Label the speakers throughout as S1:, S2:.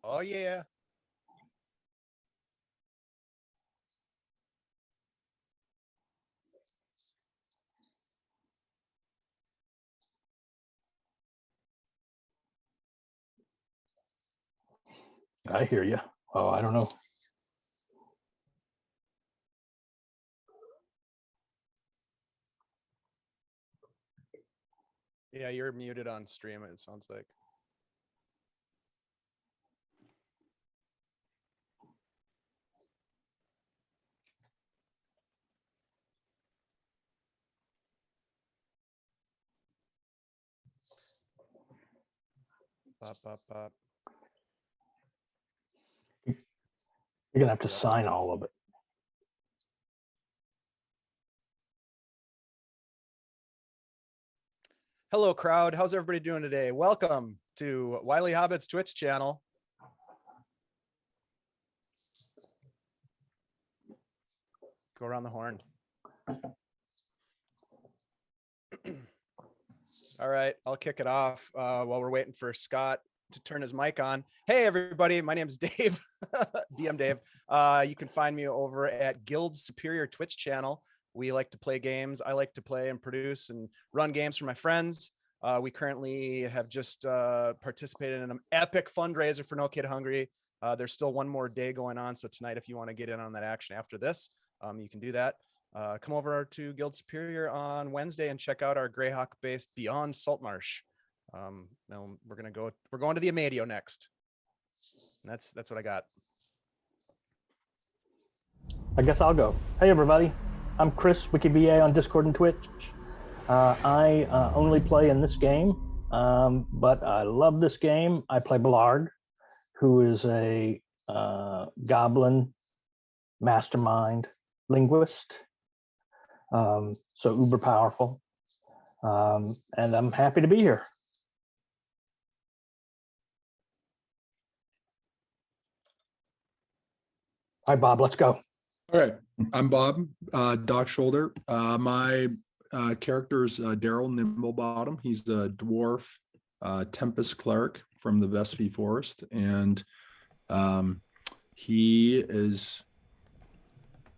S1: Oh, yeah.
S2: I hear you. Oh, I don't know.
S1: Yeah, you're muted on stream, it sounds like. Bop, bop, bop.
S2: You're gonna have to sign all of it.
S1: Hello, crowd. How's everybody doing today? Welcome to Wiley Hobbit's Twitch channel. Go around the horn. All right, I'll kick it off while we're waiting for Scott to turn his mic on. Hey, everybody. My name's Dave, DM Dave. You can find me over at Guild Superior Twitch channel. We like to play games. I like to play and produce and run games for my friends. We currently have just participated in an epic fundraiser for No Kid Hungry. There's still one more day going on. So tonight, if you want to get in on that action after this, you can do that. Come over to Guild Superior on Wednesday and check out our Greyhawk based Beyond Saltmarsh. Now we're going to the Amadio next. And that's what I got.
S2: I guess I'll go. Hey, everybody. I'm Chris, WikiVA on Discord and Twitch. I only play in this game, but I love this game. I play Blarg, who is a goblin mastermind linguist. So uber powerful. And I'm happy to be here. All right, Bob, let's go.
S3: All right, I'm Bob, Doc Shoulder. My character is Daryl Nimblebottom. He's a dwarf Tempest cleric from the Vespi Forest, and he is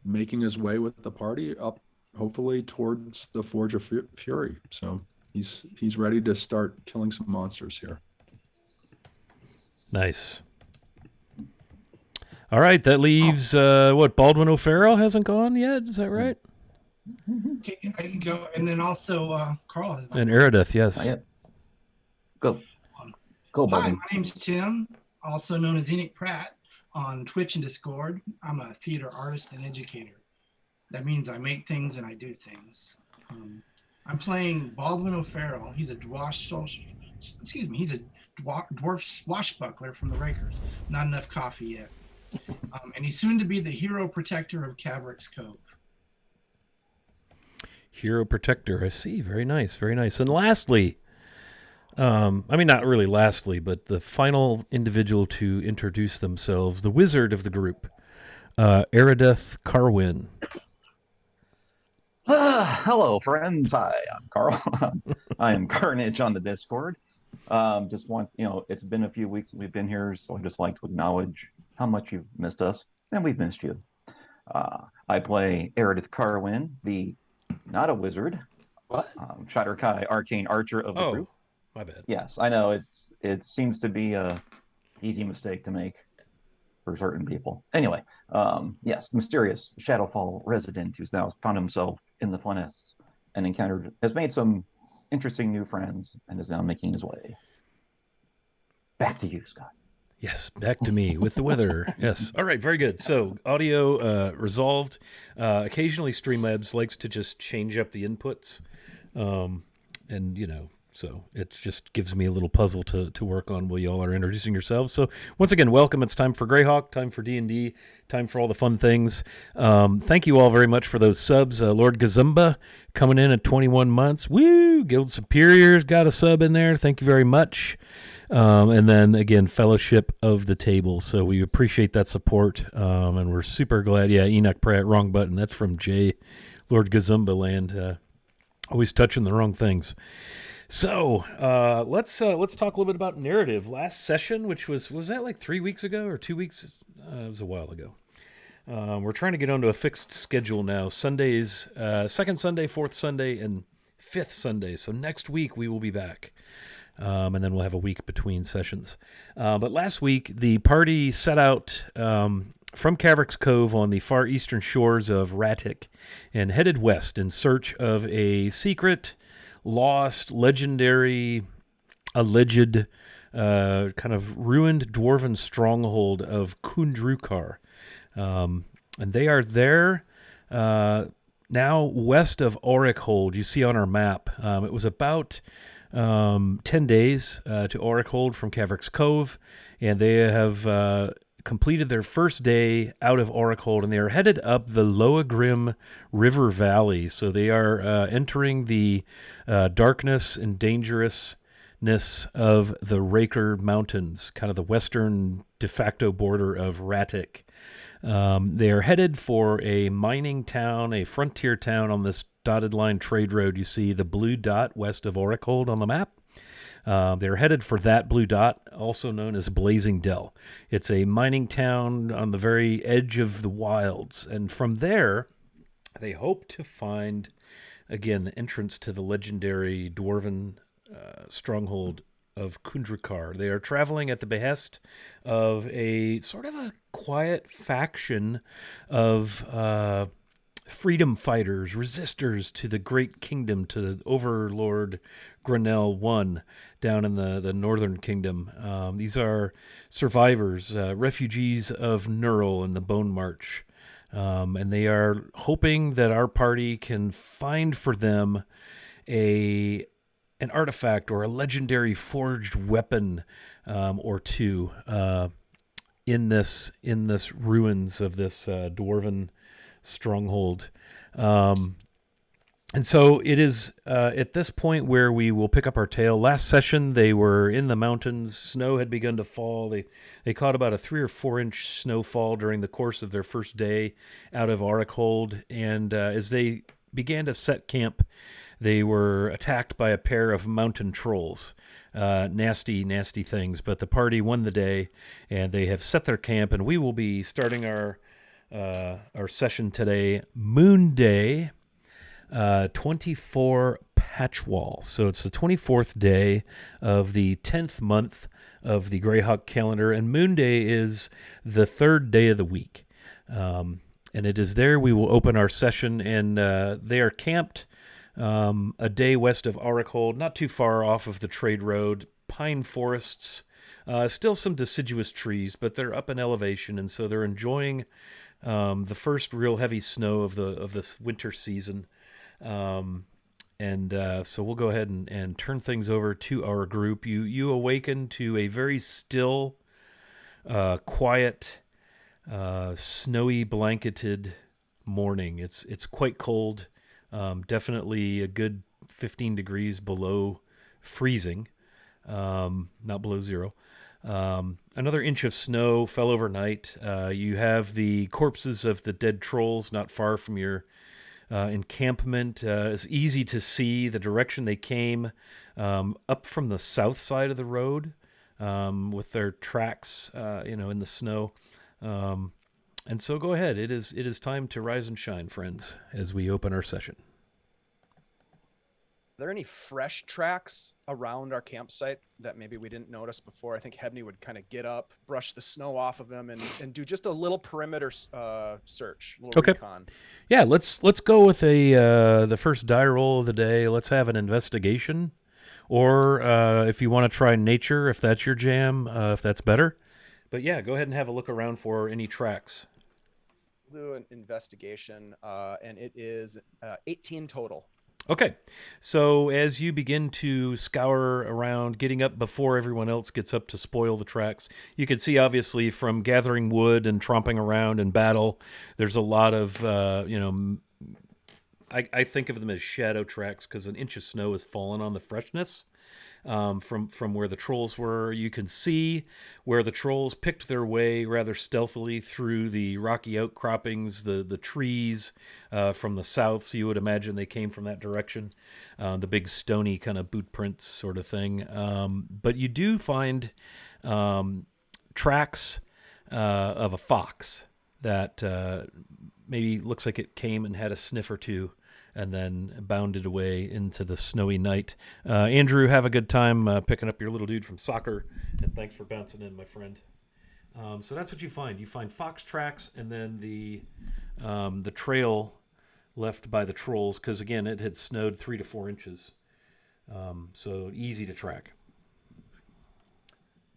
S3: making his way with the party up, hopefully, towards the Forge of Fury. So he's ready to start killing some monsters here.
S4: Nice. All right, that leaves Baldwin O'Farrell hasn't gone yet. Is that right?
S5: I can go, and then also Carl has.
S4: And Eridith, yes.
S6: Go,
S5: Hi,
S6: Baldwin.
S5: my name's Tim, also known as Enoch Pratt on Twitch and Discord. I'm a theater artist and educator. That means I make things and I do things. I'm playing Baldwin O'Farrell. He's a dwarf swashbuckler from the Rakers. Not enough coffee yet. And he's soon to be the hero protector of Caverick's Cove.
S4: Hero Protector, I see. Very nice, very nice. And lastly, not really lastly, but the final individual to introduce themselves, the wizard of the group, Eridith Carwin.
S6: Hello, friends. Hi, I'm Carl. I am Carnage on the Discord. It's been a few weeks that we've been here, so I'd just like to acknowledge how much you've missed us, and we've missed you. I play Eridith Carwin, not a wizard.
S2: What?
S6: Shatterkai, arcane archer of the group.
S4: My bad.
S6: Yes, I know it seems to be a easy mistake to make for certain people. Anyway, yes, the mysterious Shadowfall resident who's now found himself in the Flanaess and has made some interesting new friends and is now making his way. Back to you, Scott.
S4: Yes, back to me with the weather. Yes. All right, very good. So audio resolved. Occasionally Streamlabs likes to just change up the inputs. So it just gives me a little puzzle to work on while y'all are introducing yourselves. So once again, welcome. It's time for Greyhawk, time for D&D, time for all the fun things. Thank you all very much for those subs. Lord Gazumba coming in at 21 months. Woo! Guild Superior's got a sub in there. Thank you very much. And then again, Fellowship of the Table. So we appreciate that support. And we're super glad. Yeah, Enoch Pratt, wrong button. That's from Jay, Lord Gazumba land. Always touching the wrong things. So let's talk a little bit about narrative. Last session, which was that like 3 weeks ago or 2 weeks? It was a while ago. We're trying to get onto a fixed schedule now. Sundays, second Sunday, fourth Sunday, and fifth Sunday. So next week we will be back. And then we'll have a week between sessions. But last week, the party set out from Caverick's Cove on the far eastern shores of Ratic and headed west in search of a secret, lost, legendary, alleged, kind of ruined dwarven stronghold of Kundrukar. And they are there now west of Aurickhold. You see on our map. It was about 10 days to Aurickhold from Caverick's Cove, and they have completed their first day out of Aurickhold, and they are headed up the Loagrim River Valley. So they are entering the darkness and dangerousness of the Raker Mountains, kind of the western de facto border of Ratic. They are headed for a mining town, a frontier town on this dotted line trade road. You see the blue dot west of Aurickhold on the map. They're headed for that blue dot, also known as Blasingdell. It's a mining town on the very edge of the wilds. And from there, they hope to find, again, the entrance to the legendary dwarven stronghold of Kundrukar. They are traveling at the behest of a sort of a quiet faction of freedom fighters, resistors to the great kingdom, to the Overlord Grenell I down in the northern kingdom. These are survivors, refugees of Nurl and the Bone March. And they are hoping that our party can find for them an artifact or a legendary forged weapon or two in this ruins of this dwarven stronghold. And so it is at this point where we will pick up our tale. Last session, they were in the mountains. Snow had begun to fall. They caught about a 3 or 4 inch snowfall during the course of their first day out of Aurickhold. And as they began to set camp, they were attacked by a pair of mountain trolls. Nasty, nasty things. But the party won the day, and they have set their camp. And we will be starting our session today, Moon Day, 24 Patchwall. So it's the 24th day of the 10th month of the Greyhawk calendar, and Moon Day is the 3rd day of the week. And it is there we will open our session, and they are camped a day west of Aurickhold, not too far off of the trade road, pine forests, still some deciduous trees, but they're up in elevation, and so they're enjoying the first real heavy snow of this winter season. So we'll go ahead and turn things over to our group. You awaken to a very still, quiet, snowy blanketed morning. It's quite cold. Definitely a good 15 degrees below freezing, not below zero. Another inch of snow fell overnight. You have the corpses of the dead trolls not far from your encampment. It's easy to see the direction they came, up from the south side of the road, with their tracks, in the snow. And so go ahead. It is time to rise and shine, friends, as we open our session.
S1: Are there any fresh tracks around our campsite that maybe we didn't notice before? I think Hebney would kind of get up, brush the snow off of him, and do just a little perimeter search, a little recon.
S4: Yeah, let's go with the first die roll of the day. Let's have an investigation, or if you want to try nature, if that's your jam, if that's better. But yeah, go ahead and have a look around for any tracks.
S1: Do an investigation, and it is 18 total.
S4: Okay, so as you begin to scour around, getting up before everyone else gets up to spoil the tracks, you can see obviously from gathering wood and tromping around in battle, there's a lot of, I think of them as shadow tracks because an inch of snow has fallen on the freshness. from where the trolls were. You can see where the trolls picked their way rather stealthily through the rocky outcroppings, the trees from the south. So you would imagine they came from that direction, the big stony kind of boot prints sort of thing. But you do find tracks of a fox that maybe looks like it came and had a sniff or two and then bounded away into the snowy night. Andrew, have a good time picking up your little dude from soccer, and thanks for bouncing in, my friend. So that's what you find. You find fox tracks, and then the trail left by the trolls, because again, it had snowed 3 to 4 inches, so easy to track.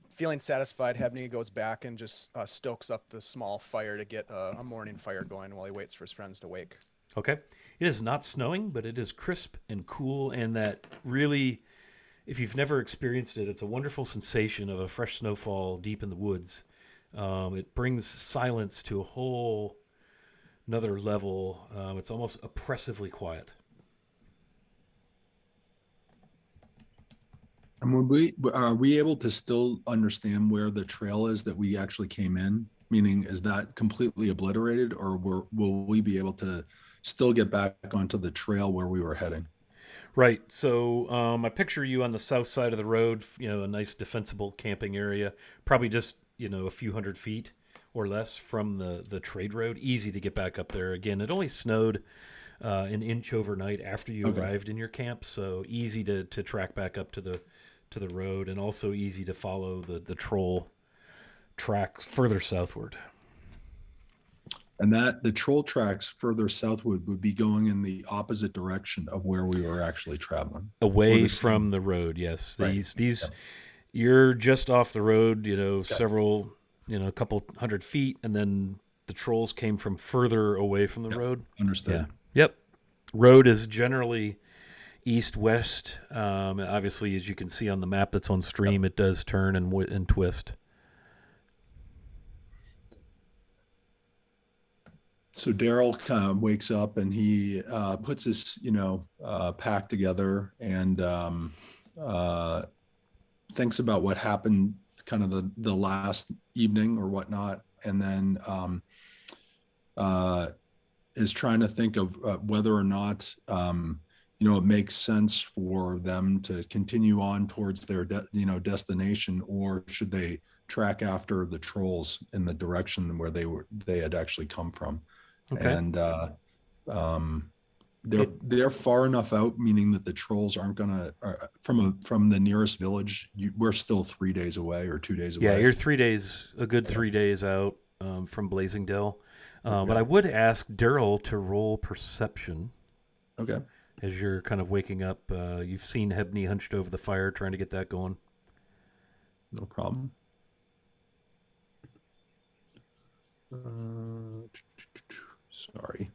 S1: Feeling satisfied, Hebney goes back and just stokes up the small fire to get a morning fire going while he waits for his friends to wake.
S4: Okay. It is not snowing, but it is crisp and cool, and that really, if you've never experienced it, it's a wonderful sensation of a fresh snowfall deep in the woods. It brings silence to a whole another level. It's almost oppressively quiet.
S3: And are we able to still understand where the trail is that we actually came in? Meaning, is that completely obliterated, or will we be able to still get back onto the trail where we were heading?
S4: Right. So I picture you on the south side of the road, a nice defensible camping area, probably just, a few hundred feet or less from the trade road. Easy to get back up there. Again, it only snowed an inch overnight after you arrived in your camp, so easy to track back up to the road, and also easy to follow the troll tracks further southward.
S3: And that the troll tracks further southward would be going in the opposite direction of where we were actually traveling.
S4: Away from the road, yes.
S3: Right.
S4: These you're just off the road, several, a couple 100 feet, and then the trolls came from further away from the road.
S3: Understood.
S4: Yeah. Yep. Road is generally east-west. Obviously, as you can see on the map that's on stream, it does turn and twist.
S3: So Daryl kind of wakes up and he puts his, pack together and thinks about what happened kind of the last evening or whatnot. And then is trying to think of whether or not, it makes sense for them to continue on towards their, destination, or should they track after the trolls in the direction where they had actually come from. Okay. And they're far enough out, meaning that the trolls aren't gonna from the nearest village. We're still 3 days away or 2 days away.
S4: Yeah, you're 3 days, a good 3 days out from Blasingdell. But I would ask Daryl to roll perception.
S3: Okay.
S4: As you're kind of waking up, you've seen Hebney hunched over the fire, trying to get that going.
S3: No problem. Sorry.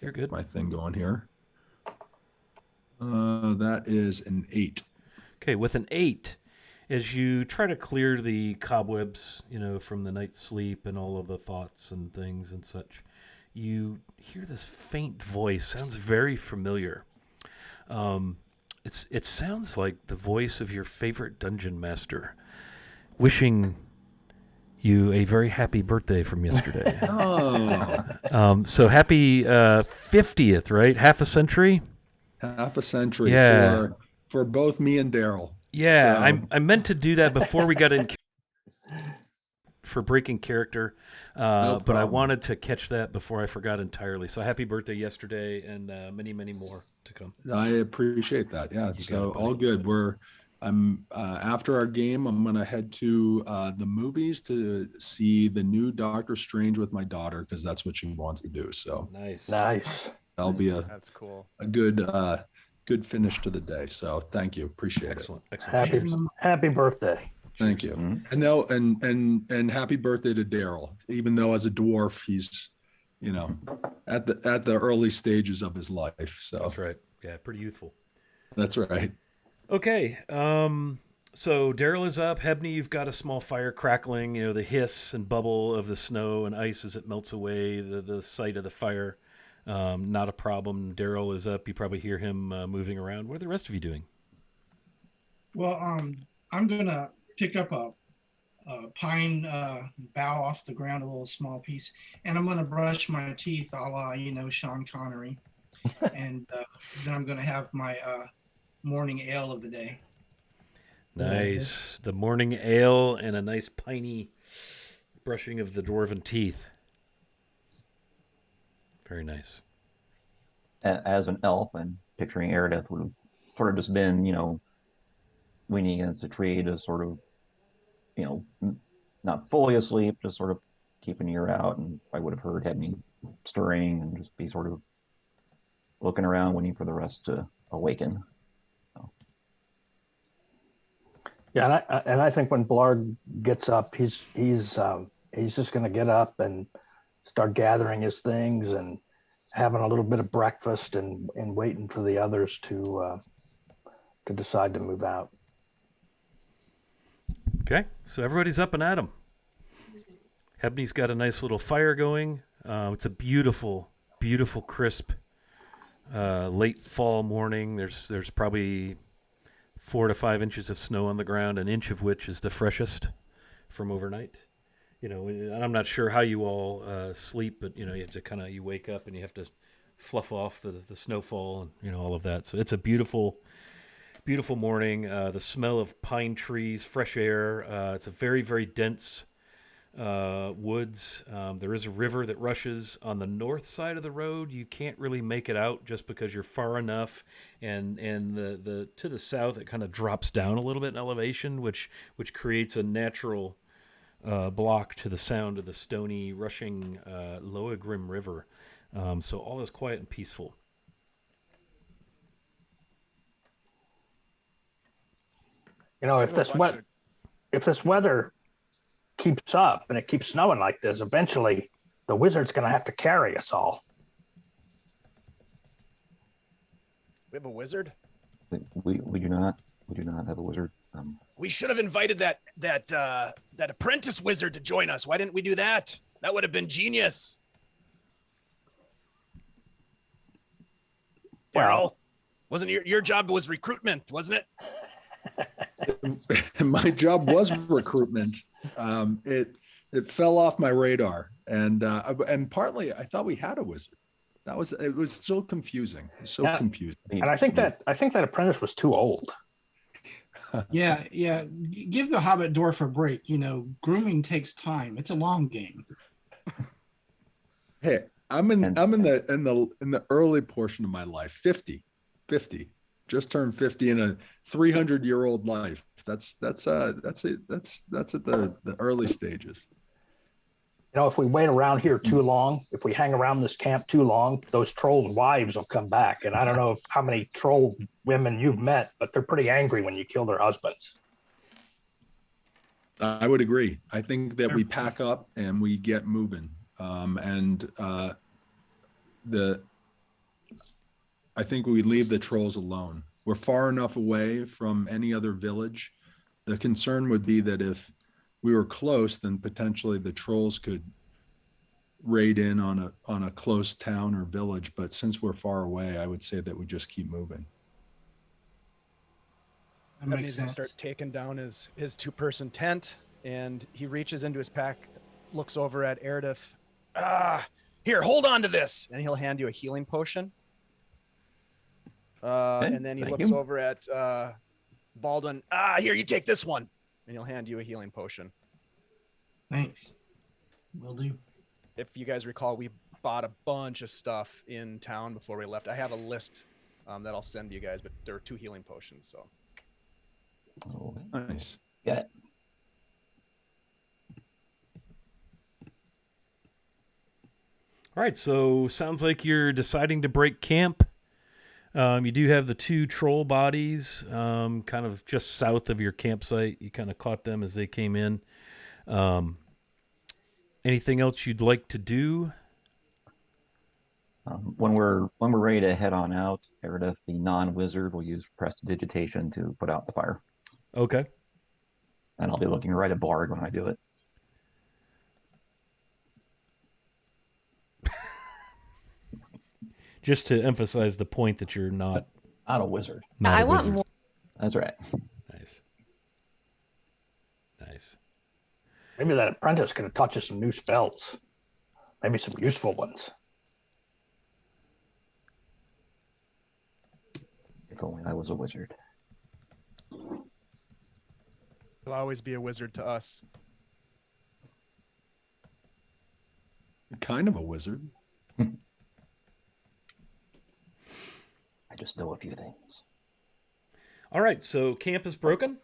S4: You're good.
S3: My thing going here. That is an 8.
S4: Okay, with an 8, as you try to clear the cobwebs, from the night's sleep and all of the thoughts and things and such, you hear this faint voice. Sounds very familiar. It sounds like the voice of your favorite dungeon master, wishing you a very happy birthday from yesterday. So happy 50th, right? Half a century?
S3: Half a century.
S4: Yeah.
S3: For both me and Daryl.
S4: Yeah, so. I meant to do that before we got in for breaking character, but I wanted to catch that before I forgot entirely. So happy birthday yesterday, and many, many more to come.
S3: I appreciate that. Yeah, so all good. I'm after our game, I'm gonna head to the movies to see the new Doctor Strange with my daughter, because that's what she wants to do. So
S4: nice.
S3: That'll be
S1: that's cool.
S3: A good finish to the day. So thank you, appreciate it.
S2: Excellent. Happy birthday.
S3: Thank you. Mm-hmm. And happy birthday to Daryl. Even though as a dwarf, he's at the early stages of his life. So
S4: that's right. Yeah, pretty youthful.
S3: That's right.
S4: Okay, so Daryl is up. Hebney, you've got a small fire crackling, the hiss and bubble of the snow and ice as it melts away, the sight of the fire, not a problem. Daryl is up. You probably hear him moving around. What are the rest of you doing?
S5: Well, I'm gonna pick up a pine bough off the ground, a little small piece, and I'm gonna brush my teeth, a la Sean Connery, and then I'm gonna have my morning ale of the day.
S4: Nice. The morning ale and a nice piney brushing of the dwarven teeth. Very nice.
S6: As an elf, and picturing Aerodeth would have sort of just been, leaning against a tree to sort of, not fully asleep, just sort of keep an ear out, and I would have heard any stirring and just be sort of looking around, waiting for the rest to awaken. So.
S2: Yeah, and I think when Blarg gets up, he's just going to get up and start gathering his things and having a little bit of breakfast and waiting for the others to decide to move out.
S4: Okay, so everybody's up and at 'em. Hebney's got a nice little fire going. It's a beautiful, beautiful, crisp late fall morning. There's probably 4 to 5 inches of snow on the ground, an inch of which is the freshest from overnight. And I'm not sure how you all sleep, but you have to you wake up and you have to fluff off the snowfall and all of that. So it's a beautiful, beautiful morning. The smell of pine trees, fresh air. It's a very, very dense woods. There is a river that rushes on the north side of the road. You can't really make it out just because you're far enough, and the to the south it kind of drops down a little bit in elevation, which creates a natural block to the sound of the stony rushing Loagrim River. So all is quiet and peaceful.
S2: If this weather keeps up and it keeps snowing like this, eventually the wizard's going to have to carry us all.
S1: We have a wizard?
S6: We do not have a wizard.
S1: We should have invited that apprentice wizard to join us. Why didn't we do that? That would have been genius. Daryl, wasn't your job was recruitment, wasn't
S3: it? My job was recruitment. It fell off my radar, and partly I thought we had a wizard. It was so confusing. Confusing.
S2: And I think that apprentice was too old.
S5: Yeah. Give the Hobbit dwarf a break. Grooming takes time. It's a long game.
S3: Hey, I'm in the early portion of my life. 50, just turned 50 in a 300-year-old life. That's at the early stages.
S2: If we wait around here too long, if we hang around this camp too long, those trolls' wives will come back. And I don't know how many troll women you've met, but they're pretty angry when you kill their husbands.
S3: I would agree. I think that we pack up and we get moving. I think we leave the trolls alone. We're far enough away from any other village. The concern would be that if we were close, then potentially the trolls could raid in on a close town or village. But since we're far away, I would say that we just keep moving.
S1: He's gonna start taking down his 2-person tent, and he reaches into his pack, looks over at Aerodeth. Here, hold on to this, and he'll hand you a healing potion. And then he looks over at Baldwin. Here, you take this one. And he'll hand you a healing potion.
S5: Thanks. Will do.
S1: If you guys recall, we bought a bunch of stuff in town before we left. I have a list that I'll send you guys, but there are 2 healing potions. So.
S6: Oh,
S3: nice.
S6: Yeah.
S4: All right, so sounds like you're deciding to break camp. You do have the 2 troll bodies kind of just south of your campsite. You kind of caught them as they came in. Anything else you'd like to do?
S6: When we're ready to head on out, Aerodeth, the non-wizard, will use prestidigitation to put out the fire.
S4: Okay.
S6: And I'll be looking right at Blarg when I do it.
S4: Just to emphasize the point that you're not
S6: a wizard.
S4: Not
S7: I
S4: a
S7: want
S4: wizard.
S7: more.
S6: That's right.
S4: Nice.
S2: Maybe that apprentice could have taught you some new spells. Maybe some useful ones.
S6: If only I was a wizard.
S1: He'll always be a wizard to us.
S3: Kind of a wizard.
S6: I just know a few things.
S4: All right, so camp is broken.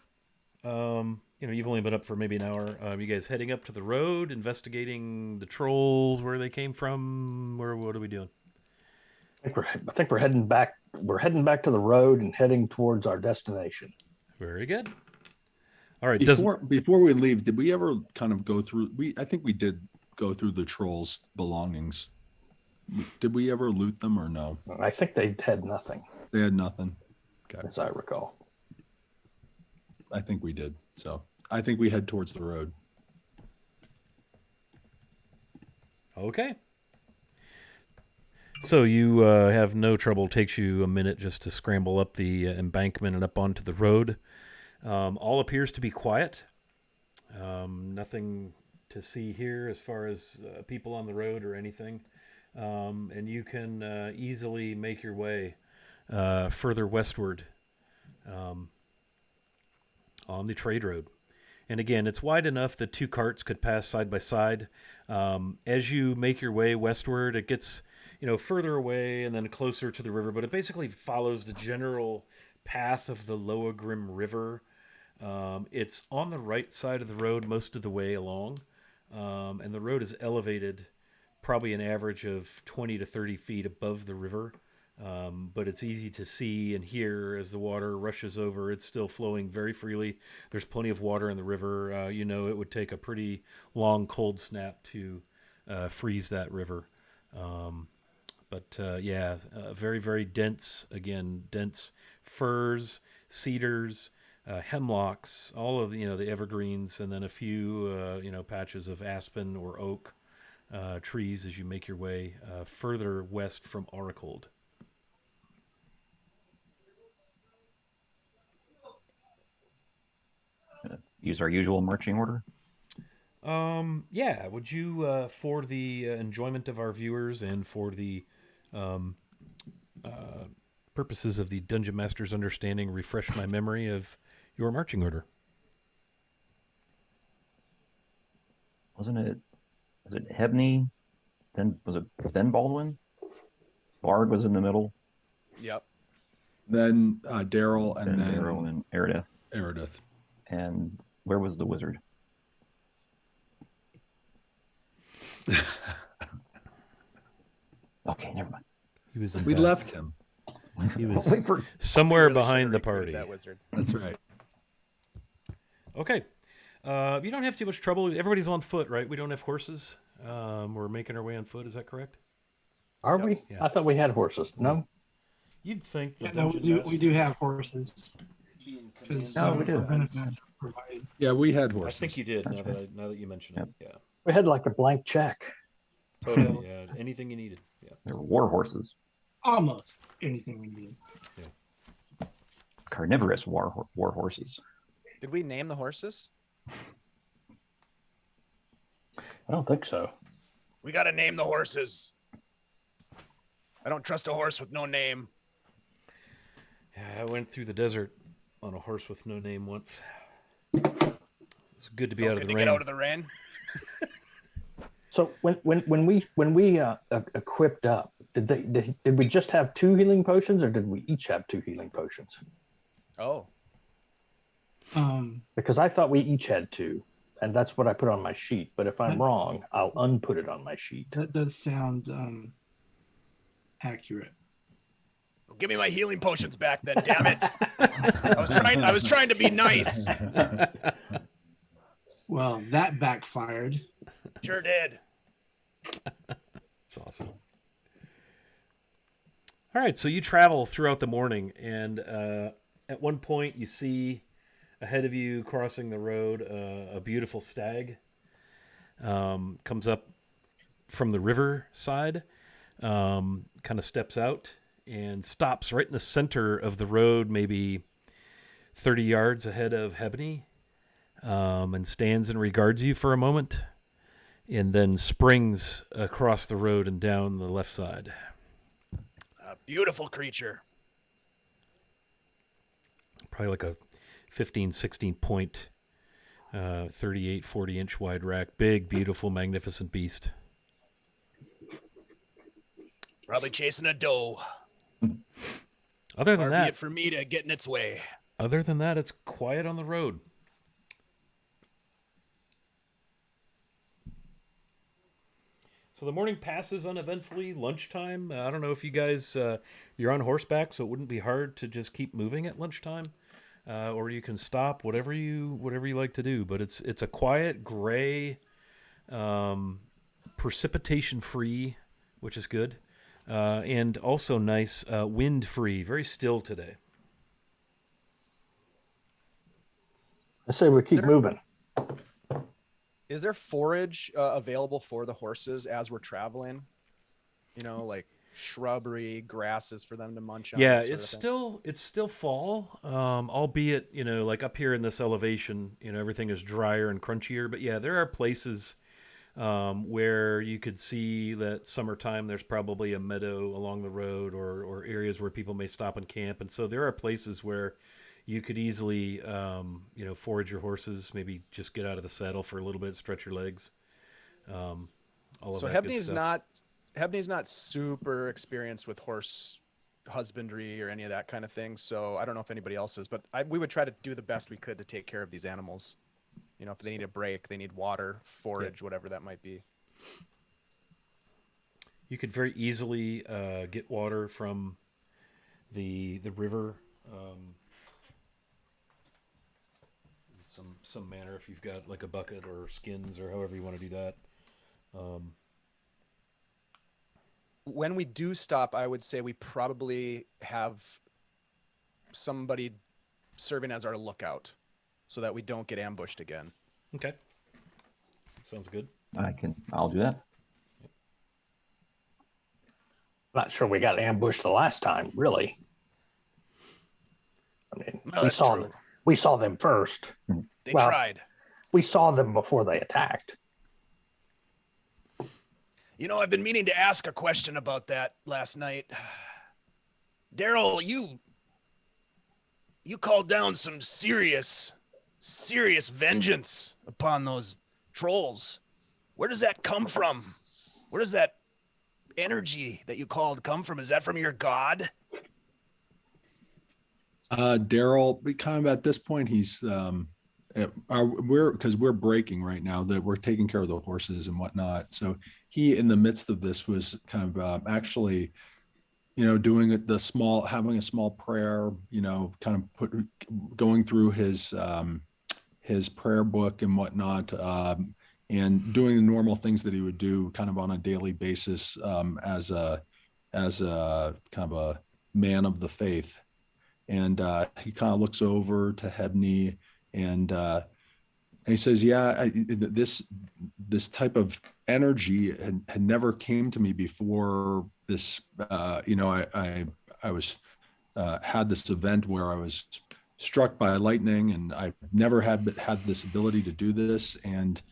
S4: You've only been up for maybe an hour. You guys heading up to the road, investigating the trolls, where they came from. What are we doing?
S2: I think we're heading back. We're heading back to the road and heading towards our destination.
S4: Very good. All right.
S3: Before we leave, did we ever kind of go through? I think we did go through the trolls' belongings. Did we ever loot them or no?
S2: I think they had nothing.
S3: They had nothing. Okay.
S2: As I recall.
S3: I think we did. So I think we head towards the road.
S4: Okay. So you have no trouble. It takes you a minute just to scramble up the embankment and up onto the road. All appears to be quiet. Nothing to see here as far as people on the road or anything. And you can easily make your way further westward on the trade road. And again, it's wide enough that two carts could pass side by side. As you make your way westward, it gets further away and then closer to the river, but it basically follows the general path of the Lower Grim River. It's on the right side of the road most of the way along, and the road is elevated probably an average of 20 to 30 feet above the river. But it's easy to see and hear as the water rushes over. It's still flowing very freely. There's plenty of water in the river. It would take a pretty long cold snap to freeze that river. Very, very dense, dense firs, cedars, hemlocks, all of the evergreens, and then a few, patches of aspen or oak trees as you make your way further west from Oracold.
S6: Use our usual marching order?
S4: Would you, for the enjoyment of our viewers and for the purposes of the Dungeon Master's understanding, refresh my memory of your marching order?
S6: Was it Hebney? Then was it Ben Baldwin? Bard was in the middle.
S1: Yep.
S3: Then Daryl, and then
S6: Daryl and Erideth.
S3: Erideth.
S6: And where was the wizard? Okay, never mind.
S4: He was.
S3: We left him.
S4: He was somewhere behind the party.
S1: That wizard.
S3: That's right.
S4: Okay. You don't have too much trouble. Everybody's on foot, right? We don't have horses. We're making our way on foot. Is that correct?
S2: Are we?
S4: Yeah.
S2: I thought we had horses. No.
S4: You'd think.
S5: We do have horses.
S6: No, we do.
S3: Yeah, we had
S4: I
S3: horses.
S4: think you did. Now that you mention it, yeah.
S2: We had like a blank check.
S4: Totally. Yeah. Anything you needed. Yeah.
S6: They were war horses.
S5: Almost anything we need.
S6: Carnivorous war horses.
S1: Did we name the horses?
S2: I don't think so.
S1: We got to name the horses. I don't trust a horse with no name.
S4: Yeah, I went through the desert on a horse with no name once. It's good to be out of the rain.
S1: Get out of the rain.
S2: So when we equipped up, did we just have 2 healing potions, or did we each have 2 healing potions?
S1: Oh.
S2: Because I thought we each had 2, and that's what I put on my sheet. But if I'm wrong, I'll unput it on my sheet.
S5: That does sound accurate.
S1: Give me my healing potions back, then. Damn it! I was trying to be nice.
S5: Well, that backfired.
S1: Sure did.
S4: It's awesome. All right, so you travel throughout the morning, and at one point you see ahead of you, crossing the road, a beautiful stag comes up from the river side, kind of steps out and stops right in the center of the road, maybe 30 yards ahead of Hebney. and stands and regards you for a moment, and then springs across the road and down the left side.
S1: A beautiful creature.
S4: Probably like a 15, 16 point, 38, 40 inch wide rack. Big, beautiful, magnificent beast.
S1: Probably chasing a doe.
S4: Other
S1: Far
S4: than
S1: be
S4: that,
S1: it for me to get in its way.
S4: it's quiet on the road. So the morning passes uneventfully. Lunchtime. I don't know if you guys you're on horseback, so it wouldn't be hard to just keep moving at lunchtime, or you can stop. Whatever you like to do. But it's a quiet, gray, precipitation free, which is good, and also nice, wind free. Very still today.
S2: I say we keep moving.
S1: Is there forage available for the horses as we're traveling? You know, like shrubbery, grasses for them to munch on.
S4: Yeah,
S1: that sort
S4: it's
S1: of thing?
S4: still fall, albeit like up here in this elevation, everything is drier and crunchier. But yeah, there are places where you could see that summertime. There's probably a meadow along the road, or areas where people may stop and camp, and so there are places where you could easily, forage your horses, maybe just get out of the saddle for a little bit, stretch your legs. All of
S1: So
S4: that good
S1: Hebney's
S4: stuff.
S1: not super experienced with horse husbandry or any of that kind of thing. So I don't know if anybody else is, but we would try to do the best we could to take care of these animals. If they need a break, they need water, forage, whatever that might be.
S4: You could very easily get water from the river. Some manner, if you've got like a bucket or skins or however you want to do that.
S1: When we do stop, I would say we probably have somebody serving as our lookout so that we don't get ambushed again.
S4: Okay. Sounds good.
S6: I'll do that.
S2: Not sure we got ambushed the last time, really. I mean,
S1: No, that's true.
S2: We saw them first.
S1: They tried.
S2: We saw them before they attacked.
S1: I've been meaning to ask a question about that last night. Daryl, you called down some serious vengeance upon those trolls. Where does that come from? Where does that energy that you called come from? Is that from your god?
S3: Daryl, kind of at this point, he's we're breaking right now, that we're taking care of the horses and whatnot. So he, in the midst of this, was kind of actually, doing having a small prayer, kind of going through his prayer book and whatnot, and doing the normal things that he would do kind of on a daily basis, as a kind of a man of the faith. And he kind of looks over to Hebney, and he says, "Yeah, this type of energy had never came to me before this. I was had this event where I was struck by lightning, and I've never had this ability to do this. And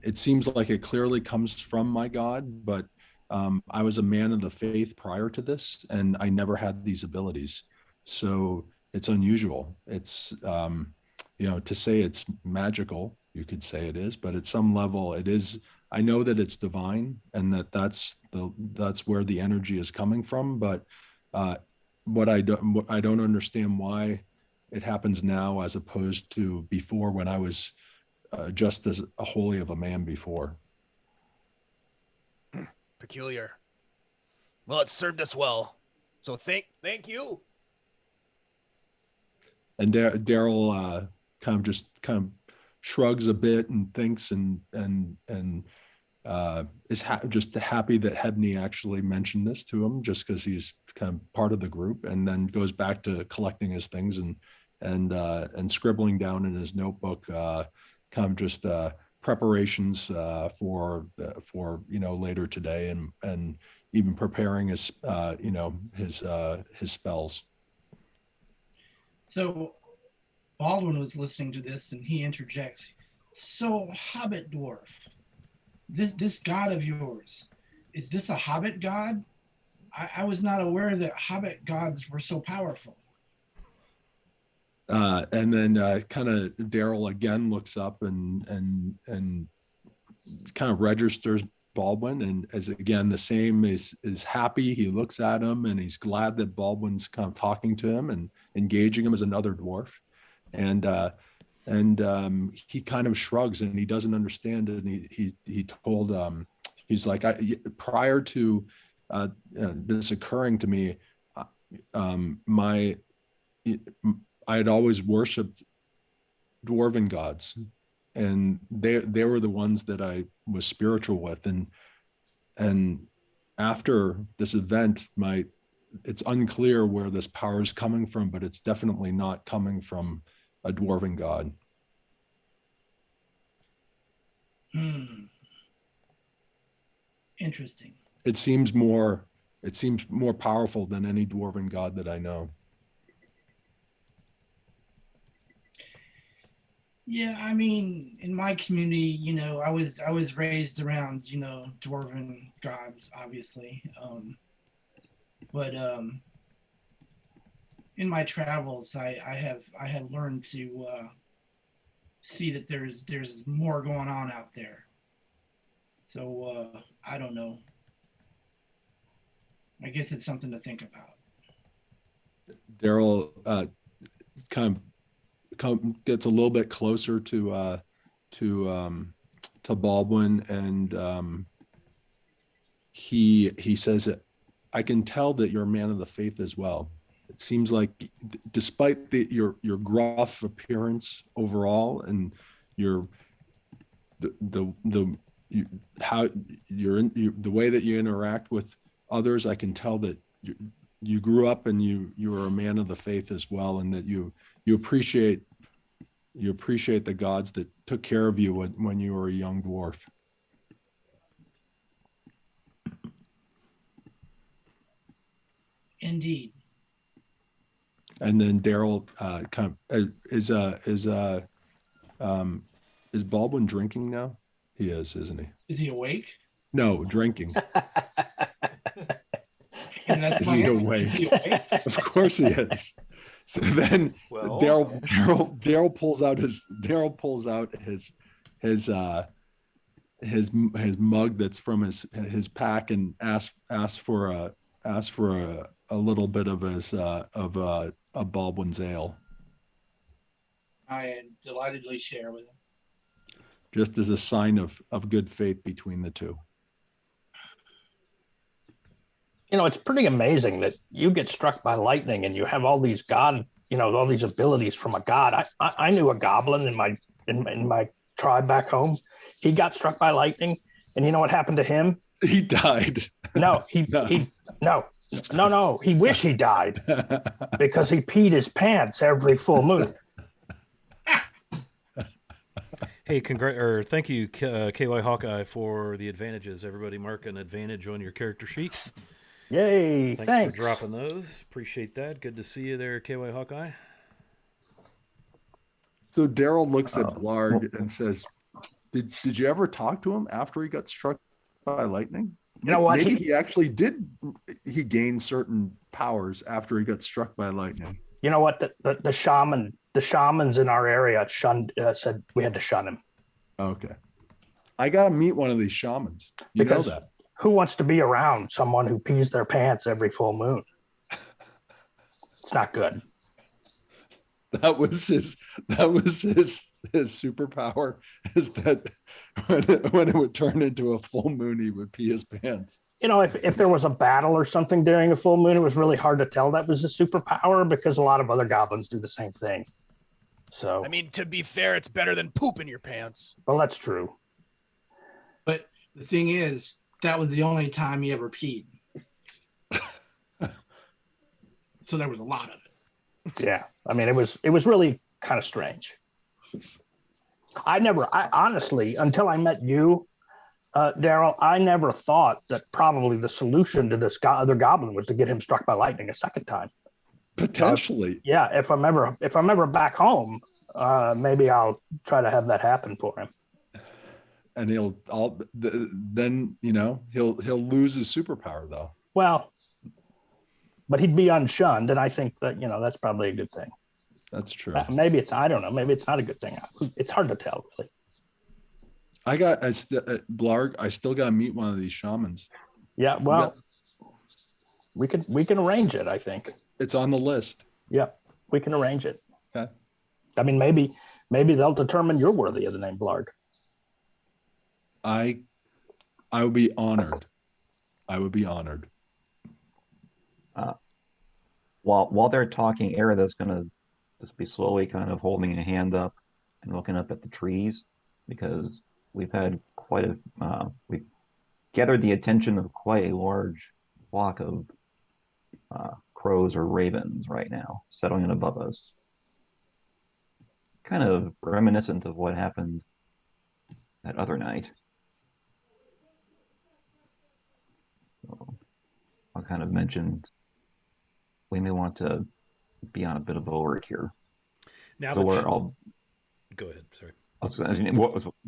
S3: it seems like it clearly comes from my God, but I was a man of the faith prior to this, and I never had these abilities. So it's unusual. It's, to say it's magical, you could say it is, but at some level it is. I know that it's divine, and that's where the energy is coming from. But what I don't understand why it happens now as opposed to before, when I was just as holy of a man before."
S1: Peculiar. Well, it served us well. So thank you.
S3: And Daryl kind of shrugs a bit and thinks, and is just happy that Hebney actually mentioned this to him, just because he's kind of part of the group, and then goes back to collecting his things and scribbling down in his notebook, kind of just preparations for later today, and even preparing his his spells.
S5: So Baldwin was listening to this, and he interjects, "So, Hobbit dwarf, this god of yours, is this a Hobbit god? I was not aware that Hobbit gods were so powerful."
S3: And then kind of Daryl again looks up and kind of registers Baldwin, and as again the same is happy. He looks at him and he's glad that Baldwin's kind of talking to him and engaging him as another dwarf, and he kind of shrugs and he doesn't understand it. And he told he's like, prior to this occurring to me, I had always worshipped dwarven gods, and they were the ones that I was spiritual with. And after this event, it's unclear where this power is coming from, but it's definitely not coming from a dwarven god.
S5: Interesting.
S3: It seems more powerful than any dwarven god that I know.
S5: Yeah, I mean, in my community, I was raised around, dwarven gods, obviously. But in my travels, I have learned to see that there's more going on out there. So I don't know. I guess it's something to think about.
S3: Daryl gets a little bit closer to Baldwin, and he says that I can tell that you're a man of the faith as well. It seems like, despite your gruff appearance overall and the way that you interact with others, I can tell that you grew up and you were a man of the faith as well, and that you appreciate the gods that took care of you when you were a young dwarf.
S5: Indeed.
S3: And then Daryl is Baldwin drinking now? He is, isn't he?
S5: Is he awake?
S3: No, drinking.
S5: And that's
S3: Is he awake?
S5: Is he awake?
S3: Of course he is. So then Daryl pulls out his mug that's from his pack and asks for a little bit of his of Baldwin's ale.
S5: I delightedly share with him.
S3: Just as a sign of good faith between the two.
S2: It's pretty amazing that you get struck by lightning and you have all these all these abilities from a god. I knew a goblin in my tribe back home. He got struck by lightning, and you know what happened to him?
S3: He died.
S2: No, he wished he died because he peed his pants every full moon.
S4: Hey, thank you, KY Hawkeye, for the advantages. Everybody mark an advantage on your character sheet.
S2: Yay, thanks
S4: for dropping those. Appreciate that. Good to see you there, KY Hawkeye.
S3: So Daryl looks at Blarg and says, did you ever talk to him after he got struck by lightning?
S2: You know what?
S3: Maybe he actually did. He gained certain powers after he got struck by lightning.
S2: You know what? The shamans in our area said we had to shun him.
S3: Okay. I got to meet one of these shamans. You know that.
S2: Who wants to be around someone who pees their pants every full moon? It's not good.
S3: That was his superpower, is that when it would turn into a full moon, he would pee his pants.
S2: If there was a battle or something during a full moon, it was really hard to tell that was a superpower, because a lot of other goblins do the same thing. So,
S1: I mean, to be fair, it's better than poop in your pants.
S2: Well, that's true.
S5: But the thing is, that was the only time he ever peed. So there was a lot of it.
S2: Yeah. I mean, it was really kind of strange. I honestly, until I met you, Daryl, I never thought that probably the solution to this other goblin was to get him struck by lightning a second time.
S3: Potentially.
S2: Yeah, if I'm ever back home, maybe I'll try to have that happen for him.
S3: And then he'll lose his superpower though.
S2: Well, but he'd be unshunned, and I think that that's probably a good thing.
S3: That's true.
S2: Maybe I don't know. Maybe it's not a good thing. It's hard to tell, really.
S3: Blarg. I still got to meet one of these shamans.
S2: Yeah, well, we can arrange it. I think
S3: it's on the list.
S2: Yeah, we can arrange it.
S3: Okay.
S2: I mean, maybe they'll determine you're worthy of the name Blarg.
S3: I would be honored. I would be honored.
S6: While they're talking, Erida's gonna just be slowly kind of holding a hand up and looking up at the trees, because we've had we've gathered the attention of quite a large flock of crows or ravens right now, settling in above us. Kind of reminiscent of what happened that other night. So I kind of mentioned we may want to be on a bit of alert here.
S4: Now
S6: so
S4: that
S6: go
S4: ahead. Sorry.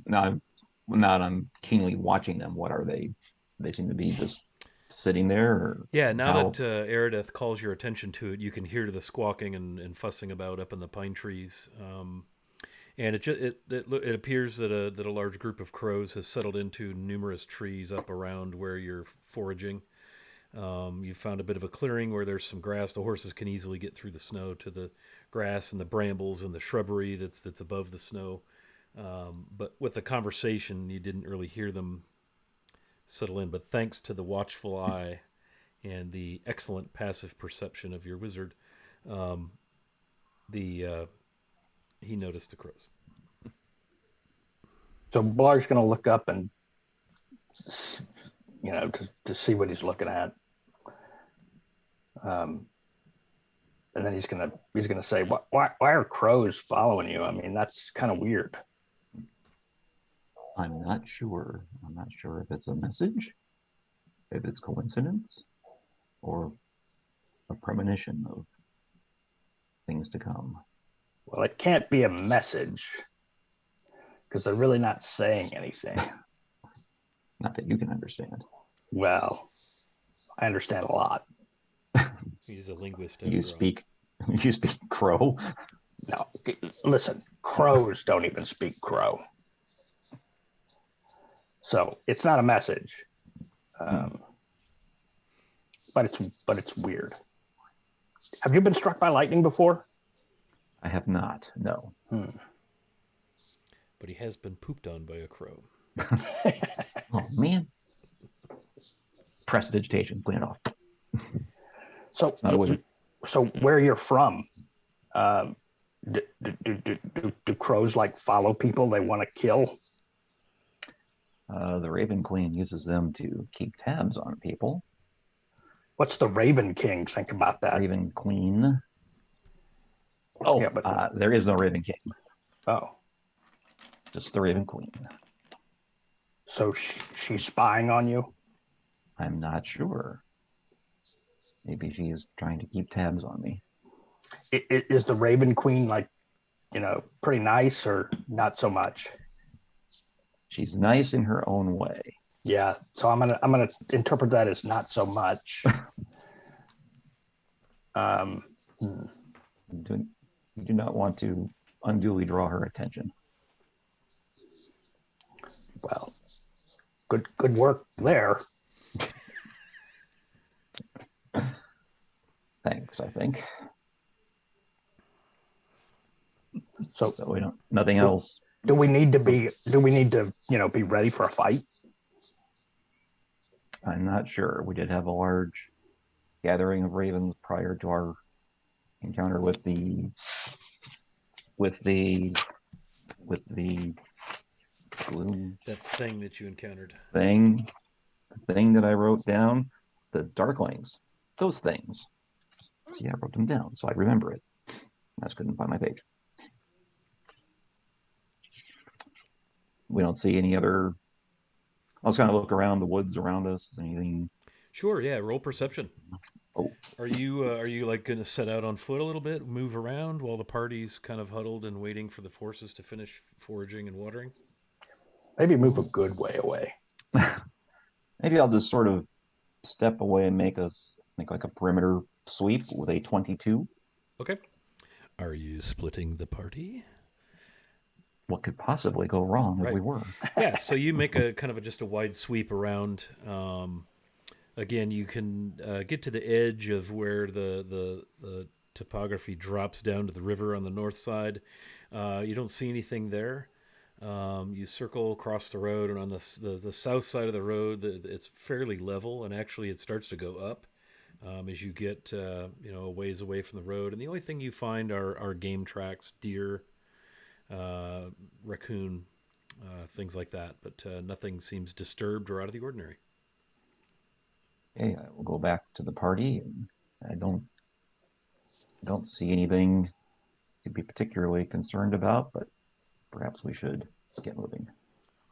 S6: Now that I'm keenly watching them, what are they? They seem to be just sitting there. Or
S4: yeah. Now that Erideth calls your attention to it, you can hear the squawking and fussing about up in the pine trees. And it appears that a large group of crows has settled into numerous trees up around where you're foraging. You found a bit of a clearing where there's some grass. The horses can easily get through the snow to the grass and the brambles and the shrubbery that's above the snow. But with the conversation, you didn't really hear them settle in. But thanks to the watchful eye and the excellent passive perception of your wizard, he noticed the crows.
S2: So Blarg's going to look up and to see what he's looking at. And then he's gonna say, why are crows following you? I mean, that's kind of weird.
S6: I'm not sure if it's a message, if it's coincidence, or a premonition of things to come.
S2: Well, it can't be a message because they're really not saying anything.
S6: Not that you can understand.
S2: Well, I understand a lot.
S4: He's a linguist.
S6: You speak crow?
S2: No, listen, crows don't even speak crow. So it's not a message. But it's weird. Have you been struck by lightning before?
S6: I have not, no.
S4: But he has been pooped on by a crow.
S6: Oh, man. Prestidigitation, clean it off.
S2: So where you're from, do crows follow people they want to kill?
S6: The Raven Queen uses them to keep tabs on people.
S2: What's the Raven King think about that?
S6: Raven Queen.
S2: Oh, yeah, but
S6: there is no Raven King.
S2: Oh,
S6: just the Raven Queen.
S2: So she's spying on you?
S6: I'm not sure. Maybe she is trying to keep tabs on me.
S2: Is the Raven Queen pretty nice or not so much?
S6: She's nice in her own way.
S2: Yeah, so I'm gonna interpret that as not so much.
S6: You do not want to unduly draw her attention.
S2: Well, good work there.
S6: Thanks, I think.
S2: So
S6: we don't. Nothing else.
S2: Do we need to be ready for a fight?
S6: I'm not sure. We did have a large gathering of ravens prior to our encounter with the gloom.
S4: That thing that you encountered.
S6: The thing that I wrote down, the darklings, those things. See, I wrote them down, so I remember it. I just couldn't find my page. We don't see any other. I'll just kind of look around the woods around us. Anything?
S4: Sure. Yeah. Roll perception.
S6: Oh,
S4: Are you like going to set out on foot a little bit, move around while the party's kind of huddled and waiting for the forces to finish foraging and watering?
S2: Maybe move a good way away.
S6: maybe I'll just sort of step away and make like a perimeter sweep with a 22.
S4: Okay. Are you splitting the party?
S6: What could possibly go wrong if
S4: Right.
S6: we were?
S4: Yeah, so you make a kind of just a wide sweep around. Again, you can get to the edge of where the topography drops down to the river on the north side. You don't see anything there. You circle across the road, and on the south side of the road, it's fairly level, and actually it starts to go up as you get a ways away from the road. And the only thing you find are game tracks, deer, raccoon, things like that, but nothing seems disturbed or out of the ordinary.
S6: Okay, I will go back to the party. And I don't see anything to be particularly concerned about, but perhaps we should get moving.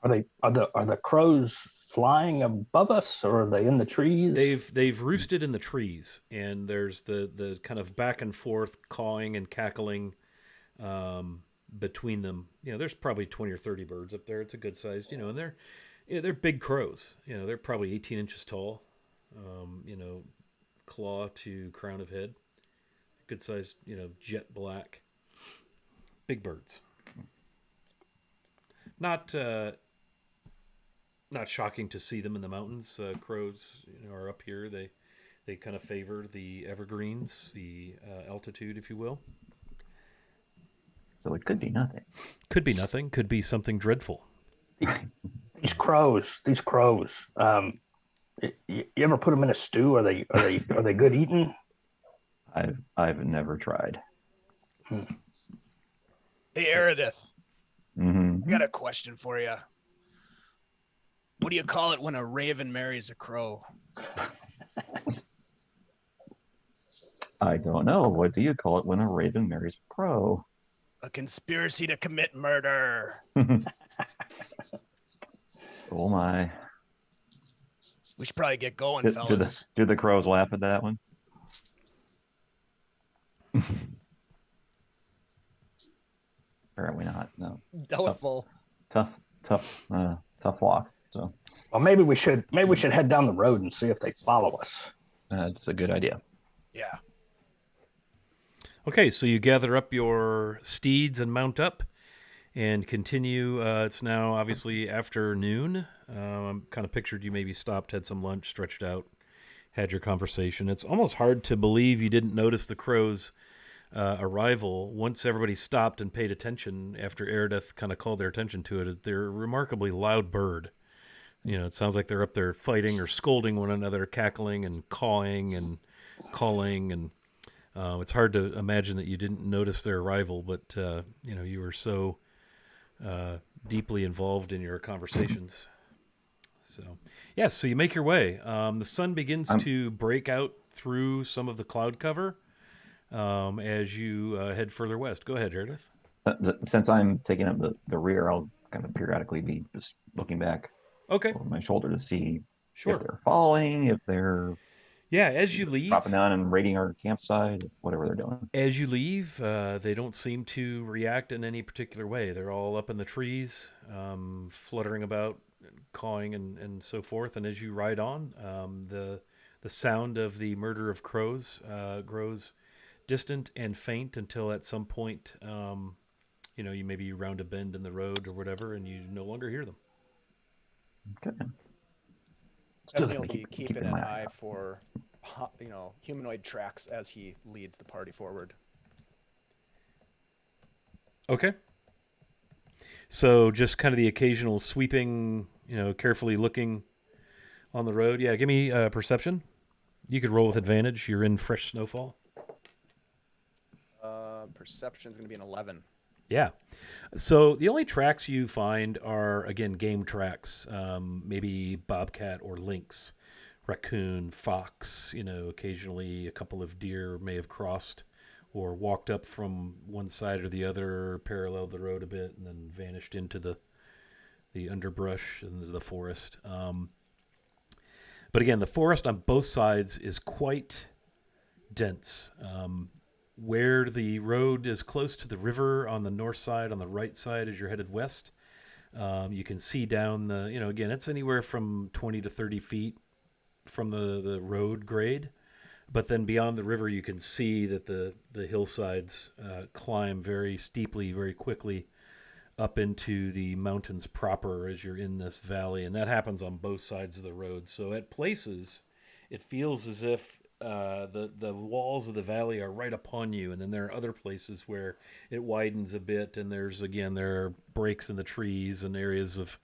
S2: Are the crows flying above us, or are they in the trees?
S4: They've roosted in the trees, and there's the kind of back and forth cawing and cackling between them. There's probably 20 or 30 birds up there. It's a good sized, and they're big crows. They're probably 18 inches tall. Claw to crown of head, good sized, jet black, big birds. Not shocking to see them in the mountains. Crows, are up here. They kind of favor the evergreens, the altitude, if you will.
S6: So it could be nothing.
S4: Could be nothing. Could be something dreadful.
S2: These crows. You ever put them in a stew? Are they good eating?
S6: I've never tried.
S1: Hey, Aridith,
S6: Mm-hmm.
S1: I got a question for you. What do you call it when a raven marries a crow?
S6: I don't know. What do you call it when a raven marries a crow?
S1: A conspiracy to commit murder.
S6: Oh my.
S1: We should probably get going,
S6: Do
S1: fellas.
S6: the crows laugh at that one? Apparently not. No.
S1: Doubtful.
S6: Tough walk. So
S2: Well, maybe we should head down the road and see if they follow us.
S6: that's a good idea.
S1: Yeah.
S4: Okay, so you gather up your steeds and mount up and continue. It's now obviously afternoon. Kind of pictured you maybe stopped, had some lunch, stretched out, had your conversation. It's almost hard to believe you didn't notice the crows' arrival. Once everybody stopped and paid attention after Aridith kind of called their attention to it, they're a remarkably loud bird. It sounds like they're up there fighting or scolding one another, cackling and cawing and calling, and it's hard to imagine that you didn't notice their arrival, but you were so deeply involved in your conversations. So you make your way. The sun begins to break out through some of the cloud cover as you head further west. Go ahead, Meredith.
S6: Since I'm taking up the rear, I'll kind of periodically be just looking back
S4: Okay.
S6: over my shoulder to see
S4: Sure.
S6: if they're following, if they're
S4: as you leave,
S6: dropping down and raiding our campsite, whatever they're doing.
S4: As you leave, they don't seem to react in any particular way. They're all up in the trees, fluttering about, cawing, and so forth. And as you ride on, the sound of the murder of crows grows distant and faint until at some point, you round a bend in the road or whatever, and you no longer hear them.
S6: Okay.
S1: Definitely will be keeping an eye for, humanoid tracks as he leads the party forward.
S4: Okay. So just kind of the occasional sweeping, carefully looking on the road. Yeah, give me perception. You could roll with advantage. You're in fresh snowfall.
S1: Perception is going to be an 11.
S4: Yeah. So the only tracks you find are, again, game tracks, maybe bobcat or lynx, raccoon, fox, occasionally a couple of deer may have crossed or walked up from one side or the other, paralleled the road a bit, and then vanished into the underbrush and the forest. But again, the forest on both sides is quite dense. Where the road is close to the river on the north side, on the right side as you're headed west, you can see down the, again, it's anywhere from 20 to 30 feet from the road grade. But then beyond the river, you can see that the hillsides climb very steeply, very quickly up into the mountains proper as you're in this valley. And that happens on both sides of the road. So at places, it feels as if the walls of the valley are right upon you. And then there are other places where it widens a bit. And there are breaks in the trees and areas of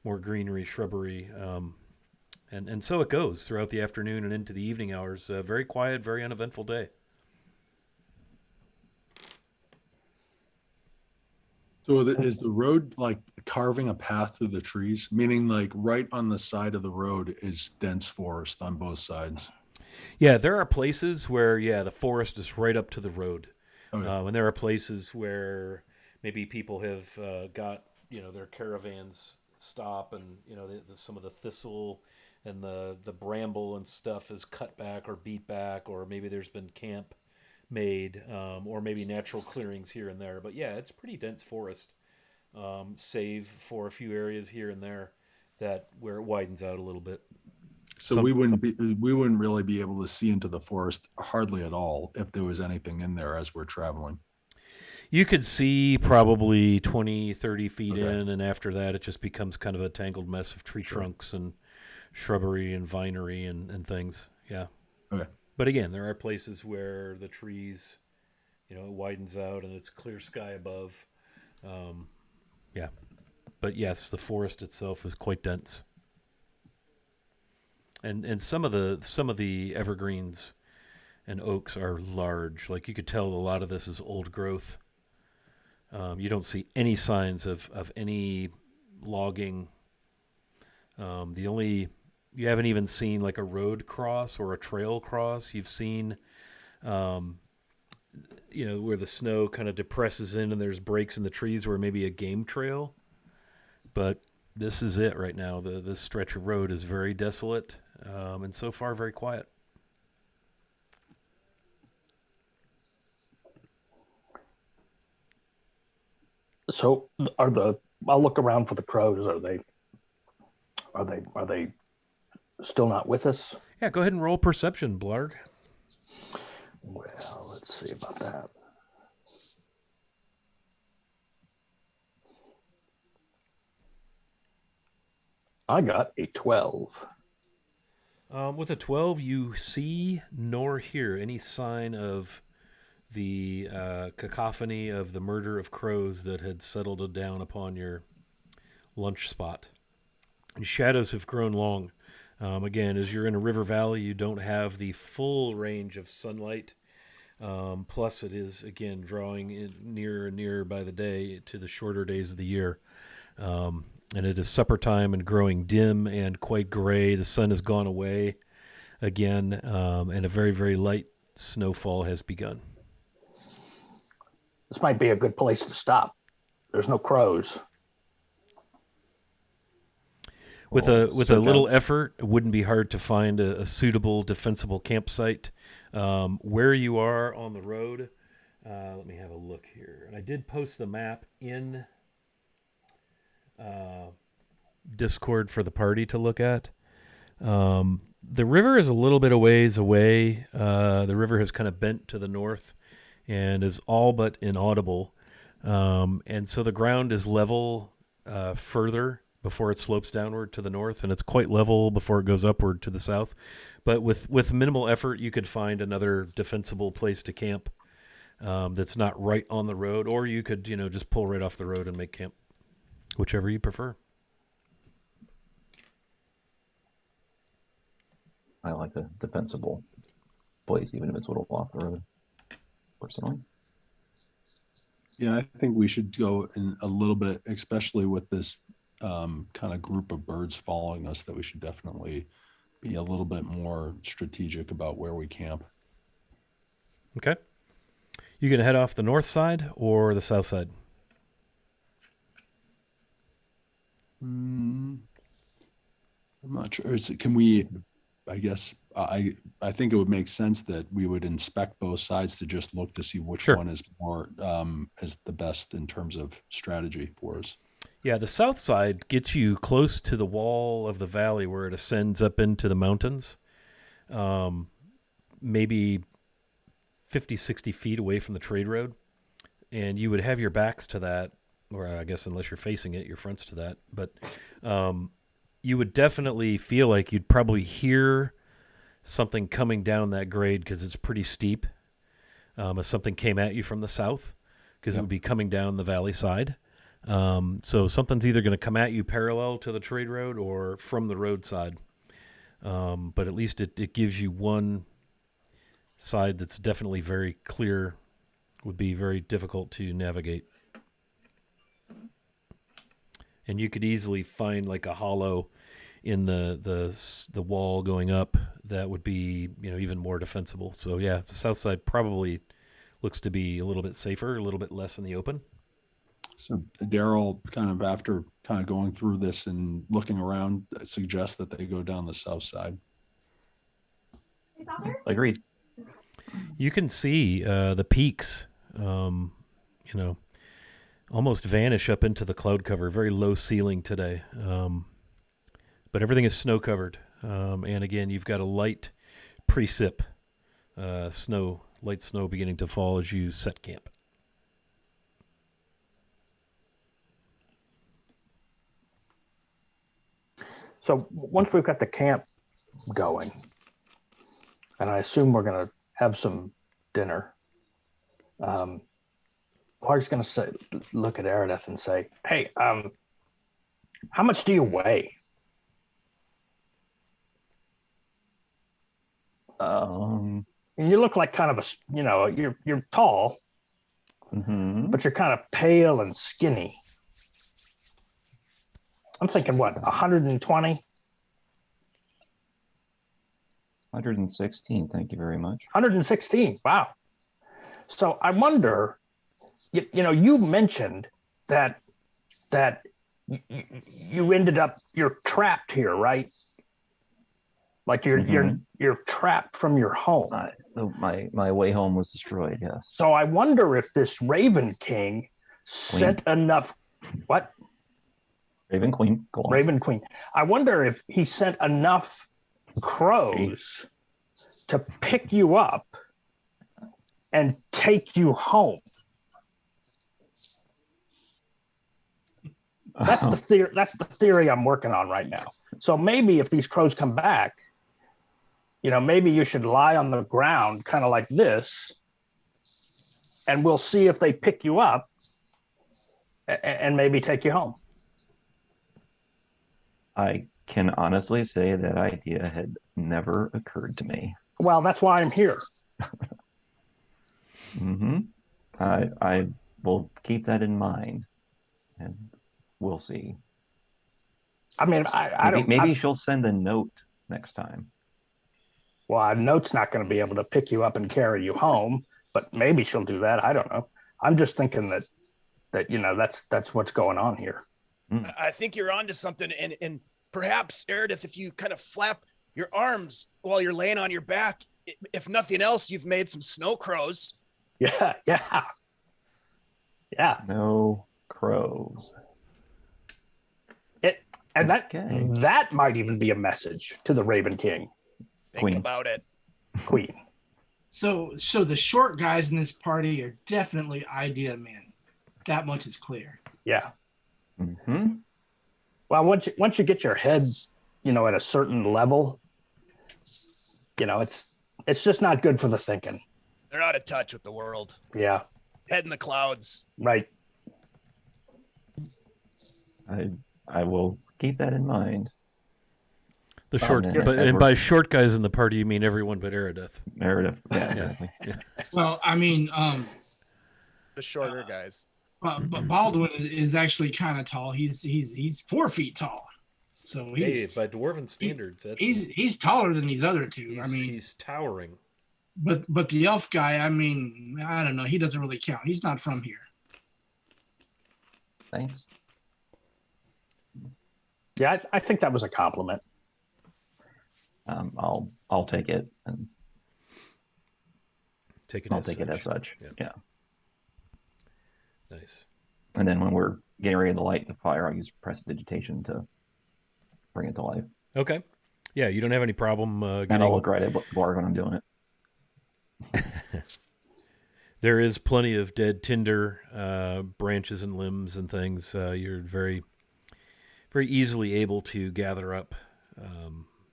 S4: more greenery, shrubbery. And so it goes throughout the afternoon and into the evening hours. Very quiet, very uneventful day.
S3: So is the road like carving a path through the trees? Meaning like right on the side of the road is dense forest on both sides?
S4: Yeah, there are places where, the forest is right up to the road.
S3: Okay.
S4: And there are places where maybe people have got, their caravans stop and, some of the thistle and the bramble and stuff is cut back or beat back, or maybe there's been camp made, or maybe natural clearings here and there. But yeah, it's pretty dense forest, save for a few areas here and there where it widens out a little bit.
S3: So we wouldn't really be able to see into the forest hardly at all if there was anything in there as we're traveling.
S4: You could see probably 20, 30 feet
S3: Okay.
S4: in, and after that it just becomes kind of a tangled mess of tree trunks and shrubbery and vinery and things. Yeah.
S3: Okay.
S4: But again, there are places where the trees, it widens out and it's clear sky above. Yeah. But yes, the forest itself is quite dense. And some of the evergreens and oaks are large. Like you could tell a lot of this is old growth. You don't see any signs of any logging. You haven't even seen like a road cross or a trail cross. You've seen, where the snow kind of depresses in and there's breaks in the trees where maybe a game trail. But this is it right now. This stretch of road is very desolate, and so far very quiet.
S2: So I'll look around for the crows. Are they still not with us?
S4: Yeah, go ahead and roll perception, Blarg.
S2: Well, let's see about that. I got a 12.
S4: With a 12, you see nor hear any sign of the cacophony of the murder of crows that had settled down upon your lunch spot. And shadows have grown long. Again, as you're in a river valley, you don't have the full range of sunlight. Plus, it is, again, drawing in nearer and nearer by the day to the shorter days of the year. And it is supper time and growing dim and quite gray. The sun has gone away again, and a very, very light snowfall has begun.
S2: This might be a good place to stop. There's no crows.
S4: With a little effort, it wouldn't be hard to find a suitable, defensible campsite. Where you are on the road, let me have a look here. And I did post the map in Discord for the party to look at. The river is a little bit a ways away. The river has kind of bent to the north and is all but inaudible. And so the ground is level further before it slopes downward to the north, and it's quite level before it goes upward to the south. But with minimal effort, you could find another defensible place to camp that's not right on the road, or you could, just pull right off the road and make camp, whichever you prefer.
S6: I like a defensible place, even if it's a little off the road, personally.
S3: Yeah, I think we should go in a little bit, especially with this kind of group of birds following us, that we should definitely be a little bit more strategic about where we camp.
S4: Okay. You going to head off the north side or the south side?
S3: I'm not sure. Can we, I guess, I think it would make sense that we would inspect both sides to just look to see which
S4: Sure.
S3: one is more is the best in terms of strategy for us.
S4: Yeah, the south side gets you close to the wall of the valley where it ascends up into the mountains, maybe 50, 60 feet away from the trade road. And you would have your backs to that, or I guess unless you're facing it, your fronts to that. But you would definitely feel like you'd probably hear something coming down that grade because it's pretty steep. If something came at you from the south, because it would be coming down the valley side. So something's either going to come at you parallel to the trade road or from the roadside. But at least it gives you one side that's definitely very clear, would be very difficult to navigate. And you could easily find like a hollow in the wall going up that would be, even more defensible. So yeah, the south side probably looks to be a little bit safer, a little bit less in the open.
S3: So Daryl, kind of after kind of going through this and looking around, suggests that they go down the south side.
S6: Agreed.
S4: You can see the peaks, almost vanish up into the cloud cover. Very low ceiling today, but everything is snow covered. And again, you've got a light precip, light snow beginning to fall as you set camp.
S2: So once we've got the camp going, and I assume we're going to have some dinner, Clark's going to look at Arideth and say, "Hey, how much do you weigh?" And you look like kind of you're tall, but you're kind of pale and skinny. I'm thinking, what, 120?
S6: 116, thank you very much.
S2: 116, wow. So I wonder, you mentioned that you ended up, you're trapped here, right? Like you're trapped from your home.
S6: My way home was destroyed, yes.
S2: So I wonder if this Raven King sent enough, what?
S6: Raven Queen, go on.
S2: Raven Queen. I wonder if he sent enough crows to pick you up and take you home. That's the theory. That's the theory I'm working on right now. So maybe if these crows come back, maybe you should lie on the ground, kind of like this, and we'll see if they pick you up and maybe take you home.
S6: I can honestly say that idea had never occurred to me.
S2: Well, that's why I'm here.
S6: I will keep that in mind, and we'll see.
S2: I mean,
S6: maybe she'll send a note next time.
S2: Well, a note's not going to be able to pick you up and carry you home, but maybe she'll do that. I don't know. I'm just thinking that that's what's going on here.
S1: I think you're onto something, and perhaps, Arideth, if you kind of flap your arms while you're laying on your back, if nothing else, you've made some snow crows.
S2: Yeah.
S6: No crows.
S2: That might even be a message to the Raven King.
S1: Think about it.
S2: Queen.
S5: So the short guys in this party are definitely idea men. That much is clear.
S2: Yeah. Well, once you get your heads, at a certain level, it's just not good for the thinking.
S1: They're out of touch with the world.
S2: Yeah.
S1: Head in the clouds.
S2: Right.
S6: I will keep that in mind.
S4: The short, and by short guys in the party, you mean everyone but Arideth.
S6: Yeah, exactly.
S5: Yeah. Well, I mean,
S1: the shorter guys.
S5: But Baldwin is actually kind of tall. He's 4 feet tall. So
S4: by dwarven standards,
S5: he's taller than these other two.
S4: He's towering.
S5: But the elf guy, I don't know. He doesn't really count. He's not from here.
S6: Thanks.
S2: Yeah, I think that was a compliment.
S6: I'll take it, and
S4: Take it
S6: I'll
S4: as
S6: take it as such.
S4: Yeah.
S6: Yeah.
S4: Nice.
S6: And then when we're getting ready to light the fire, I'll use prestidigitation to bring it to life.
S4: Okay. Yeah, you don't have any problem
S6: And I'll
S4: getting.
S6: look right at Blarg when I'm doing it.
S4: There is plenty of dead tinder, branches and limbs and things. You're very, very easily able to gather up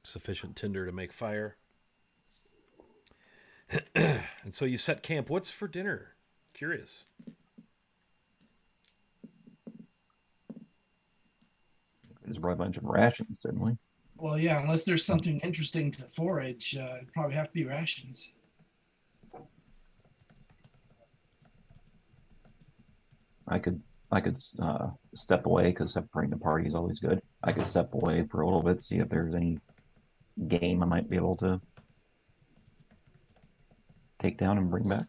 S4: sufficient tinder to make fire. And so you set camp. What's for dinner? Curious.
S6: We just brought a bunch of rations, didn't we?
S5: Well, yeah, unless there's something interesting to forage, it'd probably have to be rations.
S6: I could step away because separating the party is always good. I could step away for a little bit, see if there's any game I might be able to take down and bring back.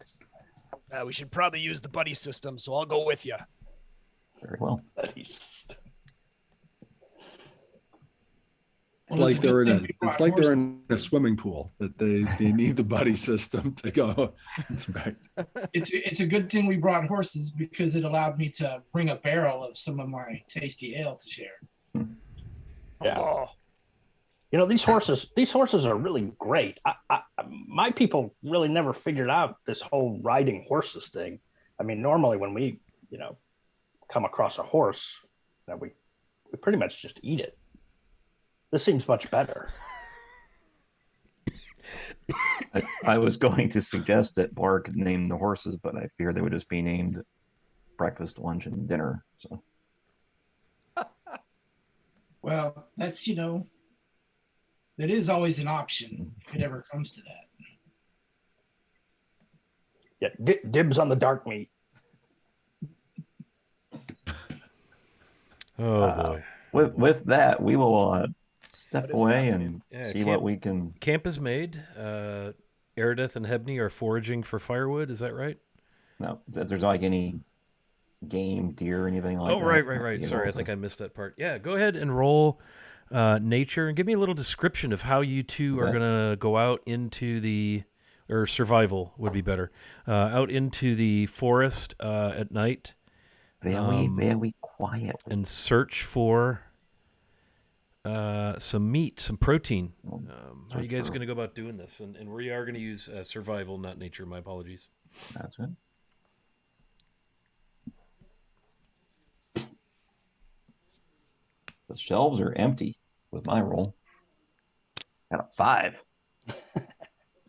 S1: We should probably use the buddy system, so I'll go with you.
S6: Very well.
S3: It's like they're in a swimming pool that they need the buddy system to go.
S5: It's a good thing we brought horses because it allowed me to bring a barrel of some of my tasty ale to share.
S2: Yeah.
S1: Oh,
S2: You know, these horses are really great. My people really never figured out this whole riding horses thing. I mean, normally when we, come across a horse, we pretty much just eat it. This seems much better.
S6: I was going to suggest that Blarg could name the horses, but I fear they would just be named breakfast, lunch, and dinner. So,
S5: Well, that's, that is always an option if it ever comes to that.
S2: Yeah, dibs on the dark meat.
S4: Oh boy.
S6: with that, we will step
S1: What is
S6: away
S1: happening?
S6: and see what we can.
S4: Camp is made. Erideth and Hebney are foraging for firewood. Is that right?
S6: No, if there's like any game, deer, or anything like
S4: Oh,
S6: that.
S4: right. Sorry, I think I missed that part. Yeah, go ahead and roll nature and give me a little description of how you two are going to go out into the, or survival would be better, out into the forest at night.
S6: Very quiet.
S4: And search for some meat, some protein. How are you guys going to go about doing this? And we are going to use survival, not nature. My apologies.
S6: That's good. The shelves are empty with my roll. Got a 5. If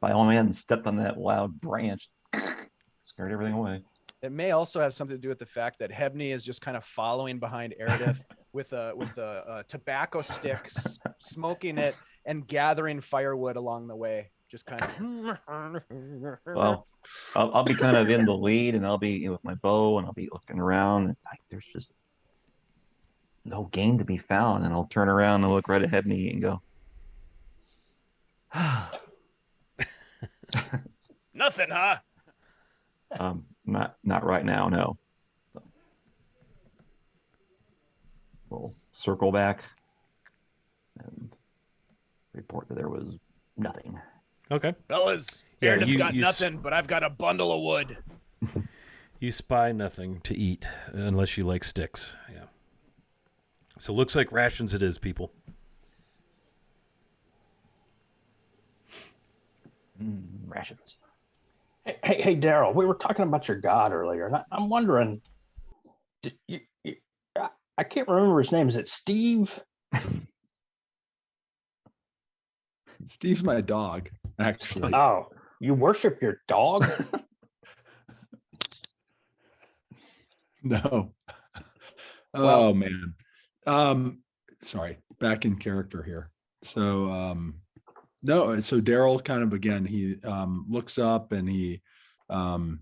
S6: I only hadn't stepped on that loud branch, scared everything away.
S1: it may also have something to do with the fact that Hebney is just kind of following behind Eridith with a tobacco stick, smoking it and gathering firewood along the way. Just kind of.
S6: Well, I'll be kind of in the lead, and I'll be with my bow, and I'll be looking around. And there's just no game to be found, and I'll turn around and look right ahead of me and go,
S1: Nothing, huh?
S6: Not right now, no. So, we'll circle back and report that there was nothing.
S4: Okay.
S1: Fellas,
S4: Yeah,
S1: Eridith's got
S4: you
S1: nothing, but I've got a bundle of wood.
S4: You spy nothing to eat unless you like sticks. Yeah. So looks like rations it is, people.
S6: Rations.
S2: Hey, Daryl, we were talking about your god earlier, and I'm wondering, I can't remember his name. Is it Steve?
S3: Steve's my dog, actually.
S2: Oh, you worship your dog?
S3: No.
S2: Well-
S3: Oh man. Sorry, back in character here. So no, so Daryl kind of again he looks up and he kind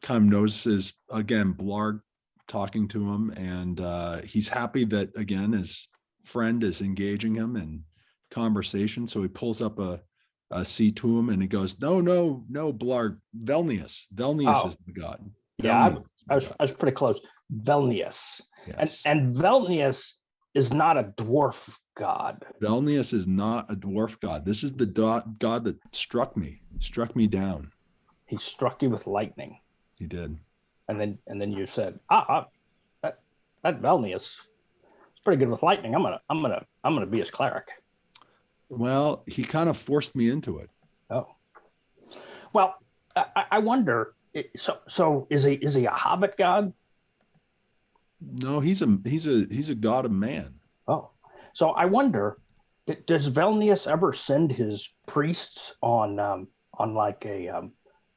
S3: of notices again Blarg talking to him, and he's happy that again his friend is engaging him in conversation. So he pulls up a seat to him and he goes, No, Blarg, Velnius. Velnius is the god.
S2: Yeah,
S3: Velnius is
S2: I
S3: the
S2: was pretty close. Velnius.
S3: god. Yes.
S2: And Velnius is not a dwarf god.
S3: Velnius is not a dwarf god. This is the god that struck me down.
S2: He struck you with lightning,
S3: He did.
S2: and then you said, that Velnius is pretty good with lightning. I'm gonna be his cleric.
S3: Well, he kind of forced me into it.
S2: Oh, well, I wonder. So is he a hobbit god?
S3: No, he's a god of man.
S2: Oh, so I wonder, does Velnius ever send his priests on like a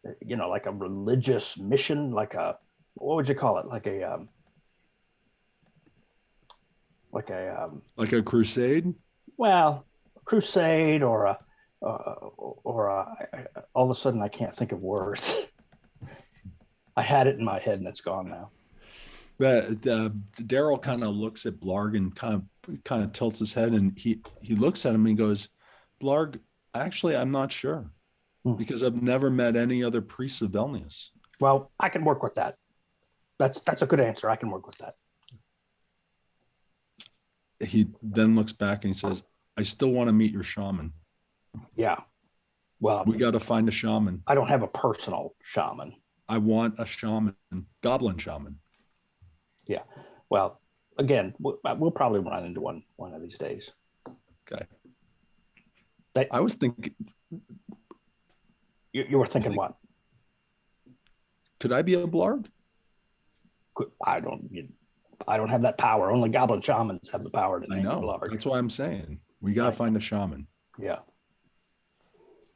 S2: like a religious mission, like a, what would you call it, like a
S3: crusade?
S2: well, crusade or a all of a sudden I can't think of words. I had it in my head and it's gone now.
S3: But Daryl kind of looks at Blarg and kind of tilts his head, and he looks at him and he goes, "Blarg, actually, I'm not sure, because I've never met any other priests of Velnius."
S2: Well, I can work with that. That's a good answer. I can work with that.
S3: He then looks back and he says, "I still want to meet your shaman.
S2: Yeah. Well,
S3: We got to find a shaman.
S2: I don't have a personal shaman.
S3: I want a shaman, goblin shaman."
S2: Yeah. Well, again, we'll probably run into one of these days.
S3: Okay.
S2: That,
S3: I was thinking,
S2: you were thinking what?
S3: could I be a Blarg?
S2: I don't have that power. Only goblin shamans have the power to
S3: I
S2: name
S3: know.
S2: a Blarg.
S3: That's why I'm saying we got to find a shaman.
S2: Yeah.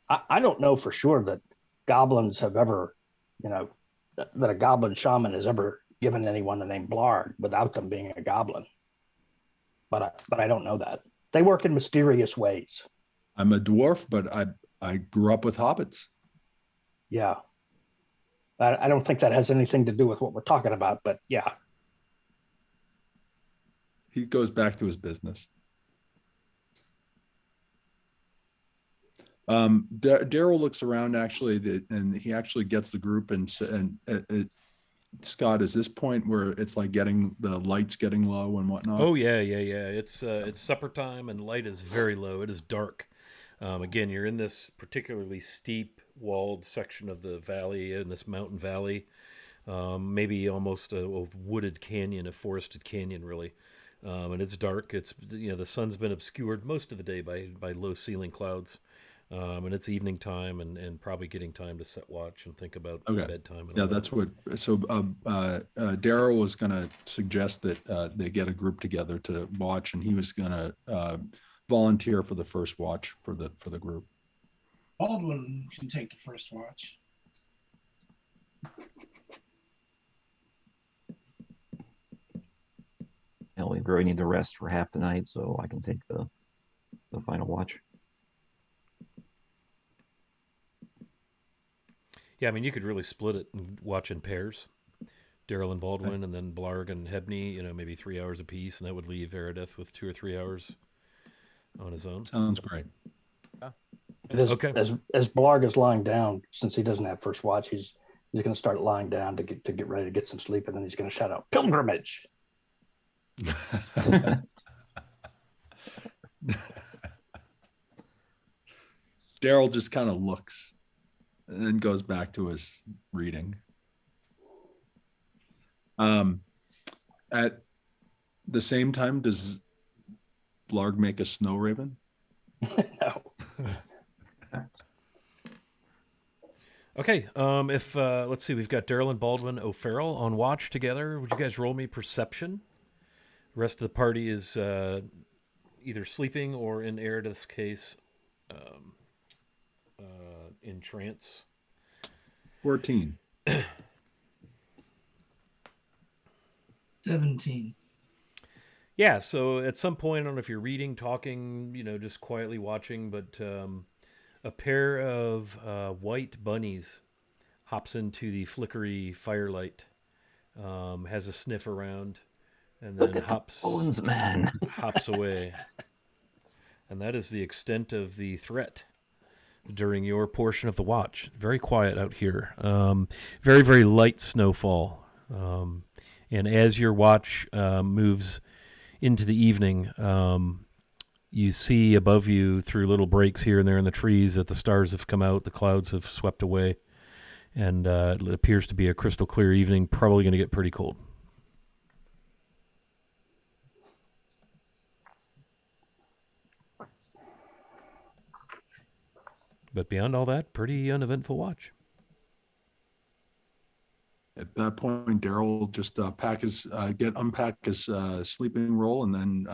S2: I don't know for sure that goblins have ever, that a goblin shaman has ever given anyone the name Blarg without them being a goblin. But I don't know that. They work in mysterious ways.
S3: I'm a dwarf, but I grew up with hobbits.
S2: Yeah. I don't think that has anything to do with what we're talking about, but yeah.
S3: He goes back to his business. Daryl looks around actually, and he actually gets the group and Scott, is this point where it's like getting the lights getting low and whatnot?
S4: Oh yeah. It's supper time and light is very low. It is dark. Again, you're in this particularly steep walled section of the valley, in this mountain valley, maybe almost a wooded canyon, a forested canyon, really. And it's dark. It's the sun's been obscured most of the day by low ceiling clouds. And it's evening time and probably getting time to set watch and think about bedtime. And
S3: yeah, that's what. So Daryl was going to suggest that they get a group together to watch, and he was going to volunteer for the first watch for the group.
S5: Baldwin can take the first watch.
S6: We really need to rest for half the night, so I can take the final watch.
S4: Yeah, I mean, you could really split it and watch in pairs. Daryl and Baldwin, and then Blarg and Hebney, maybe 3 hours apiece, and that would leave Arideth with 2 or 3 hours on his own.
S3: Sounds great.
S1: Yeah.
S4: Okay.
S2: As Blarg is lying down, since he doesn't have first watch, he's going to start lying down to get ready to get some sleep, and then he's going to shout out, "Pilgrimage!"
S3: Daryl just kind of looks and then goes back to his reading. At the same time, does Blarg make a snow raven?
S2: No.
S4: Okay. If let's see, we've got Daryl and Baldwin O'Farrell on watch together. Would you guys roll me perception? The rest of the party is either sleeping or, in Arideth's case, in trance.
S3: 14.
S5: 17.
S4: Yeah, so at some point, I don't know if you're reading, talking, just quietly watching, but a pair of white bunnies hops into the flickery firelight, has a sniff around, and then hops away. And that is the extent of the threat during your portion of the watch. Very quiet out here. Very, very light snowfall. And as your watch moves into the evening, you see above you through little breaks here and there in the trees that the stars have come out, the clouds have swept away, and it appears to be a crystal clear evening, probably going to get pretty cold. But beyond all that, pretty uneventful watch.
S3: At that point, Daryl will just unpack his sleeping roll and then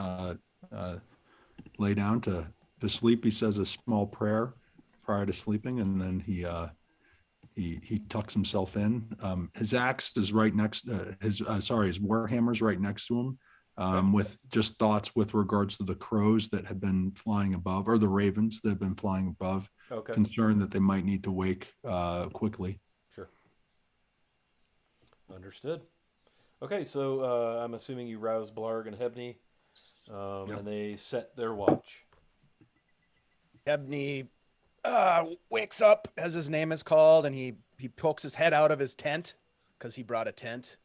S3: lay down to sleep. He says a small prayer prior to sleeping, and then he tucks himself in. His axe is right next. His warhammer's right next to him, with just thoughts with regards to the crows that have been flying above, or the ravens that have been flying above.
S4: Okay.
S3: Concerned that they might need to wake quickly.
S4: Sure. Understood. Okay, so I'm assuming you rouse Blarg and Hebney, and they set their watch.
S1: Ebony wakes up, as his name is called, and he pokes his head out of his tent, because he brought a tent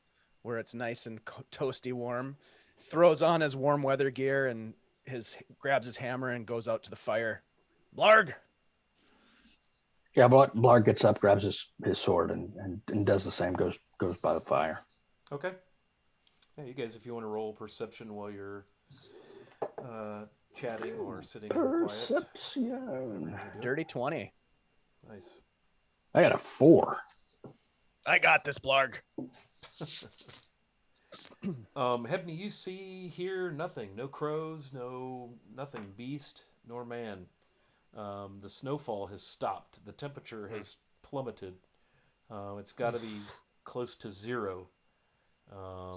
S1: where it's nice and toasty warm, throws on his warm weather gear, and grabs his hammer and goes out to the fire. Blarg!
S2: Yeah, Blarg gets up, grabs his sword, and does the same, goes by the fire.
S4: Okay. Yeah, you guys, if you want to roll perception while you're chatting or sitting in quiet.
S2: Perception.
S1: Dirty 20.
S4: Nice.
S2: I got a 4.
S1: I got this, Blarg.
S4: Hebney, you see here nothing. No crows, nothing. Beast nor man. The snowfall has stopped. The temperature has plummeted. It's got to be close to 0.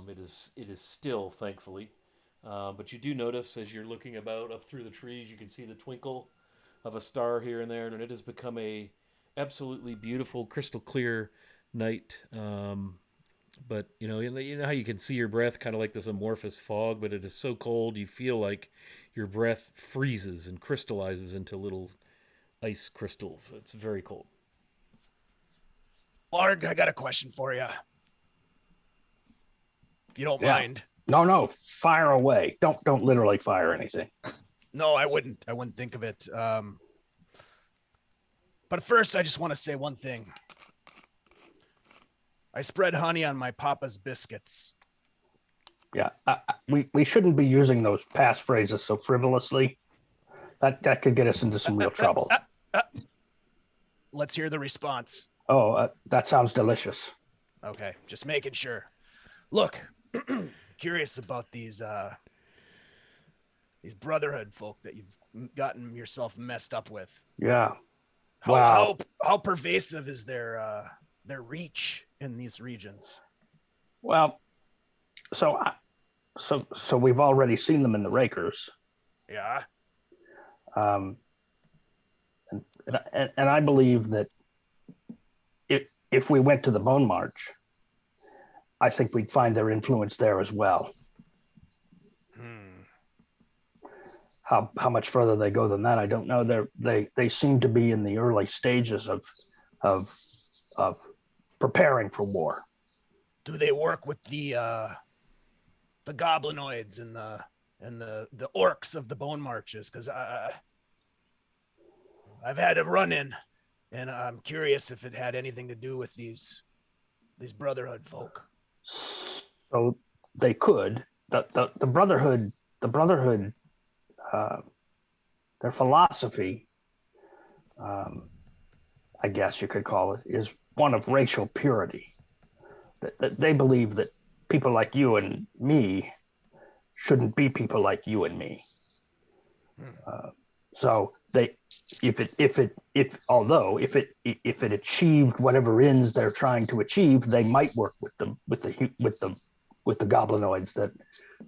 S4: It is still, thankfully. But you do notice as you're looking about up through the trees, you can see the twinkle of a star here and there, and it has become a absolutely beautiful, crystal clear night. But you know how you can see your breath kind of like this amorphous fog, but it is so cold you feel like your breath freezes and crystallizes into little ice crystals. It's very cold.
S1: Blarg, I got a question for you. If you don't mind.
S2: No, fire away. Don't literally fire anything.
S1: No, I wouldn't think of it. But first, I just want to say one thing. I spread honey on my papa's biscuits.
S2: Yeah, we shouldn't be using those past phrases so frivolously. That could get us into some real trouble.
S1: Let's hear the response.
S2: Oh, that sounds delicious.
S1: Okay, just making sure. Look, curious about these Brotherhood folk that you've gotten yourself messed up with.
S2: Yeah.
S1: How pervasive is their reach in these regions?
S2: Well, so we've already seen them in the Rakers.
S1: Yeah.
S2: And I believe that if we went to the Bone March, I think we'd find their influence there as well. How much further they go than that, I don't know. They seem to be in the early stages of preparing for war.
S1: Do they work with the goblinoids and the orcs of the Bone Marches? Because I've had a run-in, and I'm curious if it had anything to do with these Brotherhood folk.
S2: So they could. The Brotherhood, their philosophy, I guess you could call it, is one of racial purity. That they believe that people like you and me shouldn't be people like you and me. So if it achieved whatever ends they're trying to achieve, they might work with the goblinoids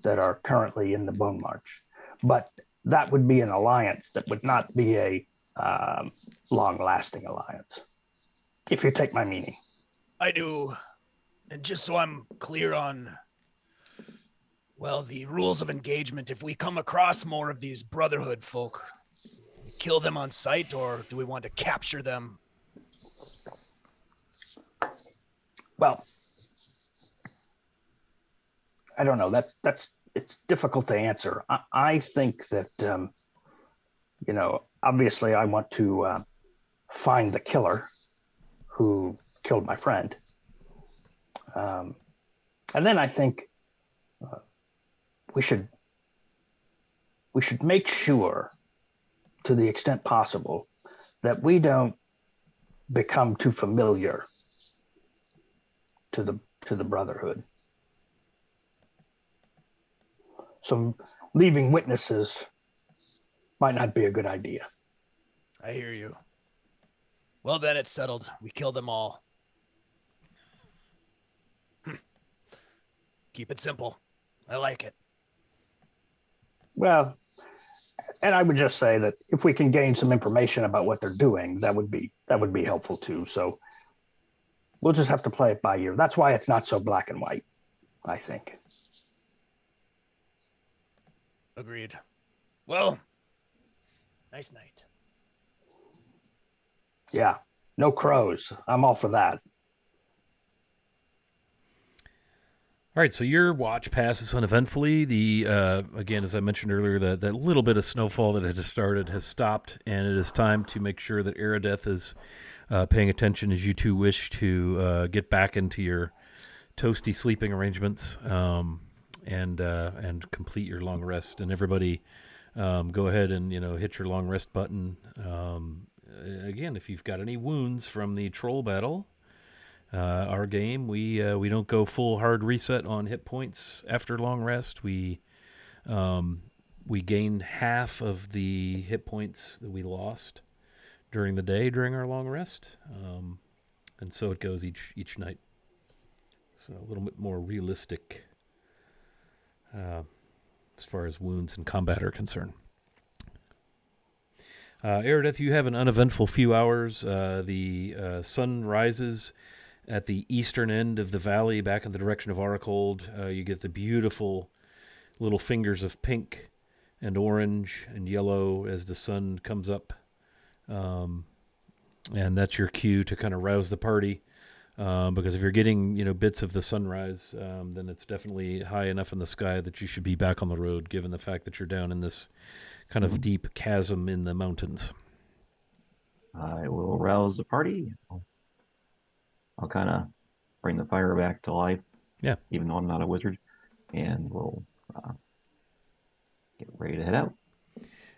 S2: that are currently in the Bone March. But that would be an alliance that would not be a long-lasting alliance, if you take my meaning.
S1: I do. And just so I'm clear on, well, the rules of engagement, if we come across more of these Brotherhood folk, kill them on sight, or do we want to capture them?
S2: Well, I don't know. it's difficult to answer. I think that, obviously I want to find the killer who killed my friend. And then I think we should make sure, to the extent possible, that we don't become too familiar to the Brotherhood. So leaving witnesses might not be a good idea.
S1: I hear you. Well, then it's settled. We kill them all. Keep it simple. I like it.
S2: Well, and I would just say that if we can gain some information about what they're doing, that would be helpful too. So we'll just have to play it by ear. That's why it's not so black and white, I think.
S1: Agreed. Well, nice night.
S2: Yeah, no crows. I'm all for that.
S4: All right, so your watch passes uneventfully. The again, as I mentioned earlier, that little bit of snowfall that had started has stopped, and it is time to make sure that Aerodeth is paying attention as you two wish to get back into your toasty sleeping arrangements and complete your long rest. And everybody, go ahead and hit your long rest button. Again, if you've got any wounds from the troll battle. Our game, we don't go full hard reset on hit points after long rest. We gain half of the hit points that we lost during the day during our long rest, and so it goes each night. So a little bit more realistic as far as wounds and combat are concerned. Aerodeth, you have an uneventful few hours. The sun rises at the eastern end of the valley, back in the direction of Aracold. You get the beautiful little fingers of pink and orange and yellow as the sun comes up. And that's your cue to kind of rouse the party. Because if you're getting, bits of the sunrise, then it's definitely high enough in the sky that you should be back on the road, given the fact that you're down in this kind of deep chasm in the mountains.
S6: I will rouse the party. I'll kind of bring the fire back to life.
S4: Yeah.
S6: Even though I'm not a wizard. And we'll get ready to head out.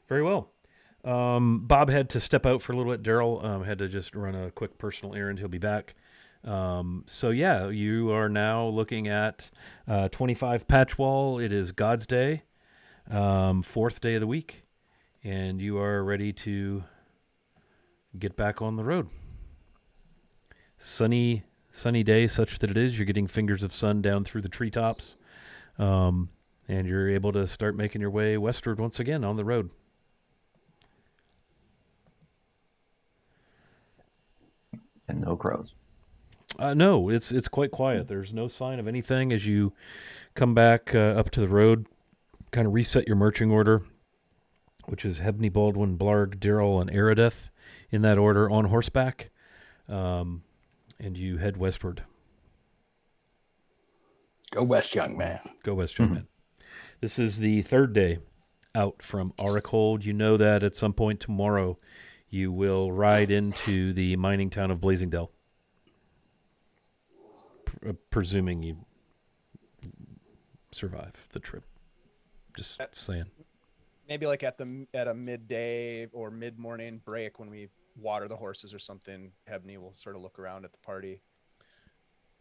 S4: Very well. Bob had to step out for a little bit. Daryl had to just run a quick personal errand. He'll be back. So yeah, you are now looking at 25 Patchwall. It is God's Day, 4th day of the week, and you are ready to get back on the road. Sunny day, such that it is. You're getting fingers of sun down through the treetops, and you're able to start making your way westward once again on the road.
S6: And no crows.
S4: No, it's quite quiet. There's no sign of anything as you come back up to the road, kind of reset your marching order, which is Hebney, Baldwin, Blarg, Daryl, and Aerodeth in that order on horseback. And you head westward.
S2: Go west, young man.
S4: Go west, young man. This is the 3rd day out from Aracold. You know that at some point tomorrow you will ride into the mining town of Blasingdell. Presuming you survive the trip. Just saying.
S1: Maybe like at a midday or mid-morning break when we water the horses or something, Hebney will sort of look around at the party.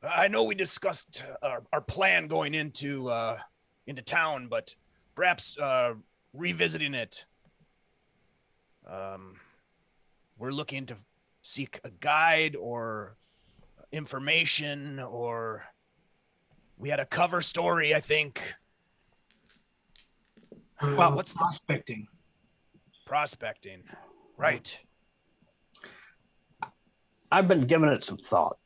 S1: I know we discussed our plan going into town, but perhaps revisiting it. We're looking to seek a guide or information, or we had a cover story, I think.
S5: Well, what's prospecting?
S1: Prospecting, right?
S2: I've been giving it some thought.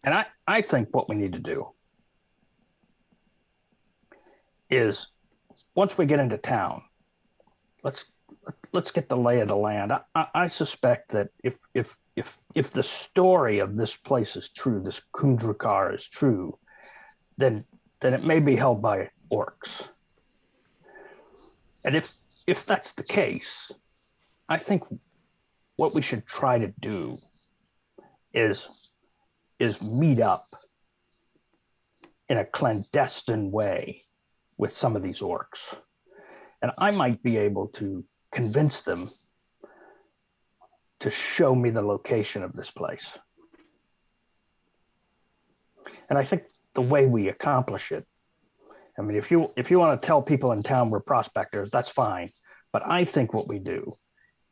S2: And I think what we need to do is, once we get into town, let's get the lay of the land. I suspect that if the story of this place is true, this Kundrakar is true, then it may be held by orcs. And if that's the case, I think what we should try to do is meet up in a clandestine way with some of these orcs. And I might be able to convince them to show me the location of this place. And I think the way we accomplish it, I mean, if you want to tell people in town we're prospectors, that's fine. But I think what we do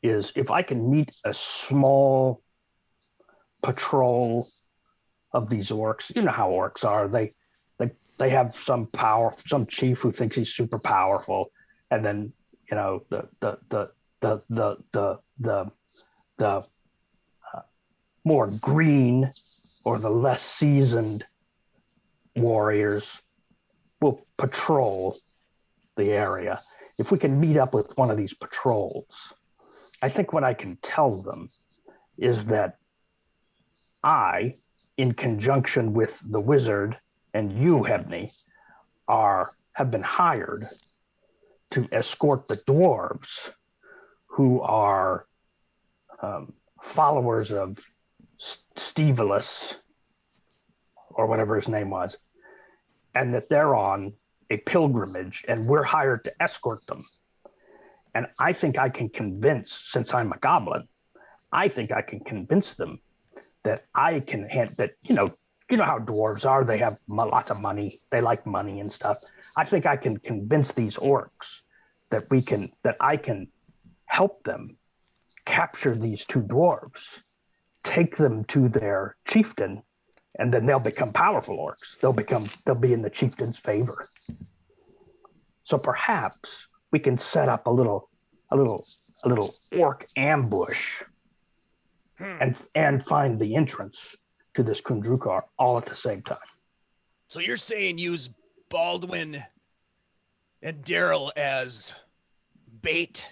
S2: is, if I can meet a small patrol of these orcs, you know how orcs are. They have some power, some chief who thinks he's super powerful, and then the more green or the less seasoned warriors will patrol the area. If we can meet up with one of these patrols, I think what I can tell them is that I, in conjunction with the wizard and you, Hebney, have been hired to escort the dwarves who are followers of Stevelus, or whatever his name was, and that they're on a pilgrimage, and we're hired to escort them. And I think I can convince, since I'm a goblin, I think I can convince them that I can you know how dwarves are. They have lots of money. They like money and stuff. I think I can convince these orcs that I can help them capture these two dwarves, take them to their chieftain, and then they'll become powerful orcs. They'll be in the chieftain's favor. So perhaps we can set up a little orc ambush and find the entrance to this Kundrukar all at the same time.
S1: So you're saying use Baldwin and Daryl as bait?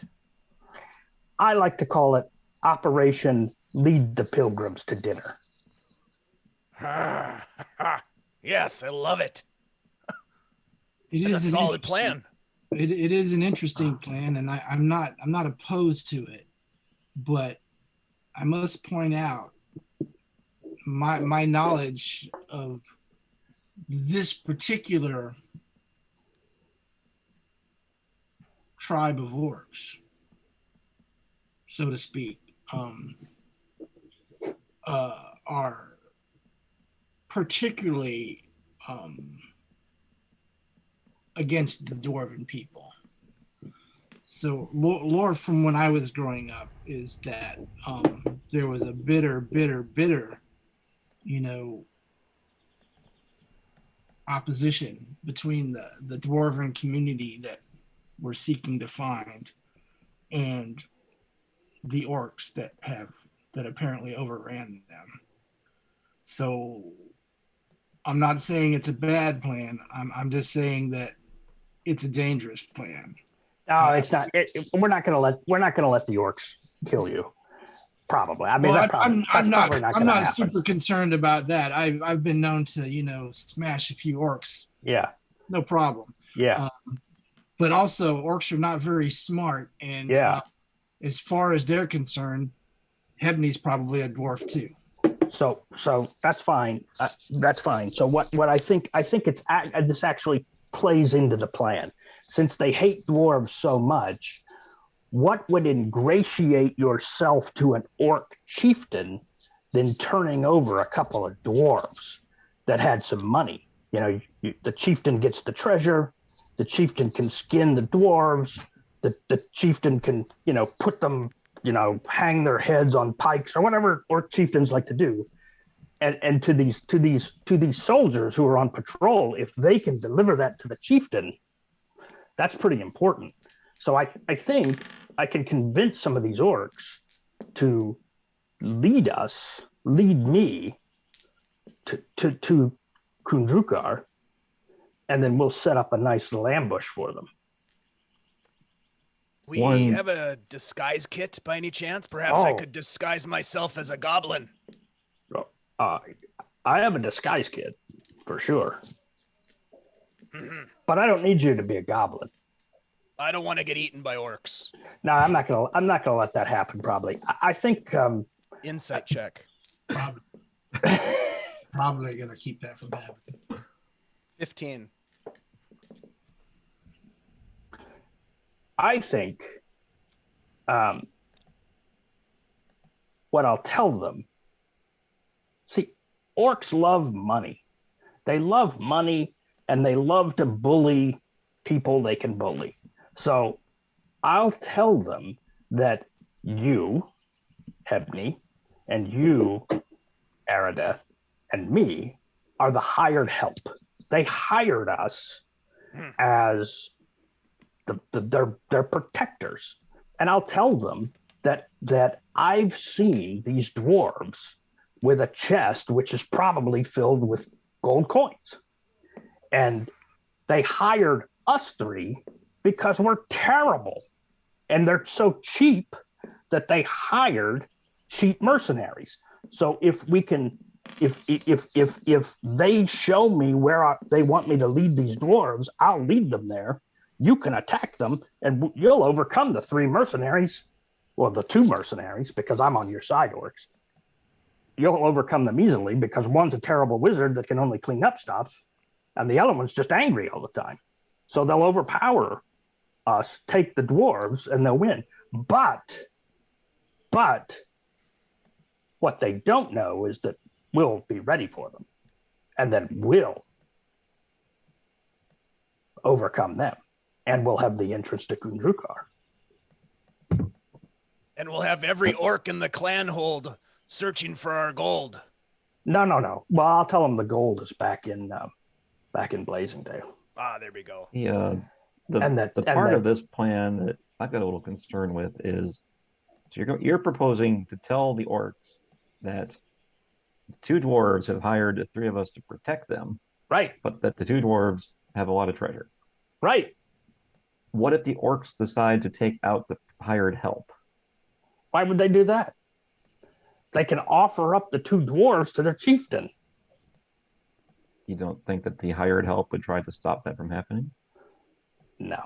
S2: I like to call it Operation Lead the Pilgrims to Dinner.
S1: Yes, I love it.
S5: It's
S1: a solid plan.
S5: It is an interesting plan, and I'm not opposed to it, but I must point out my knowledge of this particular tribe of orcs, so to speak, are particularly against the dwarven people. So lore from when I was growing up is that there was a bitter, opposition between the dwarven community that we're seeking to find and the orcs that apparently overran them. So I'm not saying it's a bad plan. I'm just saying that it's a dangerous plan.
S2: No, it's not. We're not going to let the orcs kill you. Probably. I mean,
S5: I'm not super concerned about that. I've been known to smash a few orcs.
S2: Yeah.
S5: No problem.
S2: Yeah.
S5: But also, orcs are not very smart, and as far as they're concerned, Hebney's probably a dwarf too.
S2: So that's fine. That's fine. So what I think this actually plays into the plan. Since they hate dwarves so much, what would ingratiate yourself to an orc chieftain than turning over a couple of dwarves that had some money? The chieftain gets the treasure. The chieftain can skin the dwarves. The chieftain can put them, hang their heads on pikes or whatever orc chieftains like to do. And to these soldiers who are on patrol, if they can deliver that to the chieftain, that's pretty important. So I think I can convince some of these orcs to lead me to Kundrukar, and then we'll set up a nice little ambush for them.
S1: We have a disguise kit by any chance? Perhaps I could disguise myself as a goblin.
S2: I have a disguise kit for sure. But I don't need you to be a goblin.
S1: I don't want to get eaten by orcs.
S2: No, I'm not gonna let that happen. Probably. I think.
S1: Insight check.
S5: Probably gonna keep that from happening.
S1: 15.
S2: I think. What I'll tell them. See, orcs love money. They love money, and they love to bully people they can bully. So I'll tell them that you, Hebney, and you, Aradeth, and me are the hired help. They hired us as their protectors. And I'll tell them that I've seen these dwarves with a chest which is probably filled with gold coins. And they hired us three because we're terrible. And they're so cheap that they hired cheap mercenaries. So if we can, if they show me where they want me to lead these dwarves, I'll lead them there. You can attack them and you'll overcome the three mercenaries. Well, the two mercenaries, because I'm on your side, orcs. You'll overcome them easily because one's a terrible wizard that can only clean up stuff, and the other one's just angry all the time. So they'll overpower us, take the dwarves, and they'll win. But what they don't know is that we'll be ready for them, and then we'll overcome them, and we'll have the entrance to Gundrukar.
S1: And we'll have every orc in the clan hold searching for our gold.
S2: No. Well, I'll tell them the gold is back in Blasingdell.
S1: Ah, there we go.
S6: The part of this plan that I've got a little concern with is, so you're proposing to tell the orcs that the two dwarves have hired the three of us to protect them,
S2: right?
S6: But that the two dwarves have a lot of treasure,
S2: right?
S6: What if the orcs decide to take out the hired help?
S2: Why would they do that? They can offer up the two dwarves to their chieftain.
S6: You don't think that the hired help would try to stop that from happening?
S2: No.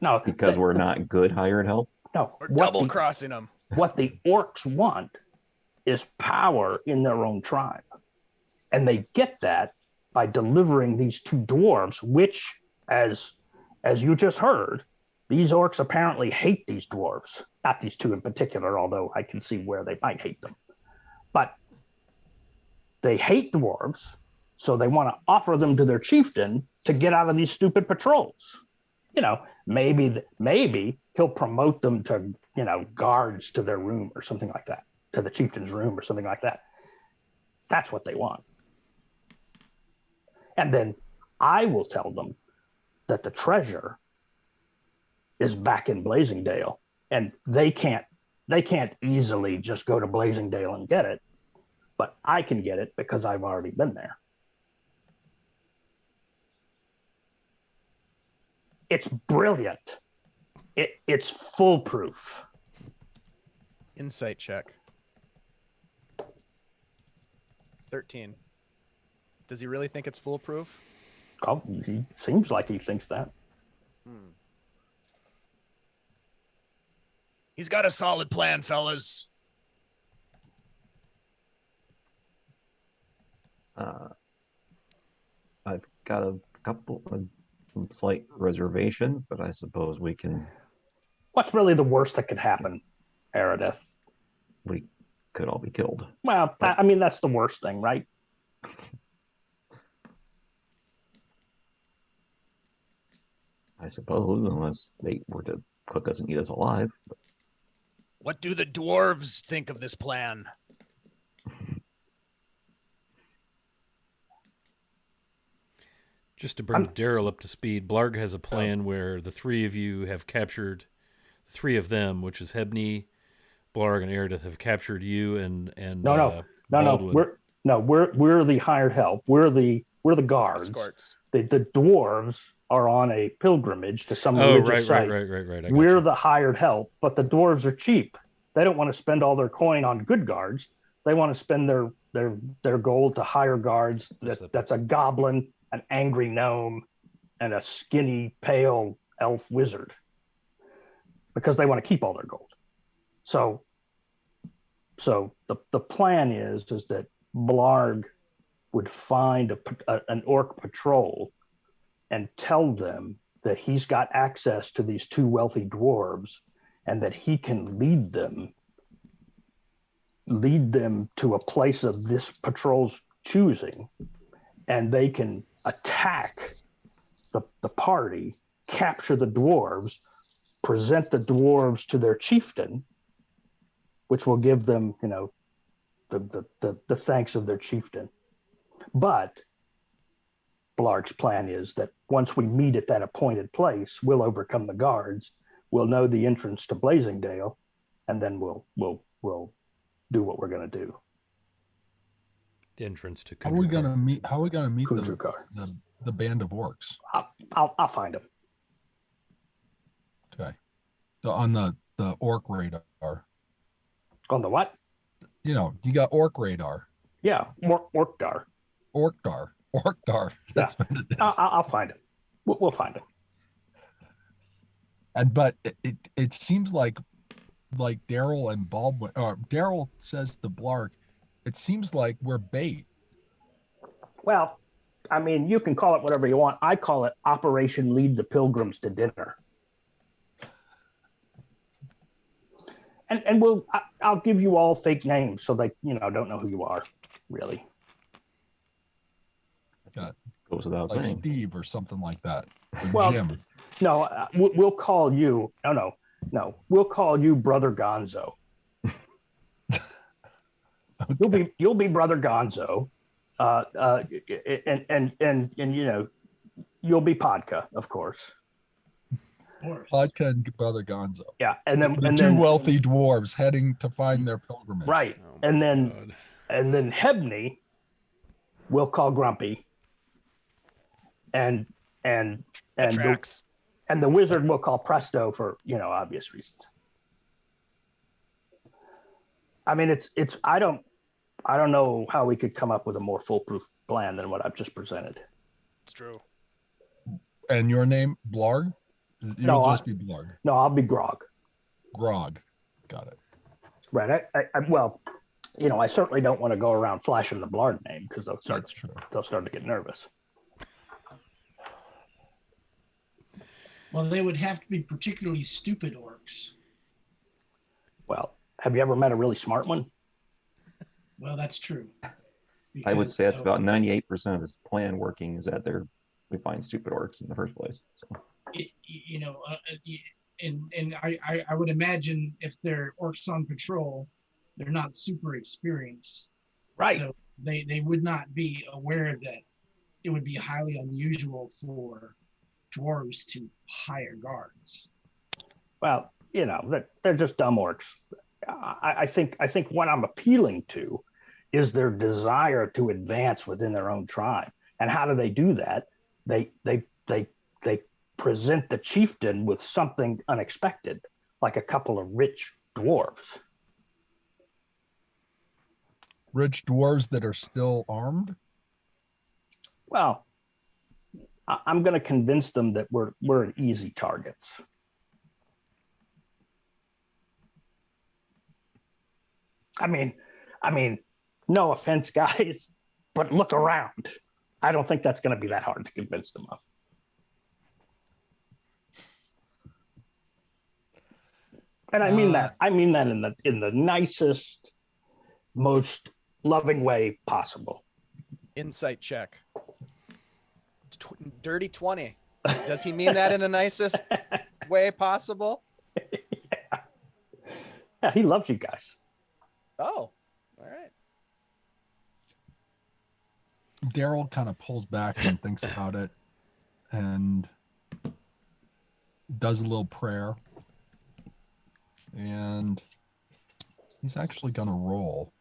S2: No.
S6: Because we're not good hired help?
S2: No.
S1: We're double crossing them.
S2: What the orcs want is power in their own tribe. And they get that by delivering these two dwarves, which, as you just heard, these orcs apparently hate these dwarves. Not these two in particular, although I can see where they might hate them. But they hate dwarves, so they want to offer them to their chieftain to get out of these stupid patrols. You know, maybe he'll promote them to, guards to their room or something like that, to the chieftain's room or something like that. That's what they want. And then I will tell them that the treasure is back in Blasingdell, and they can't easily just go to Blasingdell and get it, but I can get it because I've already been there. It's brilliant. It's foolproof.
S1: Insight check. 13. Does he really think it's foolproof?
S2: Oh, he seems like he thinks that.
S1: He's got a solid plan, fellas.
S6: I've got a couple of slight reservations, but I suppose we can.
S2: What's really the worst that could happen, Aradeth?
S6: We could all be killed.
S2: Well, I mean, that's the worst thing, right?
S6: I suppose, unless they were to cook us and eat us alive. But...
S1: What do the dwarves think of this plan?
S4: Just to bring Daryl up to speed, Blarg has a plan where the three of you have captured, three of them, which is Hebney, Blarg, and Aradeth, have captured you and
S2: No.
S4: Baldwin.
S2: We're the hired help. We're the guards.
S1: Escorts.
S2: The dwarves are on a pilgrimage to some religious site.
S4: Right.
S2: We're the hired help, but the dwarves are cheap. They don't want to spend all their coin on good guards. They want to spend their gold to hire guards. That's a goblin an angry gnome, and a skinny, pale elf wizard, because they want to keep all their gold. So the plan is that Blarg would find an orc patrol and tell them that he's got access to these two wealthy dwarves and that he can lead them to a place of this patrol's choosing, and they can attack the party, capture the dwarves, present the dwarves to their chieftain, which will give them, the thanks of their chieftain. But Blarg's plan is that once we meet at that appointed place, we'll overcome the guards, we'll know the entrance to Blasingdell, and then we'll do what we're going to do.
S4: The entrance to
S3: How are we gonna meet
S2: Kundrakar.
S3: the band of orcs?
S2: I'll find them.
S3: Okay. On the orc radar.
S2: On the what?
S3: You got orc radar.
S2: Yeah, Orkdar.
S3: Orkdar. That's what it is.
S2: I'll find it. We'll find it.
S3: But it seems like Daryl and Baldwin, or Daryl says to Blarg, it seems like we're bait.
S2: Well, I mean, you can call it whatever you want. I call it Operation Lead the Pilgrims to Dinner. And I'll give you all fake names so they don't know who you are, really.
S3: Got
S6: Goes without
S3: like
S6: saying.
S3: Steve or something like that. Or
S2: Well,
S3: Jim.
S2: No, we'll call you. No. We'll call you Brother Gonzo.
S3: Okay.
S2: You'll be Brother Gonzo, and you'll be Podka, of course.
S3: Vodka and Brother Gonzo.
S2: Yeah, and then
S3: The two wealthy dwarves heading to find their pilgrimage.
S2: right,
S4: Oh
S2: and
S4: my
S2: then
S4: God.
S2: and then Hebney, we'll call Grumpy, and
S1: That
S2: the
S1: tracks.
S2: wizard we'll call Presto for obvious reasons. I mean, it's I don't know how we could come up with a more foolproof plan than what I've just presented.
S1: It's true.
S3: And your name, Blarg? You'll
S2: No,
S3: just be Blarg.
S2: No, I'll be Grog.
S3: Grog. Got it.
S2: Right. Well, I certainly don't want to go around flashing the Blarg name because they'll start to get nervous.
S5: Well, they would have to be particularly stupid orcs.
S2: Well, have you ever met a really smart one?
S5: Well, that's true.
S6: I would
S5: Because,
S6: say that's about 98% of his plan working is that we find stupid orcs in the first place. So.
S5: And I would imagine if they're orcs on patrol, they're not super experienced.
S2: Right.
S5: So they would not be aware that it would be highly unusual for dwarves to hire guards.
S2: Well, they're just dumb orcs. I think what I'm appealing to is their desire to advance within their own tribe. And how do they do that? They present the chieftain with something unexpected, like a couple of rich dwarves.
S3: Rich dwarves that are still armed?
S2: Well, I'm going to convince them that we're easy targets. I mean, no offense, guys, but look around. I don't think that's going to be that hard to convince them of. And I mean that. I mean that in the nicest, most loving way possible.
S1: Insight check. Dirty 20. Does he mean that in the nicest way possible?
S2: Yeah, he loves you guys.
S1: Oh, all right.
S3: Daryl kind of pulls back and thinks about it and does a little prayer. And he's actually going to roll.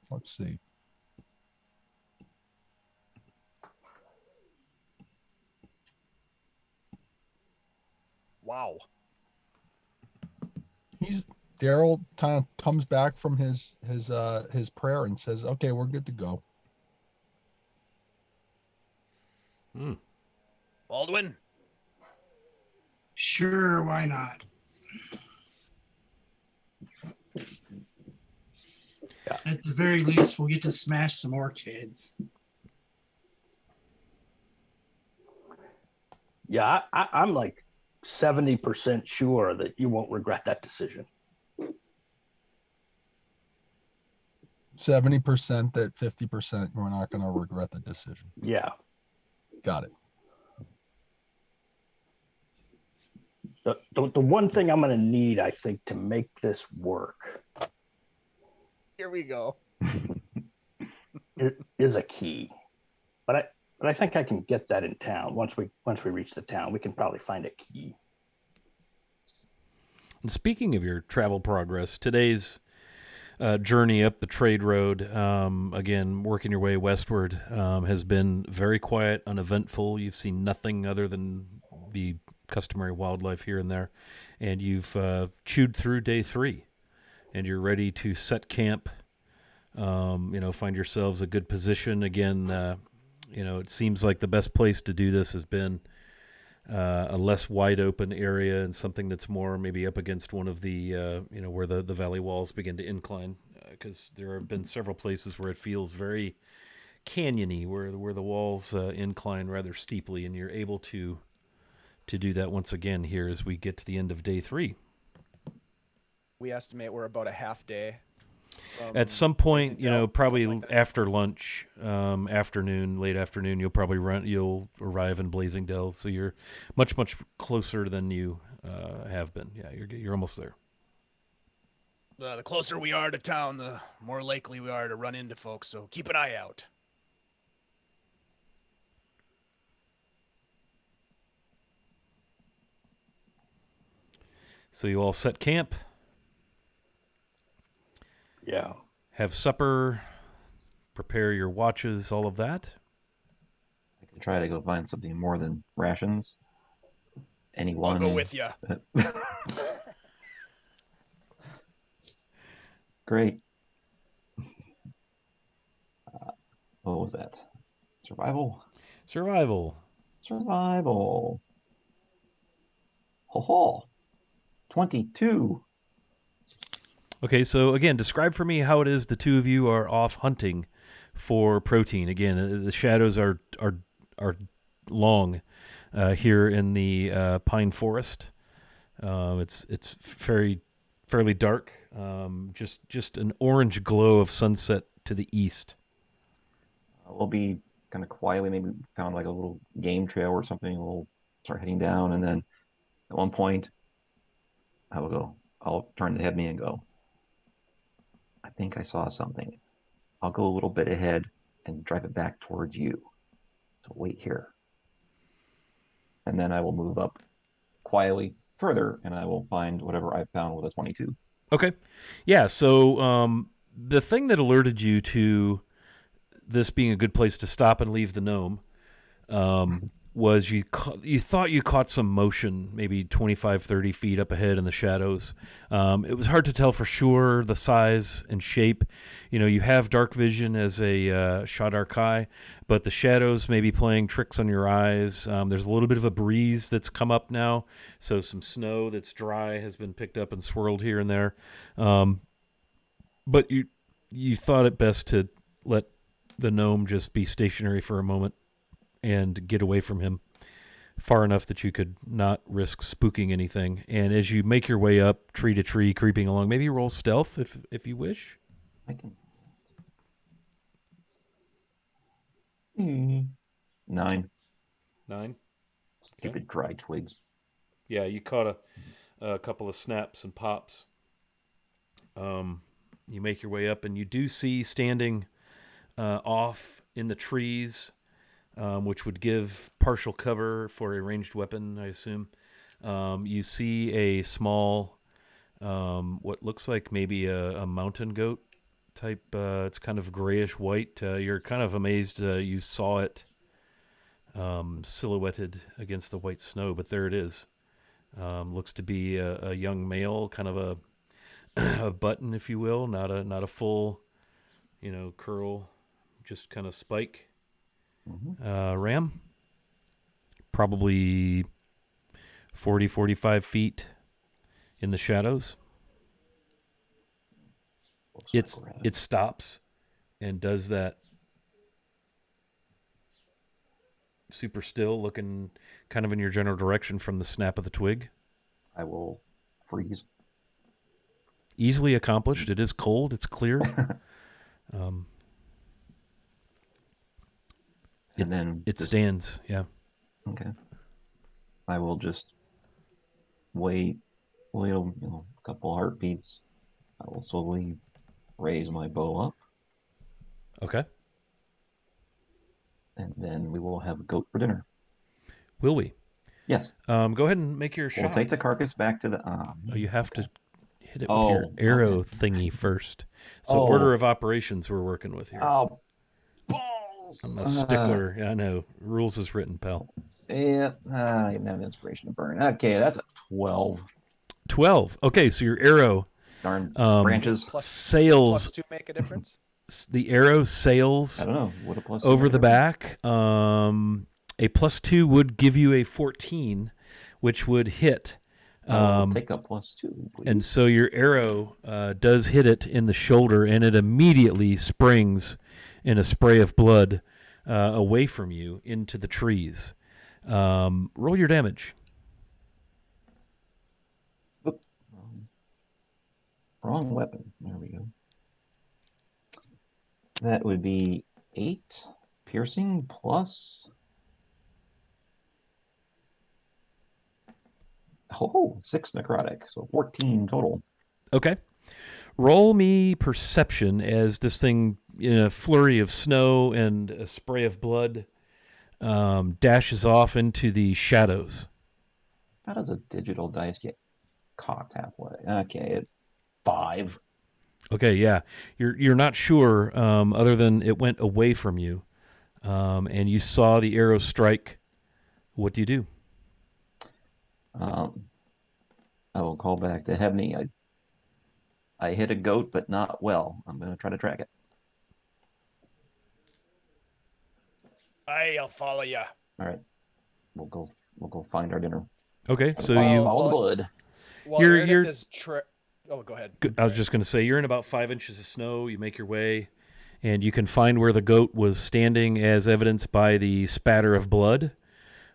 S3: Let's see.
S1: Wow.
S3: Daryl kind of comes back from his prayer and says, "Okay, we're good to go."
S1: Baldwin?
S5: Sure, why not? At the very least, we'll get to smash some more kids.
S2: Yeah, I'm like 70% sure that you won't regret that decision.
S3: 70% that 50% we're not going to regret the decision.
S2: Yeah.
S3: Got it.
S2: The one thing I'm going to need, I think, to make this work
S1: Here we go.
S2: is a key. But I think I can get that in town. Once we reach the town, we can probably find a key.
S4: And speaking of your travel progress, today's journey up the trade road, again, working your way westward, has been very quiet, uneventful. You've seen nothing other than the customary wildlife here and there, and you've chewed through day 3, and you're ready to set camp. Find yourselves a good position again. It seems like the best place to do this has been a less wide open area and something that's more maybe up against one of the where the valley walls begin to incline, because there have been several places where it feels very canyony, where the walls incline rather steeply, and you're able to do that once again here as we get to the end of day 3.
S1: We estimate we're about a half day.
S4: At some point, probably
S1: like
S4: after lunch, late afternoon, you'll arrive in Blasingdell, so you're much closer than you have been. Yeah, you're almost there.
S1: The closer we are to town, the more likely we are to run into folks, so keep an eye out.
S4: So you all set camp.
S2: Yeah.
S4: Have supper, prepare your watches, all of that.
S6: I can try to go find something more than rations. Anyone?
S1: I'll go with you.
S6: Great. What was that? Survival?
S4: Survival.
S6: Ho ho. 22.
S4: Okay, so again, describe for me how it is the two of you are off hunting for protein. Again, the shadows are long here in the pine forest. It's fairly dark. Just an orange glow of sunset to the east.
S6: We'll be kind of quietly, maybe found like a little game trail or something. We'll start heading down, and then at one point, I'll turn to me and go, I think I saw something. I'll go a little bit ahead and drive it back towards you. So wait here. And then I will move up quietly further, and I will find whatever I found with a 22.
S4: Okay. Yeah, so the thing that alerted you to this being a good place to stop and leave the gnome was you thought you caught some motion maybe 25, 30 feet up ahead in the shadows. It was hard to tell for sure the size and shape. You have dark vision as a shot-arc eye, but the shadows may be playing tricks on your eyes. There's a little bit of a breeze that's come up now, so some snow that's dry has been picked up and swirled here and there. But you thought it best to let the gnome just be stationary for a moment and get away from him far enough that you could not risk spooking anything. And as you make your way up tree to tree, creeping along, maybe roll stealth if you wish.
S6: I can. 9. Stupid dry twigs.
S4: Yeah, you caught a couple of snaps and pops. You make your way up, and you do see standing off in the trees, which would give partial cover for a ranged weapon, I assume. You see a small, what looks like maybe a mountain goat type. It's kind of grayish white. You're kind of amazed you saw it silhouetted against the white snow, but there it is. Looks to be a young male, kind of a button, if you will, not a full, curl, just kind of spike. Ram. Probably 40, 45 feet in the shadows. It stops and does that super still, looking kind of in your general direction from the snap of the twig.
S6: I will freeze.
S4: Easily accomplished. It is cold. It's clear.
S6: And then
S4: it stands. Yeah.
S6: Okay. I will just wait a couple heartbeats. I will slowly raise my bow up.
S4: Okay.
S6: And then we will have a goat for dinner.
S4: Will we?
S6: Yes.
S4: Go ahead and make your shot.
S6: We'll take the carcass back to the...
S4: you have to hit it with your arrow thingy first. So order of operations we're working with here.
S6: Oh, balls!
S4: I'm a stickler. I know. Rules is written, pal.
S6: Yeah, I don't even have inspiration to burn. Okay, that's a 12.
S4: 12. Okay, so your arrow...
S6: Darn branches.
S4: Sails...
S1: +2 make a difference?
S4: The arrow sails...
S6: I don't know. What a +2
S4: over the back. A +2 would give you a 14, which would hit.
S6: Take a +2, please.
S4: And so your arrow does hit it in the shoulder, and it immediately springs in a spray of blood away from you into the trees. Roll your damage.
S6: Wrong weapon. There we go. That would be 8 piercing plus... 6 necrotic, so 14 total.
S4: Okay. Roll me perception as this thing, in a flurry of snow and a spray of blood, dashes off into the shadows.
S6: How does a digital dice get cocked halfway? Okay, 5.
S4: Okay, yeah. You're not sure, other than it went away from you, and you saw the arrow strike. What do you do?
S6: I will call back to Hebney. I hit a goat, but not well. I'm going to try to track it.
S1: I'll follow you.
S6: All right, we'll go find our dinner.
S4: Okay, so
S6: Follow the blood.
S1: Well,
S4: you're
S1: go ahead.
S4: I was just going to say, you're in about 5 inches of snow. You make your way, and you can find where the goat was standing, as evidenced by the spatter of blood,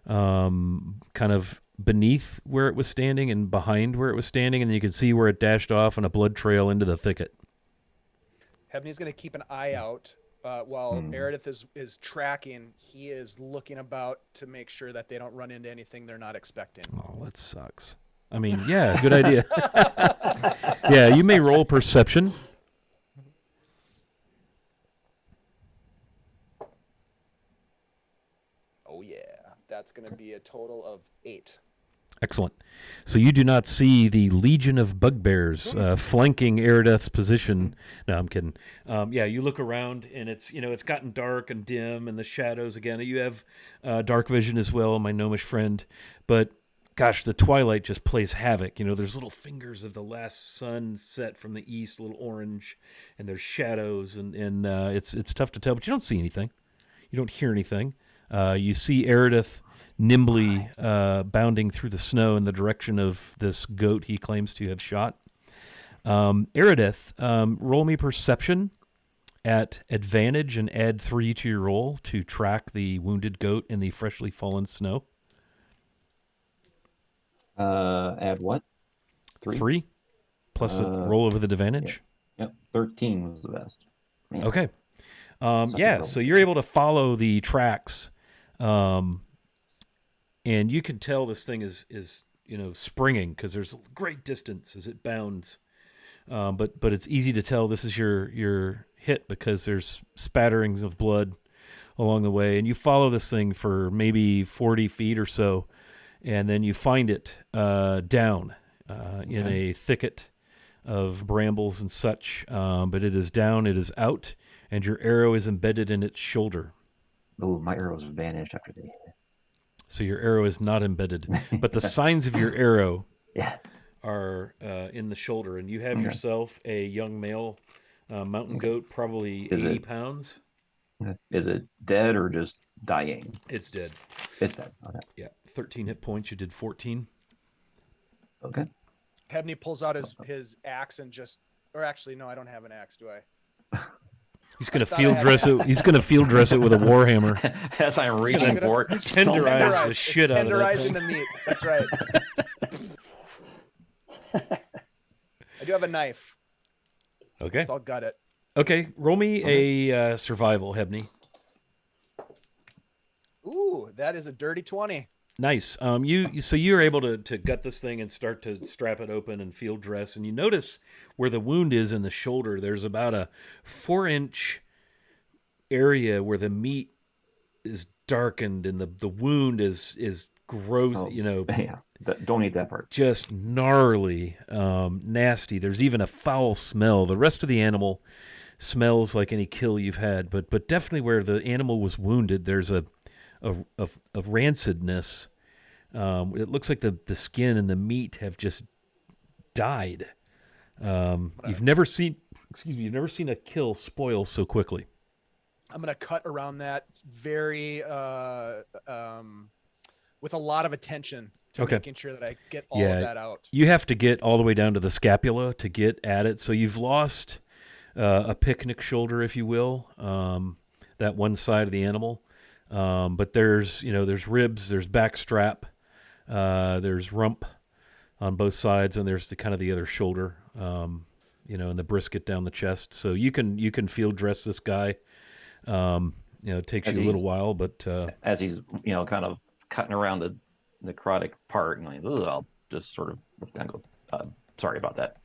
S4: kind of beneath where it was standing and behind where it was standing, and you can see where it dashed off on a blood trail into the thicket.
S1: Hebney's going to keep an eye out while Meredith is tracking. He is looking about to make sure that they don't run into anything they're not expecting.
S4: Oh, that sucks. I mean, yeah, good idea. Yeah, you may roll perception.
S1: Oh, yeah. That's going to be a total of 8.
S4: Excellent. So you do not see the legion of bugbears flanking Erideth's position. No, I'm kidding. Yeah, you look around, and it's gotten dark and dim, and the shadows again. You have dark vision as well, my gnomish friend. But gosh, the twilight just plays havoc. There's little fingers of the last sun set from the east, a little orange, and there's shadows, and it's tough to tell. But you don't see anything. You don't hear anything. You see Erideth nimbly bounding through the snow in the direction of this goat he claims to have shot. Erideth, roll me perception at advantage and add 3 to your roll to track the wounded goat in the freshly fallen snow.
S6: Add what?
S4: 3 plus a roll with advantage.
S6: Yep, 13 was the best. Man.
S4: Okay. Yeah, so you're able to follow the tracks, and you can tell this thing is springing because there's great distance as it bounds. But it's easy to tell this is your hit because there's spatterings of blood along the way, and you follow this thing for maybe 40 feet or so, and then you find it down in a thicket of brambles and such. But it is down, it is out, and your arrow is embedded in its shoulder.
S6: Oh, my arrows vanished after they hit.
S4: So your arrow is not embedded, but the signs of your arrow are in the shoulder, and you have
S6: Okay.
S4: yourself a young male mountain goat, probably
S6: Is
S4: 80
S6: it-
S4: pounds.
S6: Is it dead or just dying?
S4: It's dead.
S6: It's dead. Okay.
S4: Yeah, 13 hit points. You did 14.
S6: Okay.
S1: Hebney pulls out his axe and just, or actually, no, I don't have an axe, do I?
S4: He's gonna
S1: thought I
S4: field
S1: had
S4: dress
S1: an
S4: it. He's gonna field dress it with a warhammer.
S6: As I'm reaching
S1: gonna
S6: for it,
S4: Tenderize the
S1: It's
S4: shit out of that
S1: tenderizing
S4: thing.
S1: the meat. That's right. I do have a knife,
S4: Okay.
S1: so I'll gut it.
S4: Okay. Roll me a survival, Hebney.
S1: Ooh, that is a dirty 20.
S4: Nice. So you're able to gut this thing and start to strap it open and field dress, and you notice where the wound is in the shoulder. There's about a 4-inch area where the meat is darkened and the wound is gross.
S6: Oh.
S4: You know,
S6: yeah, don't eat that part.
S4: just gnarly, nasty. There's even a foul smell. The rest of the animal smells like any kill you've had, but definitely where the animal was wounded, there's a rancidness. It looks like the skin and the meat have just died. You've never seen a kill spoil so quickly.
S1: I'm gonna cut around that very with a lot of attention to
S4: Okay.
S1: making sure that I get all
S4: Yeah.
S1: of that out.
S4: You have to get all the way down to the scapula to get at it. So you've lost a picnic shoulder, if you will, that one side of the animal. But there's ribs, there's back strap, there's rump on both sides, and there's the other shoulder, and the brisket down the chest. So you can field dress this guy. It takes you a little while, but
S6: As he's kind of cutting around the necrotic part, and I'll just sort of look down and go, sorry about that.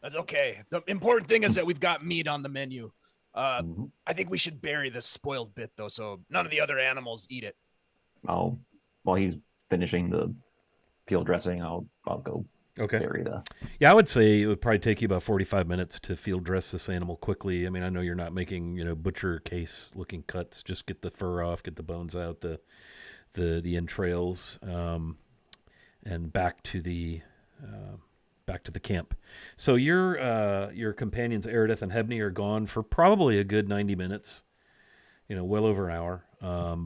S1: That's okay. The important thing is that we've got meat on the menu.
S6: Mhm.
S1: I think we should bury this spoiled bit though, so none of the other animals eat it.
S6: While he's finishing the peel dressing, I'll go
S4: okay.
S6: bury the.
S4: Yeah, I would say it would probably take you about 45 minutes to field dress this animal quickly. I mean, I know you're not making, butcher case looking cuts. Just get the fur off, get the bones out, the entrails, and back to the camp. So your companions Eridith and Hebney are gone for probably a good 90 minutes, well over an hour,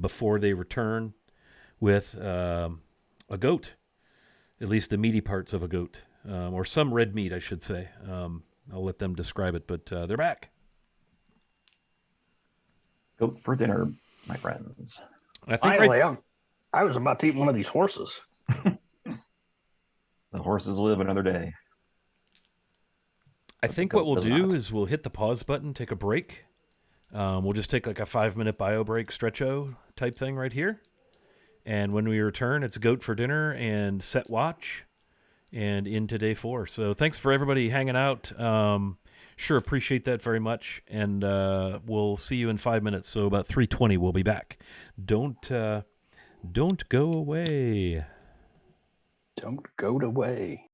S4: before they return with a goat, at least the meaty parts of a goat, or some red meat, I should say. I'll let them describe it, but they're back.
S6: Go for dinner, my friends.
S4: I think
S2: Finally, I was about to eat one of these horses.
S6: The horses live another day.
S4: I think
S6: goat
S4: what we'll
S6: does
S4: do
S6: not.
S4: is we'll hit the pause button, take a break. We'll just take like a 5-minute bio break, stretcho type thing right here. And when we return, it's goat for dinner and set watch and into day 4. So thanks for everybody hanging out. Sure appreciate that very much. And we'll see you in 5 minutes. So about 3:20, we'll be back. Don't go away.
S2: Don't go away.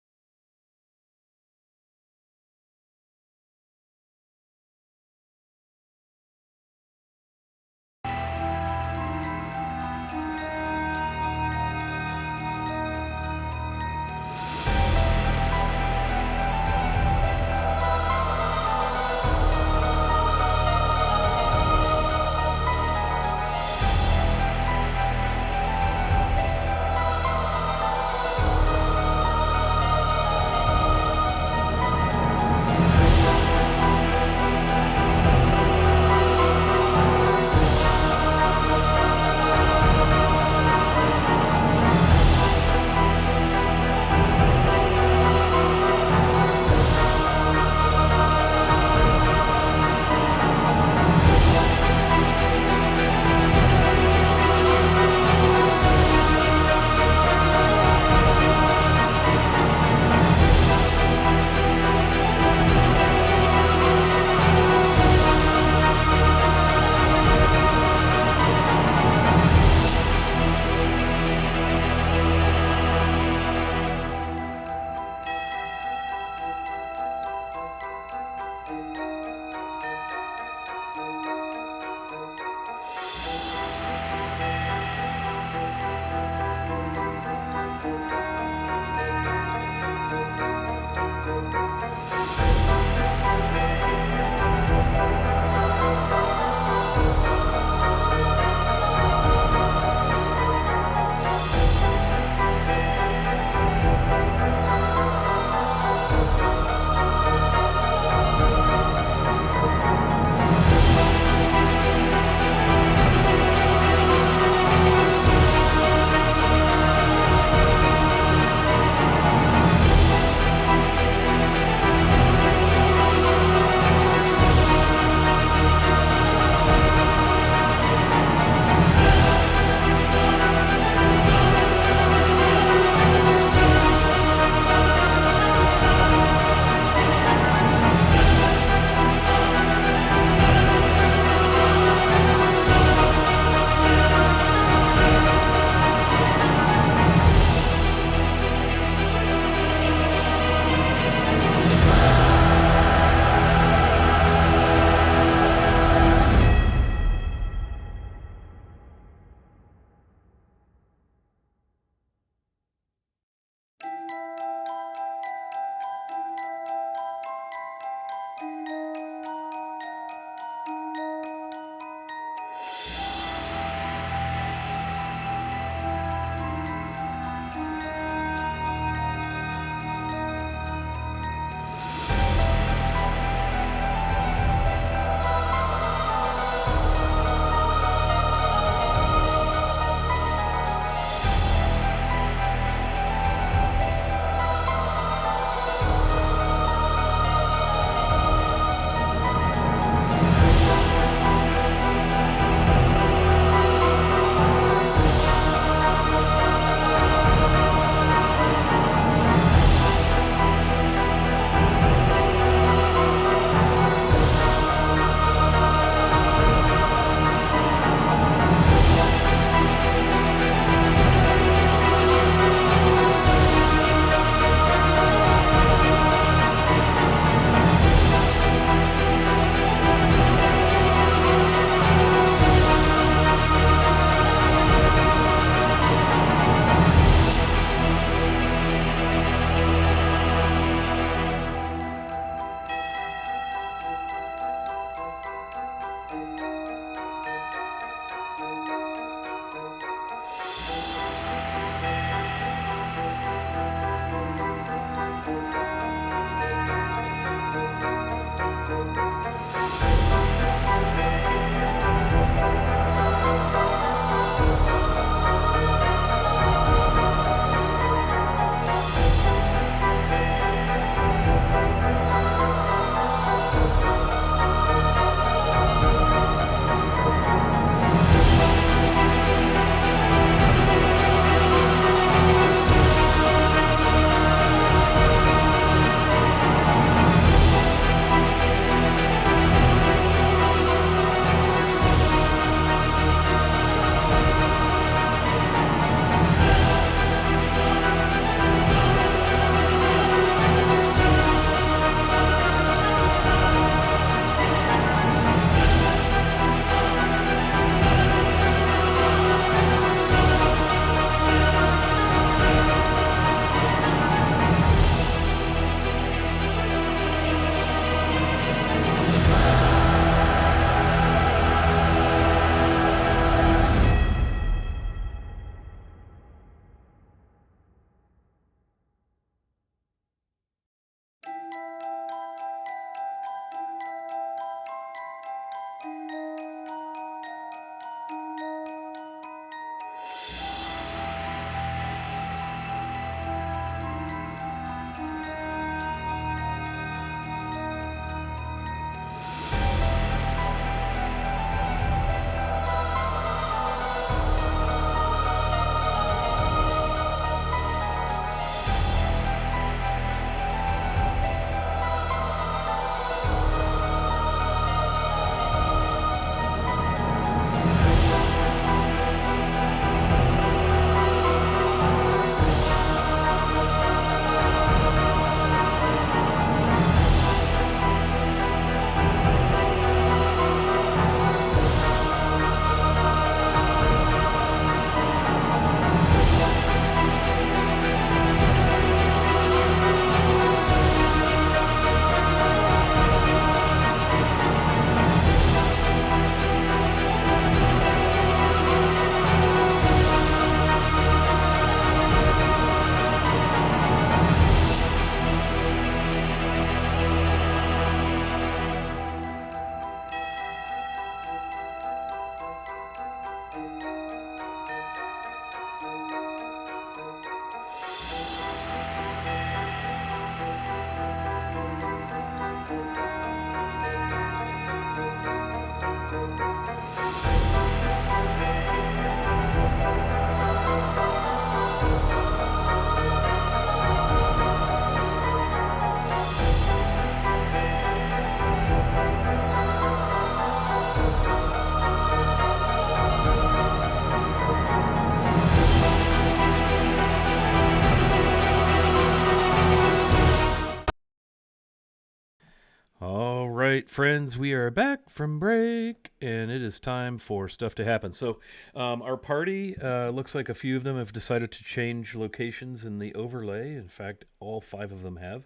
S4: right, friends, we are back from break, and it is time for stuff to happen. So, our party looks like a few of them have decided to change locations in the overlay. In fact, all 5 of them have.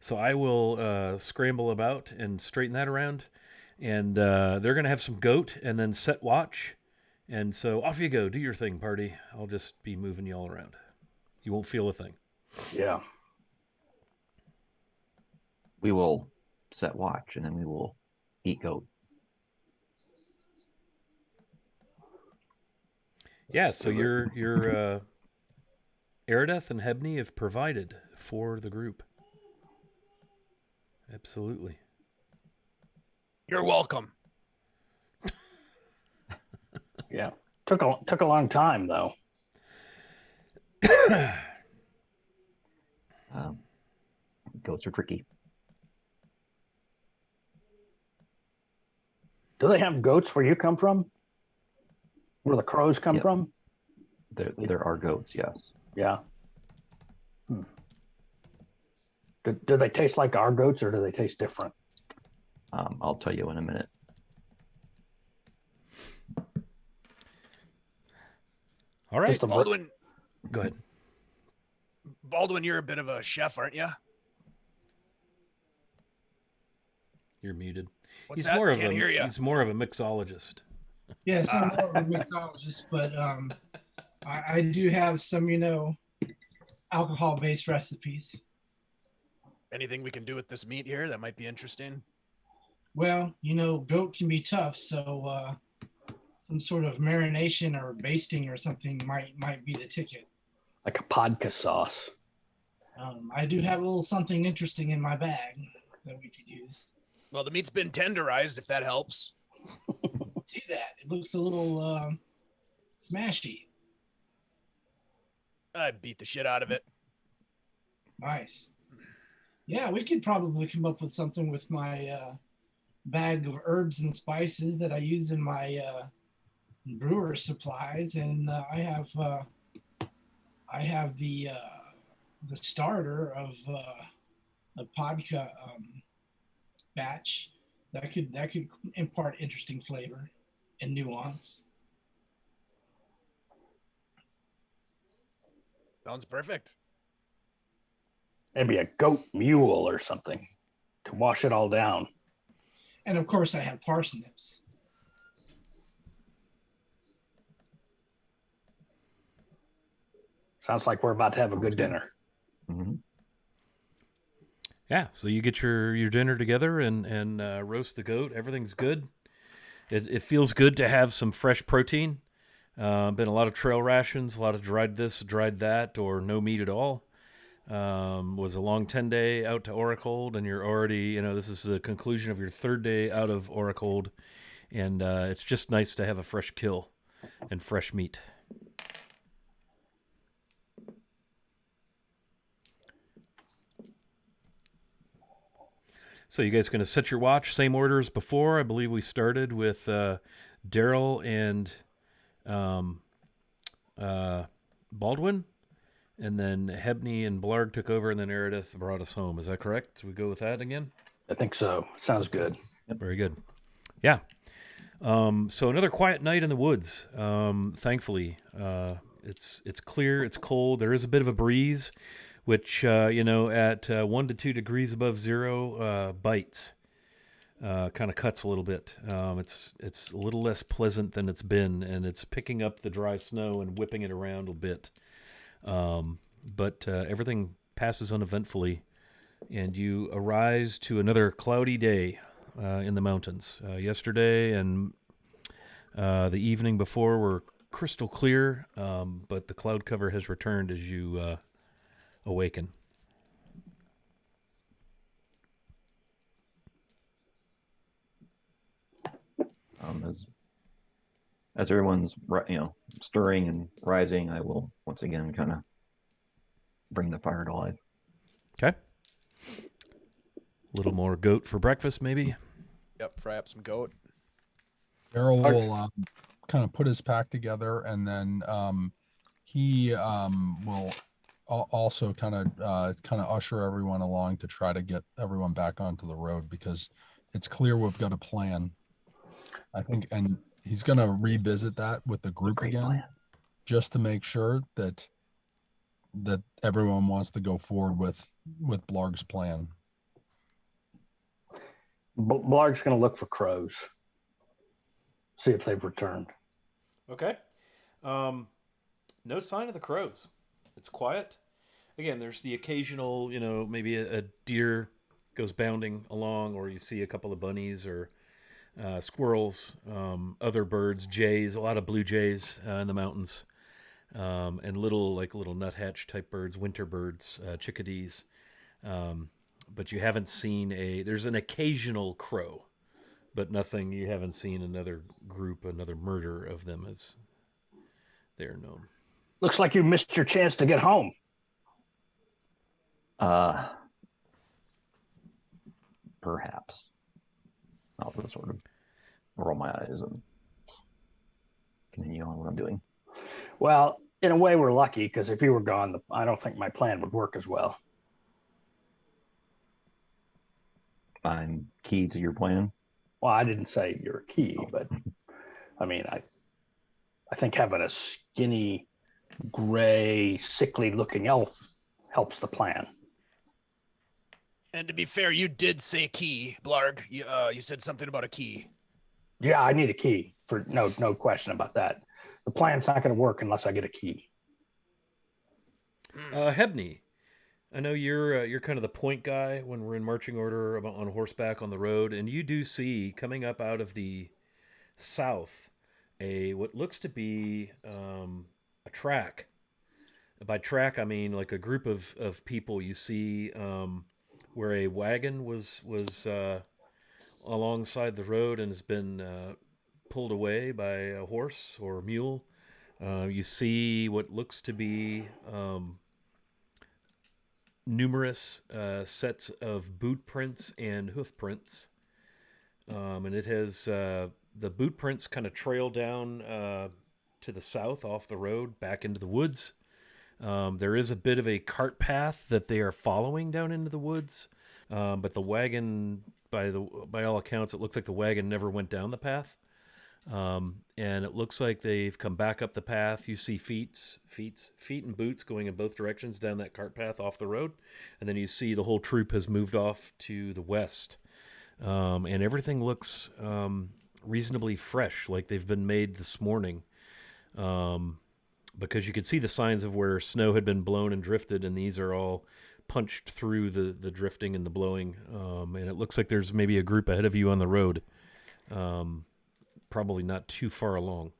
S4: So I will scramble about and straighten that around, and they're going to have some goat and then set watch. And so off you go. Do your thing, party. I'll just be moving you all around. You won't feel a thing.
S2: Yeah.
S6: We will set watch, and then we will eat goat.
S4: Yeah, so your Erideth and Hebney have provided for the group. Absolutely.
S1: You're welcome.
S2: Yeah. Took a long time though.
S6: Goats are tricky.
S2: Do they have goats where you come from? Where the crows come
S6: Yep.
S2: from?
S6: There are goats, yes.
S2: Yeah. Do they taste like our goats or do they taste different?
S6: I'll tell you in a minute.
S4: All right.
S2: Just a-
S1: Baldwin,
S4: Go ahead.
S1: Baldwin, you're a bit of a chef, aren't you?
S4: You're muted.
S1: What's that? Can't hear you.
S4: He's more of a mixologist.
S5: Yes, I'm more of a mixologist, but I do have some, alcohol-based recipes.
S1: Anything we can do with this meat here that might be interesting?
S5: Well, goat can be tough, so some sort of marination or basting or something might be the ticket.
S2: Like a vodka sauce.
S5: I do have a little something interesting in my bag that we could use.
S1: Well, the meat's been tenderized, if that helps.
S5: See that? It looks a little smashy.
S1: I beat the shit out of it.
S5: Nice. Yeah, we could probably come up with something with my bag of herbs and spices that I use in my brewer supplies, and I have the starter of a vodka batch that could impart interesting flavor and nuance.
S1: Sounds perfect.
S2: Maybe a goat mule or something to wash it all down.
S5: And of course, I have parsnips.
S2: Sounds like we're about to have a good dinner.
S6: Mm-hmm.
S4: Yeah, so you get your dinner together and roast the goat. Everything's good. It feels good to have some fresh protein. Been a lot of trail rations, a lot of dried this, dried that, or no meat at all. Was a long 10-day out to Oracold, and you're already, this is the conclusion of your 3rd day out of Oracold, and it's just nice to have a fresh kill and fresh meat. So you guys going to set your watch, same order as before. I believe we started with Daryl and Baldwin, and then Hebney and Blarg took over, and then Erideth brought us home. Is that correct? We go with that again?
S2: I think so. Sounds good.
S4: Very good. Yeah. So another quiet night in the woods. Thankfully, it's clear, it's cold. There is a bit of a breeze, which at 1 to 2 degrees above zero bites. Kind of cuts a little bit. It's a little less pleasant than it's been, and it's picking up the dry snow and whipping it around a bit. But everything passes uneventfully, and you arise to another cloudy day in the mountains. Yesterday and the evening before were crystal clear, but the cloud cover has returned as you awaken.
S6: As everyone's stirring and rising, I will once again kind of bring the fire to life.
S4: Okay. A little more goat for breakfast, maybe.
S1: Yep, fry up some goat.
S3: Daryl will kind of put his pack together, and then he will also kind of usher everyone along to try to get everyone back onto the road, because it's clear we've got a plan. I think, and he's going to revisit that with the group
S6: Great
S3: again,
S6: plan.
S3: just to make sure that everyone wants to go forward with Blarg's plan.
S2: Blarg's going to look for crows, see if they've returned.
S4: Okay. No sign of the crows. It's quiet. Again, there's the occasional, maybe a deer goes bounding along, or you see a couple of bunnies or squirrels, other birds, jays, a lot of blue jays in the mountains, and little nuthatch type birds, winter birds, chickadees. But you haven't seen there's an occasional crow, but nothing, you haven't seen another murder of them as they're known.
S2: Looks like you missed your chance to get home.
S6: Perhaps. I'll just sort of roll my eyes and continue on what I'm doing.
S2: Well, in a way, we're lucky, because if you were gone, I don't think my plan would work as well.
S6: I'm key to your plan.
S2: Well, I didn't say you're a key, but I mean, I think having a skinny, gray, sickly-looking elf helps the plan.
S1: And to be fair, you did say key, Blarg. You said something about a key.
S2: Yeah, I need a key. For no question about that. The plan's not going to work unless I get a key.
S4: Hebney, I know you're kind of the point guy when we're in marching order on horseback on the road, and you do see coming up out of the south what looks to be a track. By track, I mean like a group of people. You see where a wagon was alongside the road and has been pulled away by a horse or a mule. You see what looks to be numerous sets of boot prints and hoof prints. And it has the boot prints kind of trail down to the south off the road back into the woods. There is a bit of a cart path that they are following down into the woods. But the wagon, by all accounts, it looks like the wagon never went down the path. And it looks like they've come back up the path. You see feet and boots going in both directions down that cart path off the road. And then you see the whole troop has moved off to the west. And everything looks reasonably fresh, like they've been made this morning. Because you could see the signs of where snow had been blown and drifted, and these are all punched through the drifting and the blowing. And it looks like there's maybe a group ahead of you on the road. Probably not too far along.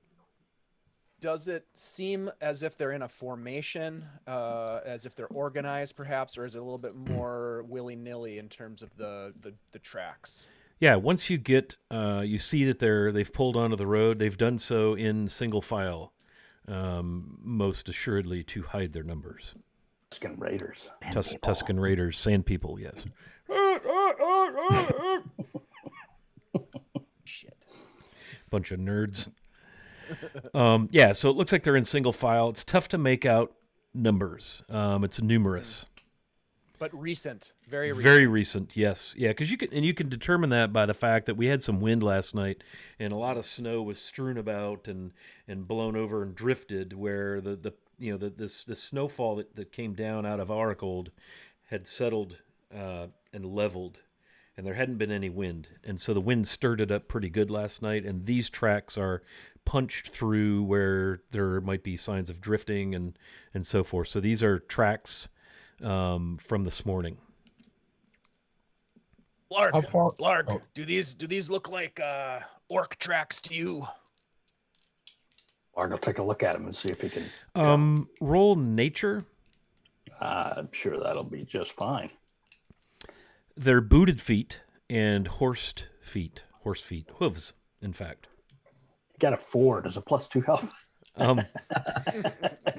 S1: Does it seem as if they're in a formation, as if they're organized perhaps, or is it a little bit more willy-nilly in terms of the tracks?
S4: Yeah, once you get, you see that they've pulled onto the road. They've done so in single file, most assuredly to hide their numbers.
S2: Tuscan Raiders.
S4: Tuscan Raiders, sand people, yes.
S1: Shit.
S4: Bunch of nerds. Yeah, so it looks like they're in single file. It's tough to make out numbers. It's numerous.
S1: But recent, very recent.
S4: Very recent, yes. Yeah, because you can determine that by the fact that we had some wind last night and a lot of snow was strewn about and blown over and drifted, where this snowfall that came down out of Aracold had settled and leveled, and there hadn't been any wind. And so the wind stirred it up pretty good last night, and these tracks are punched through where there might be signs of drifting and so forth. So these are tracks from this morning.
S1: Blarg, do these look like orc tracks to you?
S2: Blarg will take a look at them and see if he can.
S4: Roll nature.
S2: I'm sure that'll be just fine.
S4: They're booted feet and horse feet, hooves, in fact.
S2: You got a 4. Does a +2 help?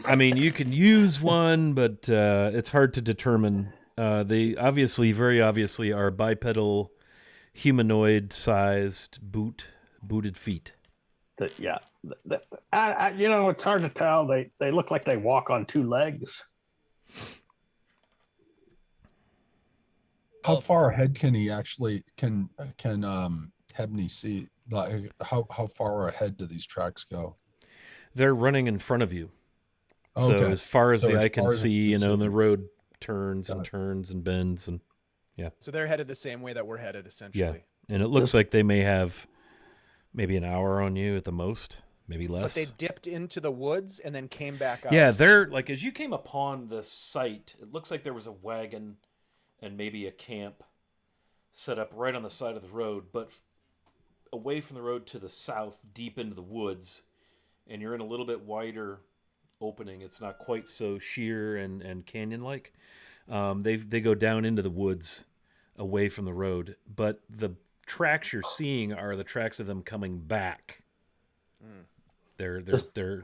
S4: I mean, you can use one, but it's hard to determine. They very obviously are bipedal, humanoid-sized booted feet.
S2: Yeah. It's hard to tell. They look like they walk on 2 legs.
S3: How
S1: Well,
S3: far ahead can he actually can Hebney see? Like how far ahead do these tracks go?
S4: They're running in front of you. So
S3: Okay.
S4: as far as
S3: So
S4: the
S3: as
S4: eye can
S3: far as I
S4: see,
S3: can
S4: you know,
S3: see.
S4: the road turns
S3: Got
S4: and
S3: it.
S4: turns and bends and
S1: so they're headed the same way that we're headed,
S4: yeah.
S1: essentially.
S4: And it looks
S2: Just-
S4: like they may have maybe an hour on you at the most, maybe
S1: But
S4: less.
S1: they dipped into the woods and then came back out.
S4: Yeah, they're like as you came upon the site, it looks like there was a wagon and maybe a camp set up right on the side of the road, but away from the road to the south, deep into the woods, and you're in a little bit wider opening. It's not quite so sheer and canyon like. They go down into the woods away from the road, but the tracks you're seeing are the tracks of them coming back. They're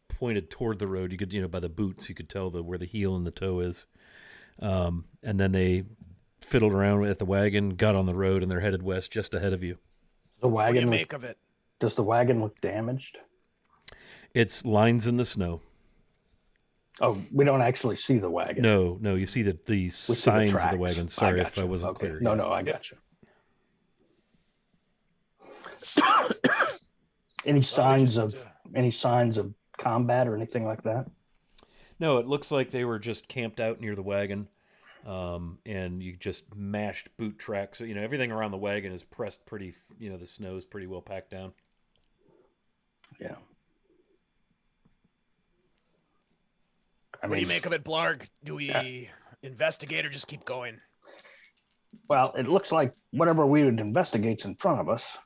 S4: pointed toward the road. You could, you know, by the boots, you could tell where the heel and the toe is. And then they fiddled around at the wagon, got on the road, and they're headed west just ahead of you.
S2: The
S1: What do you
S2: wagon.
S1: make of it?
S2: Does the wagon look damaged?
S4: It's lines in the snow.
S2: Oh, we don't actually see the wagon.
S4: No, you see the
S2: We see the
S4: signs of the
S2: tracks.
S4: wagon. Sorry if I
S2: gotcha.
S4: wasn't
S2: Okay.
S4: clear.
S2: No,
S4: Yeah.
S2: no, I got you. Any signs of combat or anything like that?
S4: No, it looks like they were just camped out near the wagon, and you just mashed boot tracks. So, you know, everything around the wagon is pressed pretty. You know, the snow's pretty well packed down.
S2: Yeah.
S1: What do you make of it, Blarg? Do we
S2: Yeah.
S1: investigate or just keep going?
S2: Well, it looks like whatever we would investigate's in front of us.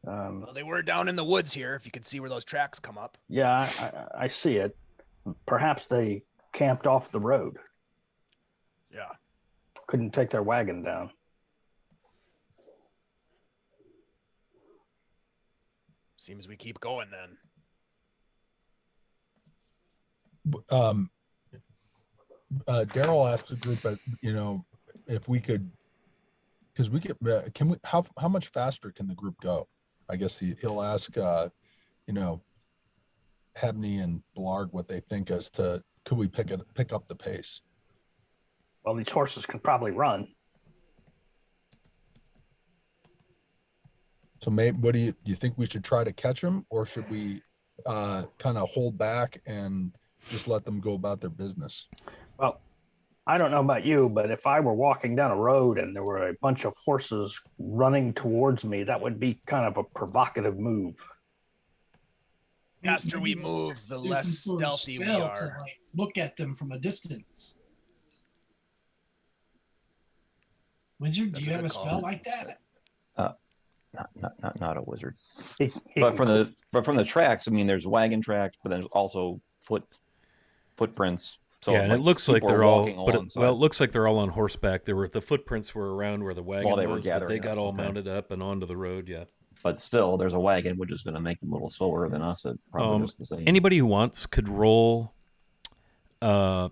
S1: Well, they were down in the woods here, if you could see where those tracks come up.
S2: Yeah, I see it. Perhaps they camped off the road.
S1: Yeah.
S2: Couldn't take their wagon down.
S1: Seems we keep going then.
S3: Daryl asked the group, you know, if we could, because we could, can we, how much faster can the group go? I guess he'll ask, you know, Hebney and Blarg what they think as to could we pick up the pace?
S2: Well, these horses can probably run.
S3: So maybe what do you think we should try to catch them, or should we kind of hold back and just let them go about their business?
S2: Well, I don't know about you, but if I were walking down a road and there were a bunch of horses running towards me, that would be kind of a provocative move.
S1: Faster we
S5: Maybe
S1: move, the
S5: there's
S1: less
S5: some sort of
S1: stealthy we
S5: spell
S1: are.
S5: to, like, look at them from a distance. Wizard, do
S1: That's
S5: you
S1: a
S5: have
S1: good
S5: a spell
S1: call.
S5: like that?
S6: Not a wizard.
S2: He
S6: But
S2: can
S6: from the tracks, I mean, there's wagon tracks, but there's also footprints. So
S4: yeah, and
S6: like
S4: it looks like
S6: people are
S4: they're all,
S6: walking
S4: but
S6: alongside.
S4: it looks like they're all on horseback. The footprints were around where the wagon
S6: they were
S4: was, but they
S6: gathering
S4: got
S6: up,
S4: all
S6: okay.
S4: mounted up and onto the road. Yeah.
S6: But still, there's a wagon, which is going to make them a little slower than us. At probably just the same.
S4: Anybody who wants could roll. I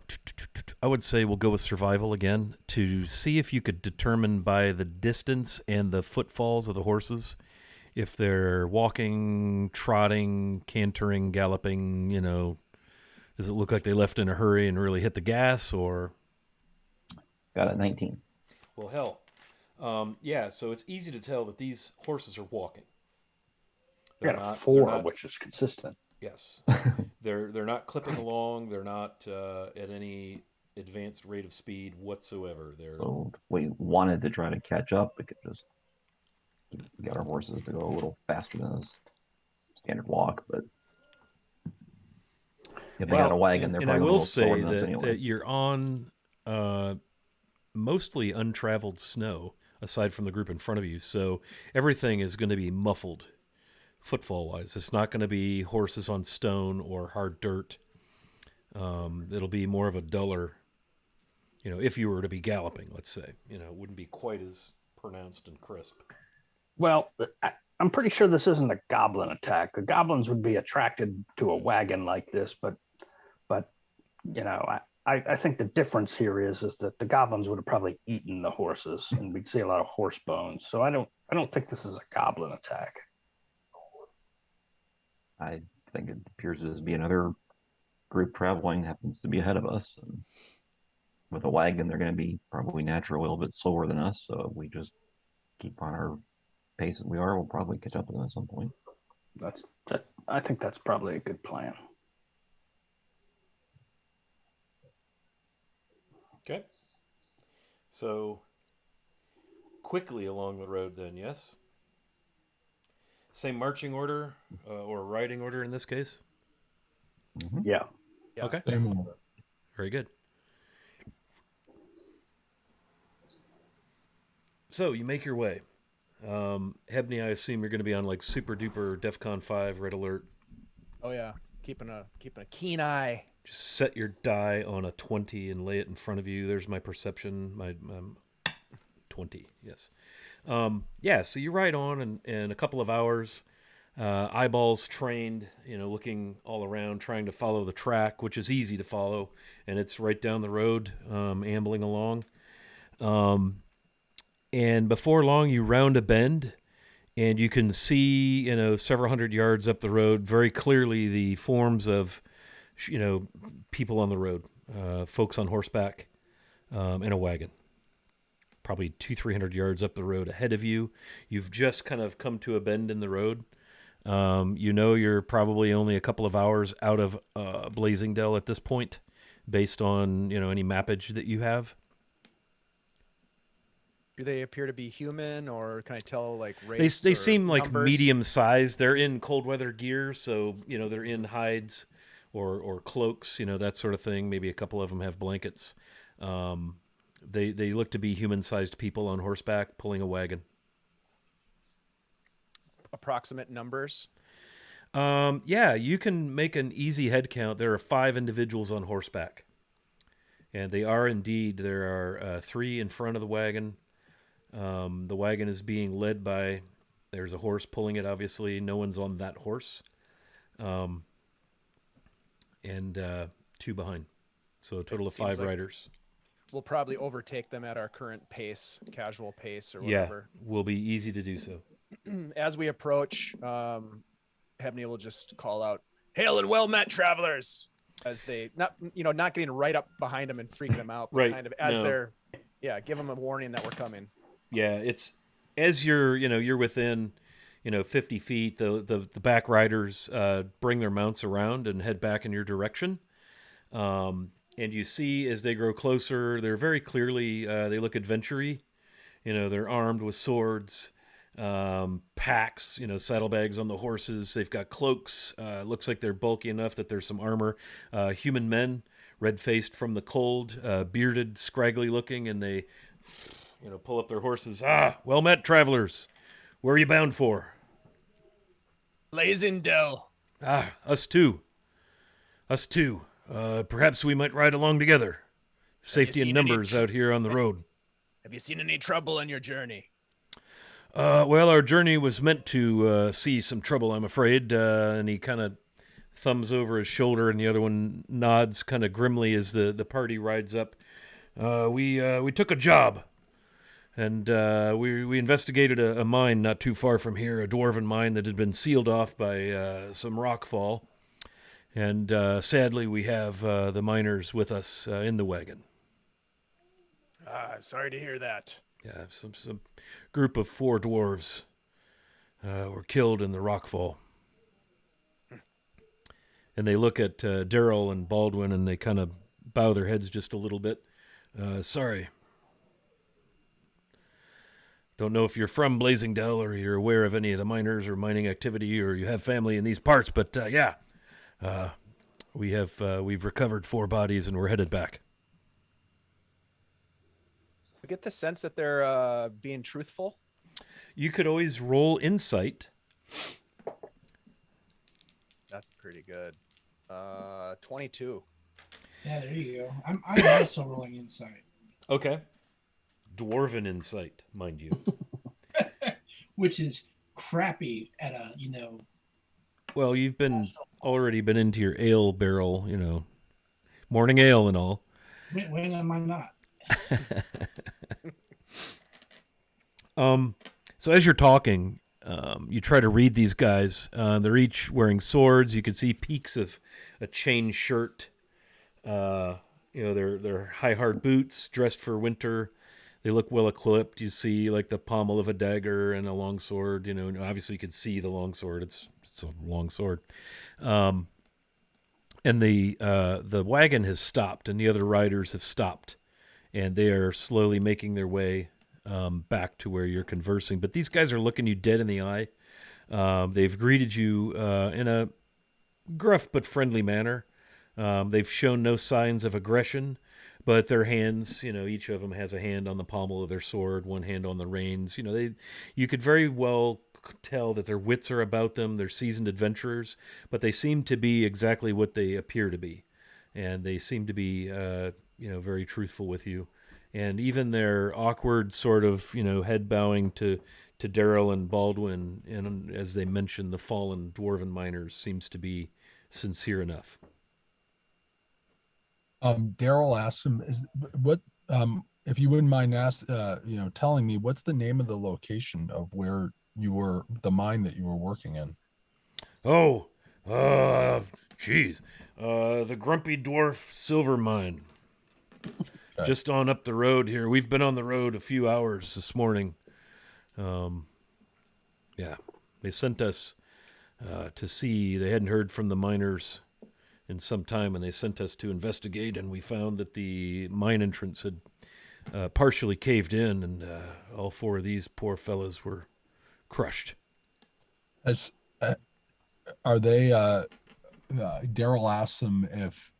S4: would say we'll go with survival again to see if you could determine by the distance and the footfalls of the horses if they're walking, trotting, cantering, galloping. You know, does it look like they left in a hurry and really hit the gas, or?
S6: Got it, 19.
S4: Well, hell, yeah. So it's easy to tell that these horses are walking.
S2: we got a 4, which is consistent.
S4: Yes, they're not clipping along. They're not at any advanced rate of speed whatsoever.
S6: So if we wanted to try to catch up, we could just get our horses to go a little faster than us. Standard walk, but if they got a wagon, they're
S4: and I
S6: probably a
S4: will
S6: little slower
S4: say
S6: than us
S4: that,
S6: anyway.
S4: that you're on mostly untraveled snow, aside from the group in front of you. So everything is going to be muffled, footfall wise. It's not going to be horses on stone or hard dirt. It'll be more of a duller. You know, if you were to be galloping, let's say, you know, it wouldn't be quite as pronounced and crisp.
S2: Well, I'm pretty sure this isn't a goblin attack. The goblins would be attracted to a wagon like this, but you know, I think the difference here is that the goblins would have probably eaten the horses, and we'd see a lot of horse bones. So I don't think this is a goblin attack.
S6: I think it appears to be another group traveling happens to be ahead of us. And with a wagon, they're going to be probably naturally a little bit slower than us. So if we just keep on our pace as we are, we'll probably catch up to them at some point.
S2: I think that's probably a good plan.
S4: Okay. So quickly along the road then, yes? Same marching order or riding order in this case?
S6: Mm-hmm.
S2: Yeah.
S4: Okay.
S3: Same one.
S4: Very good. So you make your way. Hebney, I assume you're going to be on like super duper DEFCON 5 red alert.
S1: Oh yeah, keeping a keen eye.
S4: Just set your die on a 20 and lay it in front of you. There's my perception. My 20, yes. Yeah, so you ride on and in a couple of hours, eyeballs trained, looking all around, trying to follow the track, which is easy to follow, and it's right down the road, ambling along. And before long, you round a bend, and you can see, several hundred yards up the road, very clearly the forms of, people on the road, folks on horseback, in a wagon. Probably 200-300 yards up the road ahead of you. You've just kind of come to a bend in the road. You're probably only a couple of hours out of Blasingdell at this point, based on any mappage that you have.
S1: Do they appear to be human, or can I tell like race?
S4: They seem like
S1: numbers?
S4: medium sized. They're in cold weather gear, so they're in hides or cloaks, that sort of thing. Maybe a couple of them have blankets. They look to be human sized people on horseback pulling a wagon.
S1: Approximate numbers?
S4: Yeah, you can make an easy head count. There are 5 individuals on horseback. And they are indeed, there are 3 in front of the wagon. The wagon is being led by, there's a horse pulling it, obviously. No one's on that horse. And 2 behind. So a total of 5 riders.
S1: We'll probably overtake them at our current pace, casual pace or whatever.
S4: Yeah, will be easy to do so.
S1: As we approach, Hebney will just call out, "Hail and well met, travelers!" As they not getting right up behind them and freaking them out, but
S4: right?
S1: Kind of as they're, give them a warning that we're coming.
S4: Yeah, it's as you're within, 50 feet. The back riders bring their mounts around and head back in your direction. And you see as they grow closer, they're very clearly they look adventure-y. They're armed with swords. Packs, saddlebags on the horses. They've got cloaks. Looks like they're bulky enough that there's some armor. Human men, red-faced from the cold, bearded, scraggly looking, and they, pull up their horses. Well met, travelers. Where are you bound for?
S1: Blasingdell.
S4: Us too. Perhaps we might ride along together. Safety in numbers out here on the road.
S1: Have you seen any trouble on your journey?
S4: Well, our journey was meant to see some trouble, I'm afraid. And he kind of thumbs over his shoulder, and the other one nods kind of grimly as the party rides up. We took a job, and we investigated a mine not too far from here, a dwarven mine that had been sealed off by some rockfall. And sadly, we have the miners with us in the wagon.
S1: Sorry to hear that.
S4: Yeah, some group of 4 dwarves were killed in the rockfall. And they look at Daryl and Baldwin, and they kind of bow their heads just a little bit. Sorry. Don't know if you're from Blasingdell or you're aware of any of the miners or mining activity or you have family in these parts, but we've recovered 4 bodies and we're headed back.
S1: I get the sense that they're being truthful.
S4: You could always roll insight.
S1: That's pretty good. 22.
S5: Yeah, there you go. I'm also rolling insight.
S4: Okay. Dwarven insight, mind you.
S5: Which is crappy at a,
S4: Well, you've already been into your ale barrel, morning ale and all.
S5: When am I not?
S4: So as you're talking, you try to read these guys. They're each wearing swords. You can see peaks of a chain shirt, They're high hard boots, dressed for winter. They look well equipped. You see like the pommel of a dagger and a long sword. And obviously you can see the long sword. It's a long sword. And the wagon has stopped, and the other riders have stopped, and they are slowly making their way back to where you're conversing. But these guys are looking you dead in the eye. They've greeted you in a gruff but friendly manner. They've shown no signs of aggression, but their hands, each of them has a hand on the pommel of their sword, one hand on the reins. You could very well tell that their wits are about them. They're seasoned adventurers, but they seem to be exactly what they appear to be. And they seem to be, very truthful with you. And even their awkward sort of, head bowing to Daryl and Baldwin, and as they mention the fallen dwarven miners, seems to be sincere enough.
S3: Daryl asks him, if you wouldn't mind telling me what's the name of the location of where the mine that you were working in?
S4: Oh, geez. The Grumpy Dwarf Silver Mine. Okay. Just on up the road here. We've been on the road a few hours this morning. They sent us to see. They hadn't heard from the miners in some time, and they sent us to investigate, and we found that the mine entrance had partially caved in, and all four of these poor fellas were crushed.
S3: Are they? Daryl asks them if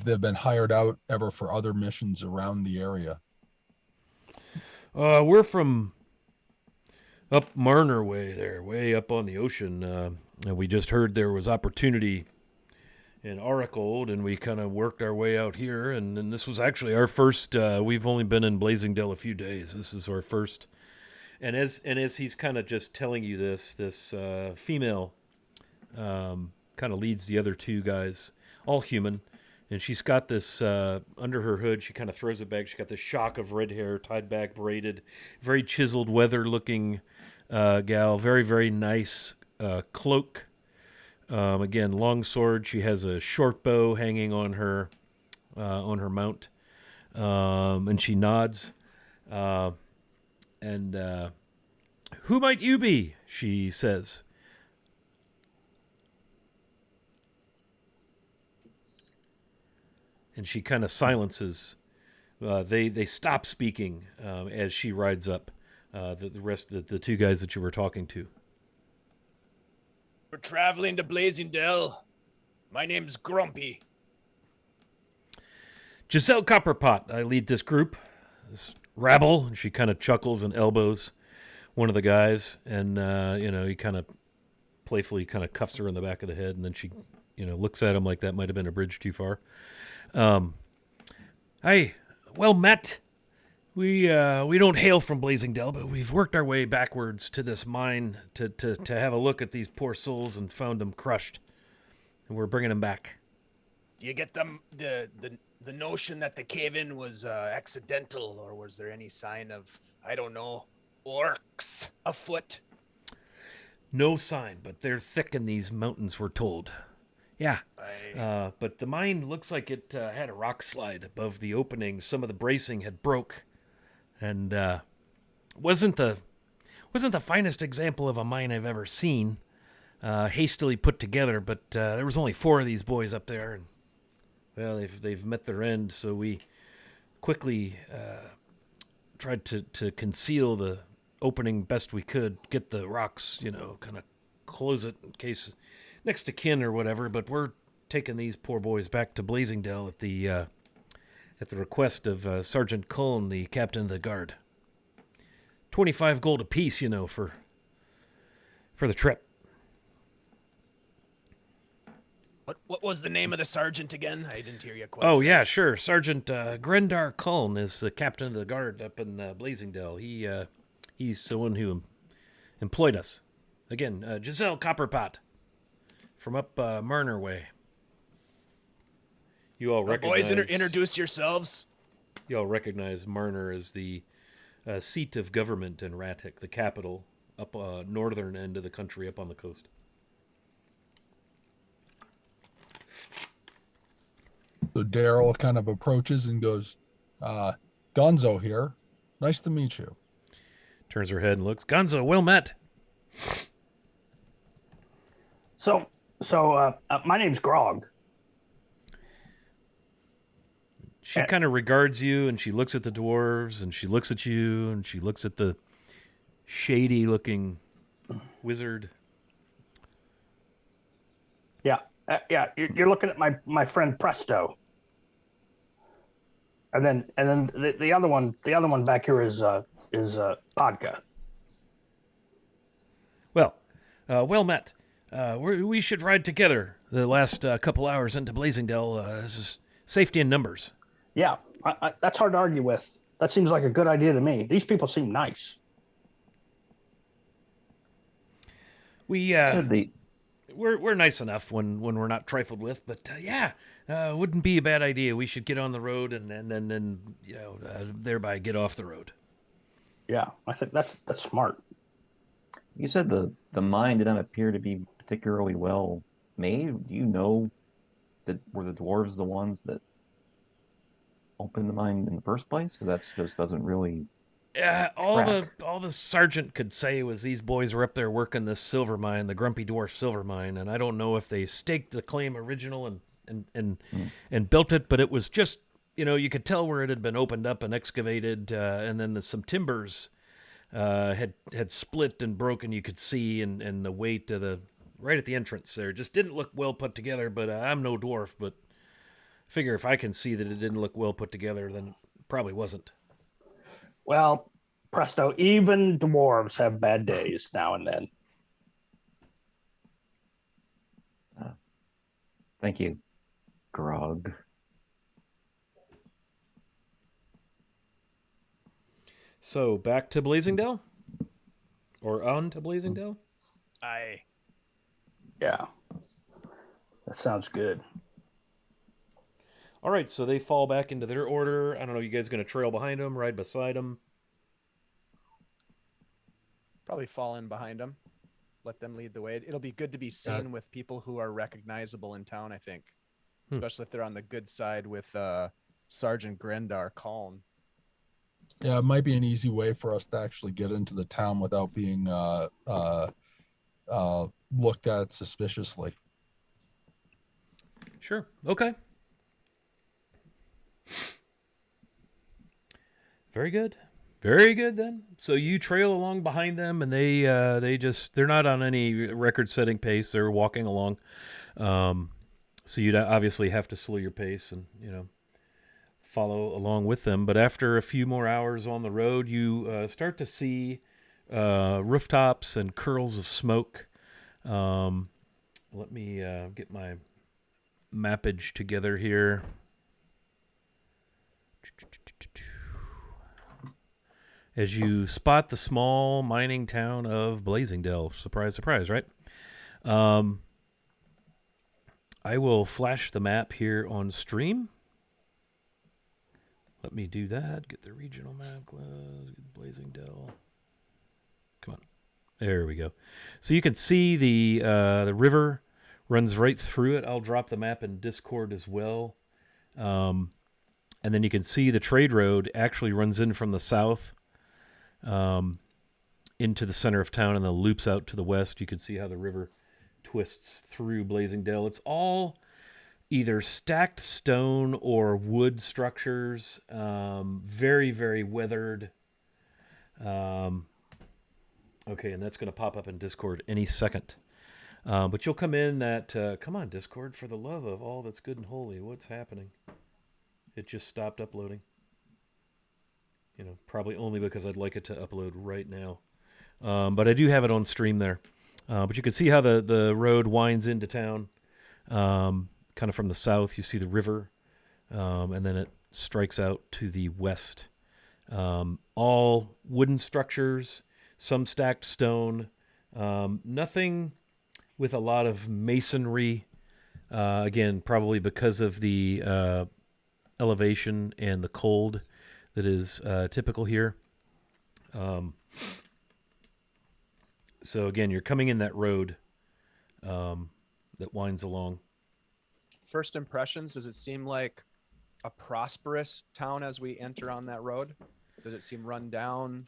S3: they've been hired out ever for other missions around the area.
S4: We're from up Marner way there, way up on the ocean, and we just heard there was opportunity in Oracle, and we kind of worked our way out here, and this was actually our first. We've only been in Blasingdell a few days. This is our first. And as he's kind of just telling you this female kind of leads the other two guys, all human, and she's got this under her hood. She kind of throws it back. She's got this shock of red hair, tied back, braided, very chiseled, weather-looking gal. Very, very nice cloak. Again, long sword. She has a short bow hanging on her mount, and she nods. And who might you be? She says. And she kind of silences. They stop speaking as she rides up. The rest of the two guys that you were talking to.
S1: We're traveling to Blasingdell. My name's Grumpy.
S4: Giselle Copperpot. I lead this group. This rabble. And she kind of chuckles and elbows one of the guys, and he kind of playfully kind of cuffs her in the back of the head, and then she looks at him like that might have been a bridge too far. Hi, well met. We don't hail from Blasingdell, but we've worked our way backwards to this mine to have a look at these poor souls and found them crushed, and we're bringing them back.
S1: Do you get them the notion that the cave-in was accidental, or was there any sign of, I don't know, orcs afoot?
S4: No sign, but they're thick in these mountains, we're told. Yeah, but the mine looks like it had a rock slide above the opening. Some of the bracing had broke, and wasn't the finest example of a mine I've ever seen. Hastily put together, but there was only 4 of these boys up there, and well, they've met their end. So we quickly tried to conceal the opening best we could, get the rocks, kind of close it in case next to kin or whatever. But we're taking these poor boys back to Blasingdell at the request of Sergeant Cullen, the captain of the guard. 25 gold apiece, for the trip.
S1: What was the name of the sergeant again? I didn't hear you quite.
S4: Oh, yeah, sure. Sergeant Grendar Cullen is the captain of the guard up in Blasingdell. He's the one who employed us. Again, Giselle Copperpot from up Marner way. You all recognize...
S1: Boys, introduce yourselves.
S4: You all recognize Marner as the seat of government in Ratic, the capital, up northern end of the country, up on the coast.
S3: So Daryl kind of approaches and goes, Gonzo here. Nice to meet you.
S4: Turns her head and looks. Gonzo, well met.
S2: So my name's Grog.
S4: She kind of regards you, and she looks at the dwarves, and she looks at you, and she looks at the shady-looking wizard.
S2: Yeah, you're looking at my friend Presto. And then the other one back here is Vodka.
S4: Well, well met. We should ride together the last couple hours into Blasingdell. This is safety in numbers.
S2: Yeah, that's hard to argue with. That seems like a good idea to me. These people seem nice.
S4: We're nice enough when we're not trifled with, but wouldn't be a bad idea. We should get on the road and thereby get off the road.
S2: Yeah, I think that's smart.
S6: You said the mine did not appear to be particularly well made. Do you know that were the dwarves the ones that opened the mine in the first place? Because that just doesn't really.
S4: All the sergeant could say was these boys were up there working this silver mine, the Grumpy Dwarf silver mine, and I don't know if they staked the claim original and built it, but it was just, you could tell where it had been opened up and excavated, and then some timbers had split and broken. You could see, and the weight of right at the entrance there just didn't look well put together. But I'm no dwarf, but figure if I can see that it didn't look well put together, then it probably wasn't.
S2: Well, Presto, even dwarves have bad days now and then.
S6: Thank you, Grog.
S4: So back to Blasingdell? Or on to Blasingdell?
S1: Aye.
S2: Yeah. That sounds good.
S4: All right, so they fall back into their order. I don't know, you guys going to trail behind them, ride beside them?
S1: Probably fall in behind them. Let them lead the way. It'll be good to be seen with people who are recognizable in town, I think. Especially if they're on the good side with Sergeant Grendar Calm.
S3: Yeah, it might be an easy way for us to actually get into the town without being looked at suspiciously.
S4: Sure. Okay. Very good. Very good then. So you trail along behind them, and they're not on any record-setting pace. They're walking along. So you'd obviously have to slow your pace and, follow along with them. But after a few more hours on the road, you start to see rooftops and curls of smoke. Let me get my mappage together here. As you spot the small mining town of Blasingdell. Surprise, surprise, right? I will flash the map here on stream. Let me do that. Get the regional map. Get Blasingdell. Come on. There we go. So you can see the river runs right through it. I'll drop the map in Discord as well. And then you can see the trade road actually runs in from the south into the center of town and then loops out to the west. You can see how the river twists through Blasingdell. It's all either stacked stone or wood structures, very, very weathered. Okay, and that's going to pop up in Discord any second. But you'll come in come on, Discord, for the love of all that's good and holy. What's happening? It just stopped uploading. Probably only because I'd like it to upload right now. But I do have it on stream there. But you can see how the road winds into town. Kind of from the south, you see the river. And then it strikes out to the west. All wooden structures, some stacked stone. Nothing with a lot of masonry. Again, probably because of the elevation and the cold that is typical here. So again, you're coming in that road that winds along.
S1: First impressions, does it seem like a prosperous town as we enter on that road? Does it seem run down?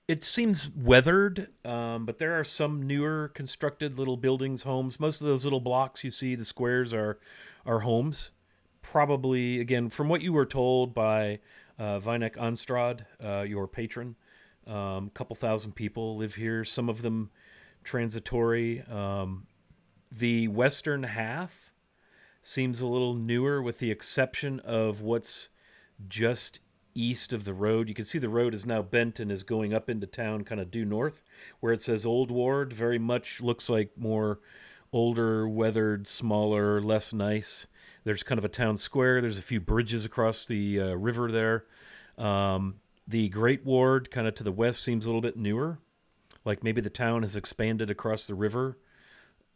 S4: It seems weathered, but there are some newer constructed little buildings, homes. Most of those little blocks you see, the squares, are homes. Probably, again, from what you were told by Vinek Anstrad, your patron, a couple thousand people live here, some of them transitory. The western half seems a little newer, with the exception of what's just east of the road. You can see the road is now bent and is going up into town, kind of due north. Where it says Old Ward, very much looks like more older, weathered, smaller, less nice. There's kind of a town square. There's a few bridges across the river there. The Great Ward, kind of to the west, seems a little bit newer. Like maybe the town has expanded across the river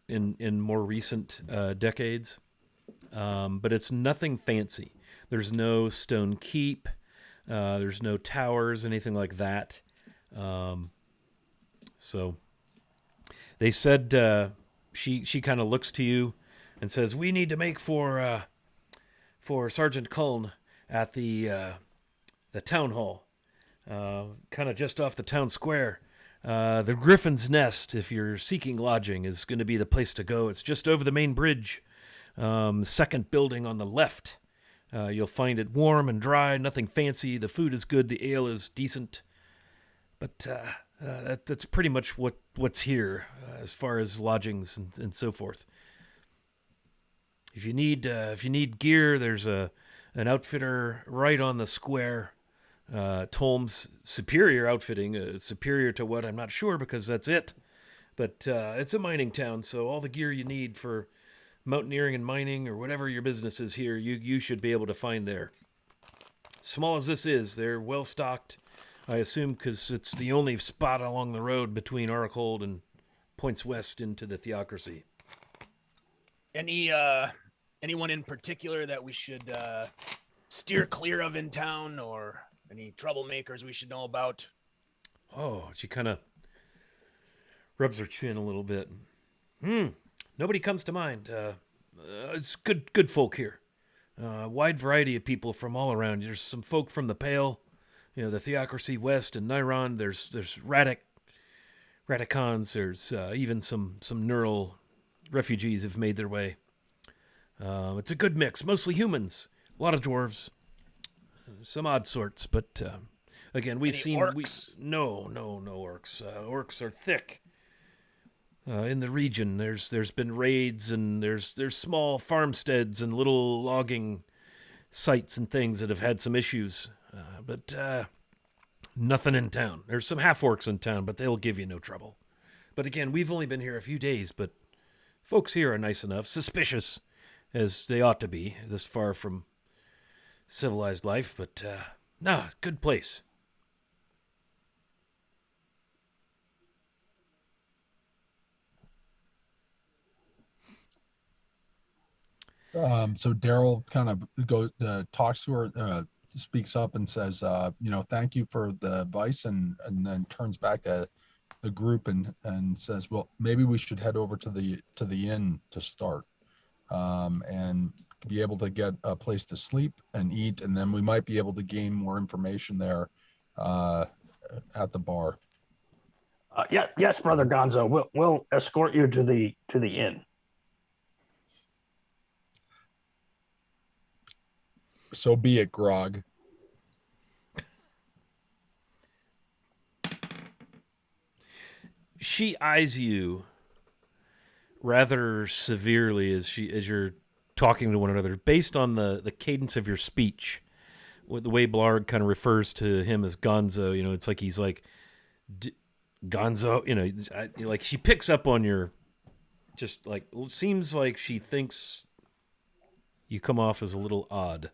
S4: in more recent decades. But it's nothing fancy. There's no stone keep. There's no towers, anything like that. So they said she kind of looks to you and says, "We need to make for Sergeant Cullen at the town hall, kind of just off the town square. The Griffin's Nest, if you're seeking lodging, is going to be the place to go. It's just over the main bridge, second building on the left. You'll find it warm and dry, nothing fancy. The food is good, the ale is decent, but that's pretty much what's here as far as lodgings and so forth. If you need gear, there's an outfitter right on the square. Tolm's Superior Outfitting, superior to what I'm not sure, because that's it. But it's a mining town, so all the gear you need for mountaineering and mining, or whatever your business is here, you should be able to find there. Small as this is, they're well stocked, I assume, because it's the only spot along the road between Arkhold and points west into the Theocracy.
S7: Anyone in particular that we should steer clear of in town, or any troublemakers we should know about?
S4: Oh, she kind of rubs her chin a little bit. Nobody comes to mind. It's good folk here. Wide variety of people from all around. There's some folk from the Pale, the Theocracy West and Niron. There's Radicons. There's even some neural refugees have made their way. It's a good mix, mostly humans. A lot of dwarves, some odd sorts, but again, we've seen
S7: orcs?
S4: No orcs. Orcs are thick. In the region, there's been raids, and there's small farmsteads and little logging sites and things that have had some issues, but nothing in town. There's some half-orcs in town, but they'll give you no trouble. But again, we've only been here a few days, but folks here are nice enough, suspicious as they ought to be, this far from civilized life, but no, good place.
S3: So Daryl kind of talks to her, speaks up and says, thank you for the advice, and then turns back to the group and says, well, maybe we should head over to the inn to start, and be able to get a place to sleep and eat, and then we might be able to gain more information there at the bar.
S2: Yes, Brother Gonzo, we'll escort you to the inn.
S3: So be it, Grog.
S4: She eyes you rather severely as you're talking to one another, based on the cadence of your speech. The way Blarg kind of refers to him as Gonzo, it's like he's like Gonzo, like she picks up on your, just like, it seems like she thinks you come off as a little odd.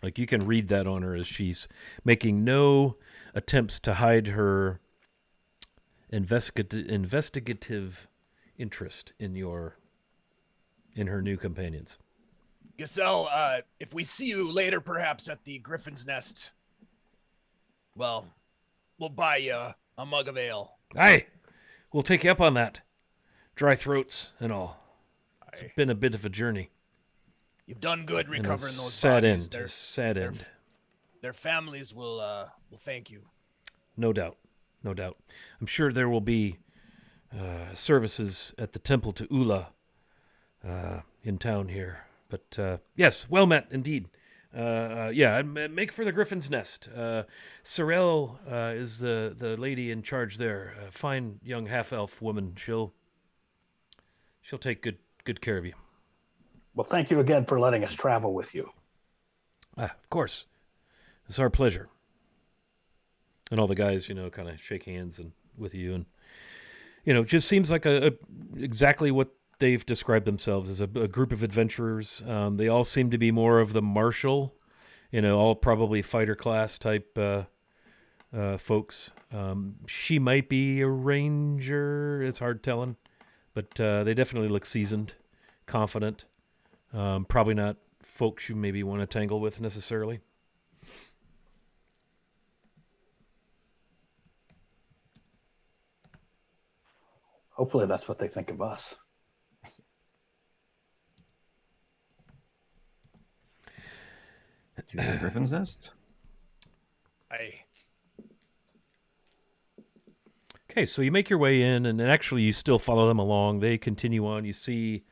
S4: Like you can read that on her, as she's making no attempts to hide her investigative interest in her new companions.
S7: Giselle, if we see you later, perhaps at the Griffin's Nest, well, we'll buy you a mug of ale.
S4: Aye, we'll take you up on that. Dry throats and all. It's been a bit of a journey.
S7: You've done good
S4: And a
S7: recovering those
S4: sad
S7: bodies.
S4: end. A sad end.
S7: Their families will thank you.
S4: No doubt. No doubt. I'm sure there will be services at the temple to Ula in town here. But yes, well met indeed. Yeah, make for the Griffin's Nest. Sorel is the lady in charge there. Fine young half-elf woman. She'll take good care of you.
S2: Well, thank you again for letting us travel with you.
S4: Of course. It's our pleasure. And all the guys, kind of shake hands and with you. And, it just seems like exactly what they've described themselves as, a group of adventurers. They all seem to be more of the martial, all probably fighter class type folks. She might be a ranger. It's hard telling. But they definitely look seasoned, confident. Probably not folks you maybe want to tangle with necessarily.
S2: Hopefully that's what they think of us.
S6: To the Griffin's Nest?
S4: Okay, so you make your way in, and actually you still follow them along. They continue on. You see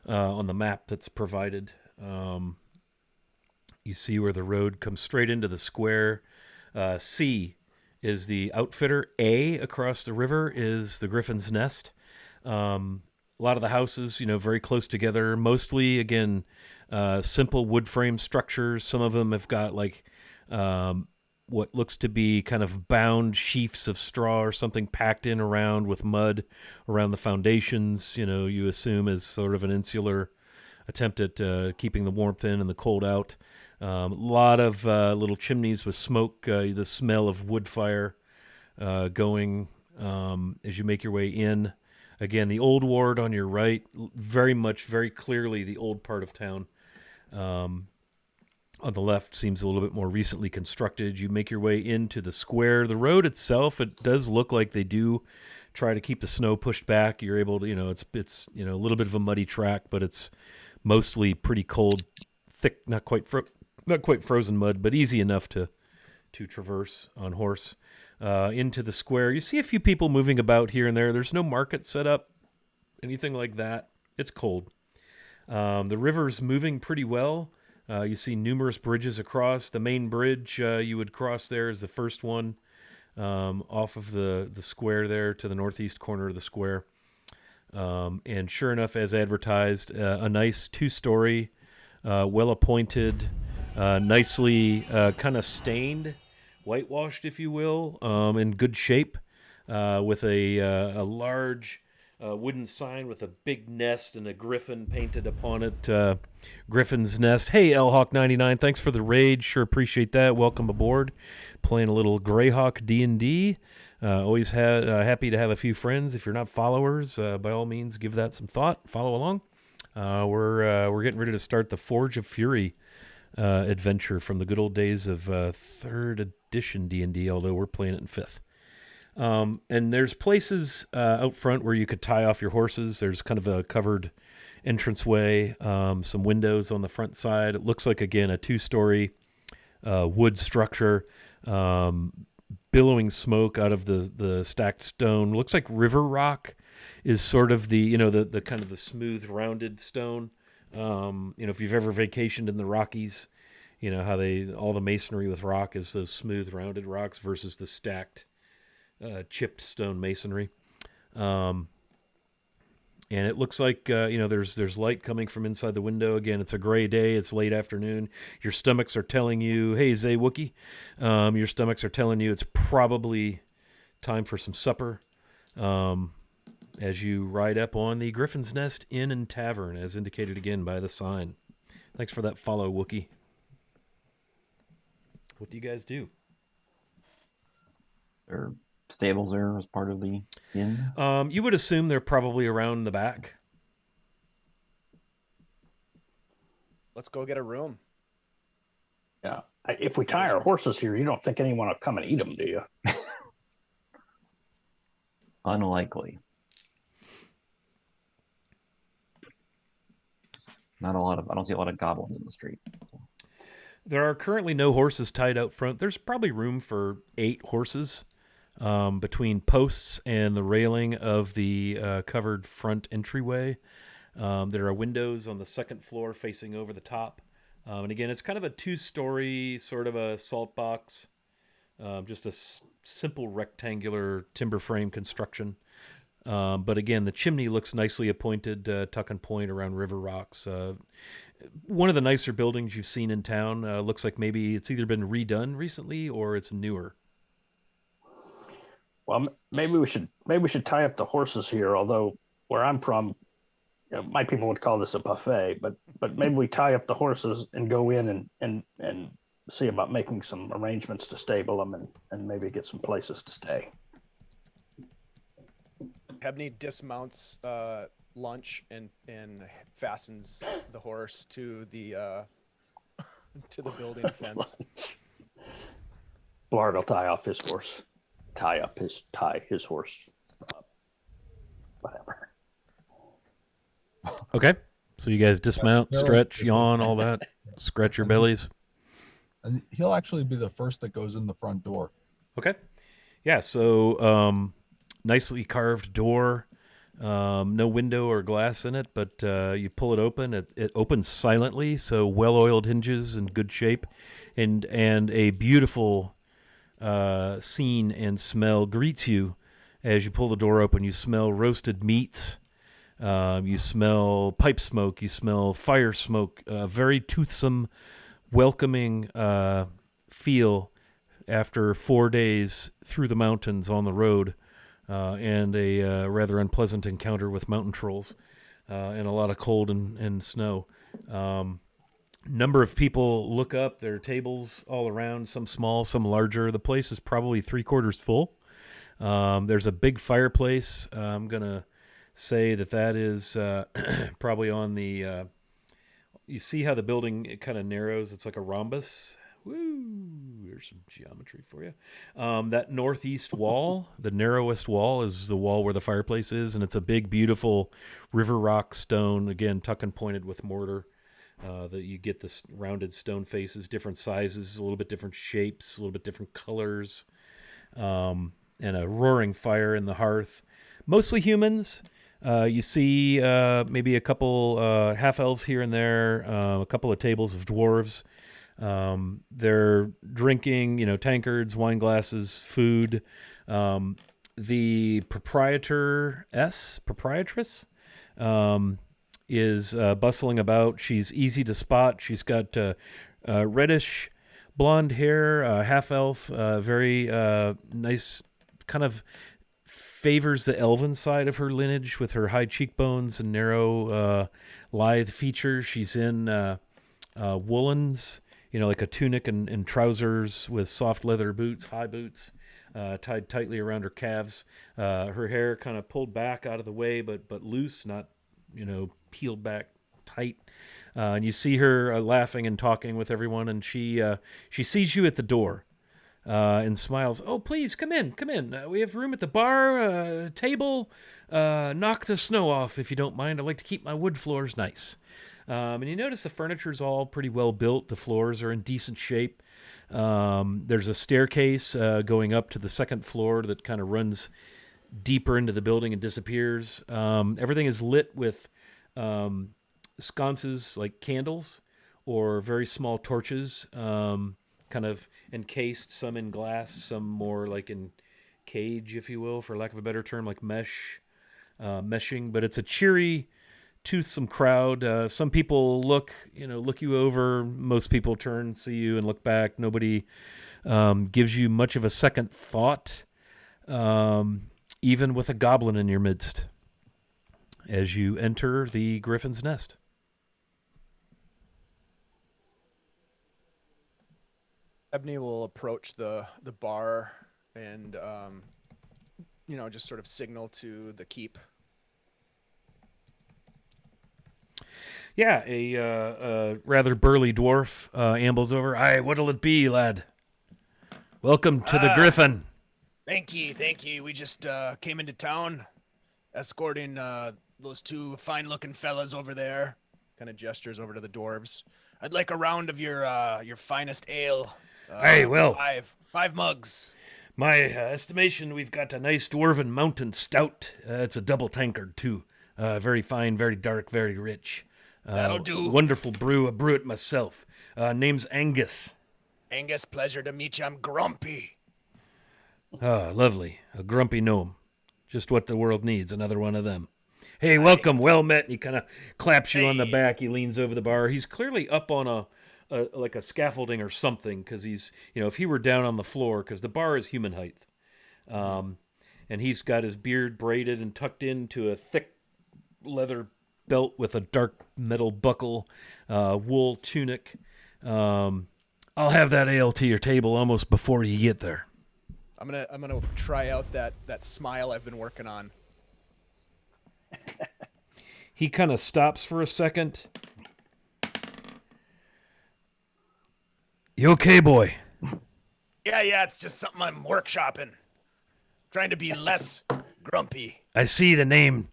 S4: on the map that's provided, you see where the road comes straight into the square. C is the outfitter. A across the river is the Griffin's Nest. A lot of the houses, very close together. Mostly, again, simple wood frame structures. Some of them have got what looks to be kind of bound sheafs of straw or something packed in around with mud around the foundations. You assume as sort of an insular attempt at keeping the warmth in and the cold out. A lot of little chimneys with smoke, the smell of wood fire going as you make your way in. Again, the old ward on your right, very clearly the old part of town. On the left seems a little bit more recently constructed. You make your way into the square. The road itself, it does look like they do try to keep the snow pushed back. You're able to, it's a little bit of a muddy track, but it's mostly pretty cold, thick, not quite frozen mud, but easy enough to traverse on horse. Into the square. You see a few people moving about here and there. There's no market set up, anything like that. It's cold. The river's moving pretty well. You see numerous bridges across. The main bridge you would cross there is the first one off of the square there to the northeast corner of the square. And sure enough, as advertised, a nice 2-story, well-appointed, nicely kind of stained, whitewashed, if you will, in good shape, with a large wooden sign with a big nest and a griffin painted upon it. Griffin's Nest. Hey, Lhawk99, thanks for the raid. Sure appreciate that. Welcome aboard. Playing a little Greyhawk D&D. Always happy to have a few friends. If you're not followers, by all means, give that some thought. Follow along. We're getting ready to start the Forge of Fury adventure from the good old days of 3rd edition D&D, although we're playing it in 5th. And there's places out front where you could tie off your horses. There's kind of a covered entranceway, some windows on the front side. It looks like, again, a 2-story wood structure, billowing smoke out of the stacked stone. Looks like river rock is sort of the kind of the smooth, rounded stone. If you've ever vacationed in the Rockies, how all the masonry with rock is those smooth, rounded rocks versus the stacked, chipped stone masonry. And it looks like, there's light coming from inside the window. Again, it's a gray day. It's late afternoon. Your stomachs are telling you, hey, Zay Wookie, your stomachs are telling you it's probably time for some supper. As you ride up on the Griffin's Nest Inn and Tavern, as indicated again by the sign. Thanks for that follow, Wookie. What do you guys do?
S6: There are stables there as part of the inn?
S4: You would assume they're probably around the back.
S1: Let's go get a room.
S2: Yeah. If we tie our horses here, you don't think anyone will come and eat them, do you?
S6: Unlikely. I don't see a lot of goblins in the street.
S4: There are currently no horses tied out front. There's probably room for 8 horses between posts and the railing of the covered front entryway. There are windows on the second floor facing over the top. And again, it's kind of a 2-story sort of a salt box, just a simple rectangular timber frame construction. But again, the chimney looks nicely appointed, tuck and point around river rocks. One of the nicer buildings you've seen in town. Looks like maybe it's either been redone recently or it's newer.
S2: Well, maybe we should tie up the horses here. Although where I'm from, my people would call this a buffet. But maybe we tie up the horses and go in and see about making some arrangements to stable them and maybe get some places to stay.
S1: Hebney dismounts lunch and fastens the horse to the to the building fence.
S2: Blard will tie his horse. Tie his horse. Whatever.
S4: Okay. So you guys dismount, stretch, yawn, all that. Scratch your bellies.
S3: And he'll actually be the first that goes in the front door.
S4: Okay. Yeah, so nicely carved door. No window or glass in it, but you pull it open. It opens silently, so well-oiled hinges in good shape, and a beautiful scene and smell greets you as you pull the door open. You smell roasted meats. You smell pipe smoke. You smell fire smoke. Very toothsome, welcoming feel after 4 days through the mountains on the road. And a rather unpleasant encounter with mountain trolls and a lot of cold and snow. Number of people look up. There are tables all around, some small, some larger. The place is probably 3/4 full. There's a big fireplace. I'm going to say that is probably on the... you see how the building it kind of narrows? It's like a rhombus. Woo! There's some geometry for you. That northeast wall, the narrowest wall, is the wall where the fireplace is, and it's a big, beautiful river rock stone, again, tuck and pointed with mortar. That you get the rounded stone faces, different sizes, a little bit different shapes, a little bit different colors, and a roaring fire in the hearth. Mostly humans. You see maybe a couple half-elves here and there, a couple of tables of dwarves. They're drinking, tankards, wine glasses, food. The proprietress, is bustling about. She's easy to spot. She's got reddish blonde hair, half elf, very nice, kind of favors the elven side of her lineage with her high cheekbones and narrow, lithe features. She's in woolens. Like a tunic and trousers with soft leather boots, high boots, tied tightly around her calves. Her hair kind of pulled back out of the way, but loose, not, peeled back tight. And you see her laughing and talking with everyone, and she sees you at the door and smiles. "Oh, please, come in. We have room at the bar, table. Knock the snow off if you don't mind. I like to keep my wood floors nice." And you notice the furniture's all pretty well built. The floors are in decent shape. There's a staircase going up to the second floor that kind of runs deeper into the building and disappears. Everything is lit with sconces, like candles, or very small torches, kind of encased, some in glass, some more like in cage, if you will, for lack of a better term, like meshing. But it's a cheery, toothsome crowd. Some people look you over. Most people turn, see you, and look back. Nobody gives you much of a second thought, even with a goblin in your midst, as you enter the Griffin's Nest.
S1: Ebony will approach the bar and just sort of signal to the keep.
S4: Yeah, a rather burly dwarf ambles over. "Aye, what'll it be, lad? Welcome to the Griffin."
S7: Thank ye. We just came into town, escorting those two fine-looking fellas over there.
S1: kind of gestures over to the dwarves. I'd like a round of your finest ale.
S4: Hey, well.
S1: Five mugs.
S4: My estimation, we've got a nice dwarven mountain stout. It's a double tankard, too. Very fine, very dark, very rich.
S1: That'll do.
S4: Wonderful brew. I brew it myself. Name's Angus.
S7: Angus, pleasure to meet you. I'm Grumpy.
S4: Ah, lovely. A grumpy gnome. Just what the world needs, another one of them. Hey, welcome, well met. And he kind of claps you on the back. He leans over the bar. He's clearly up on a like a scaffolding or something, because he's, if he were down on the floor, because the bar is human height. And he's got his beard braided and tucked into a thick leather belt with a dark metal buckle, wool tunic. I'll have that ale to your table almost before you get there.
S1: I'm gonna try out that smile I've been working on.
S4: He kind of stops for a second. You okay, boy?
S7: Yeah, it's just something I'm workshopping. Trying to be less grumpy.
S4: I see the name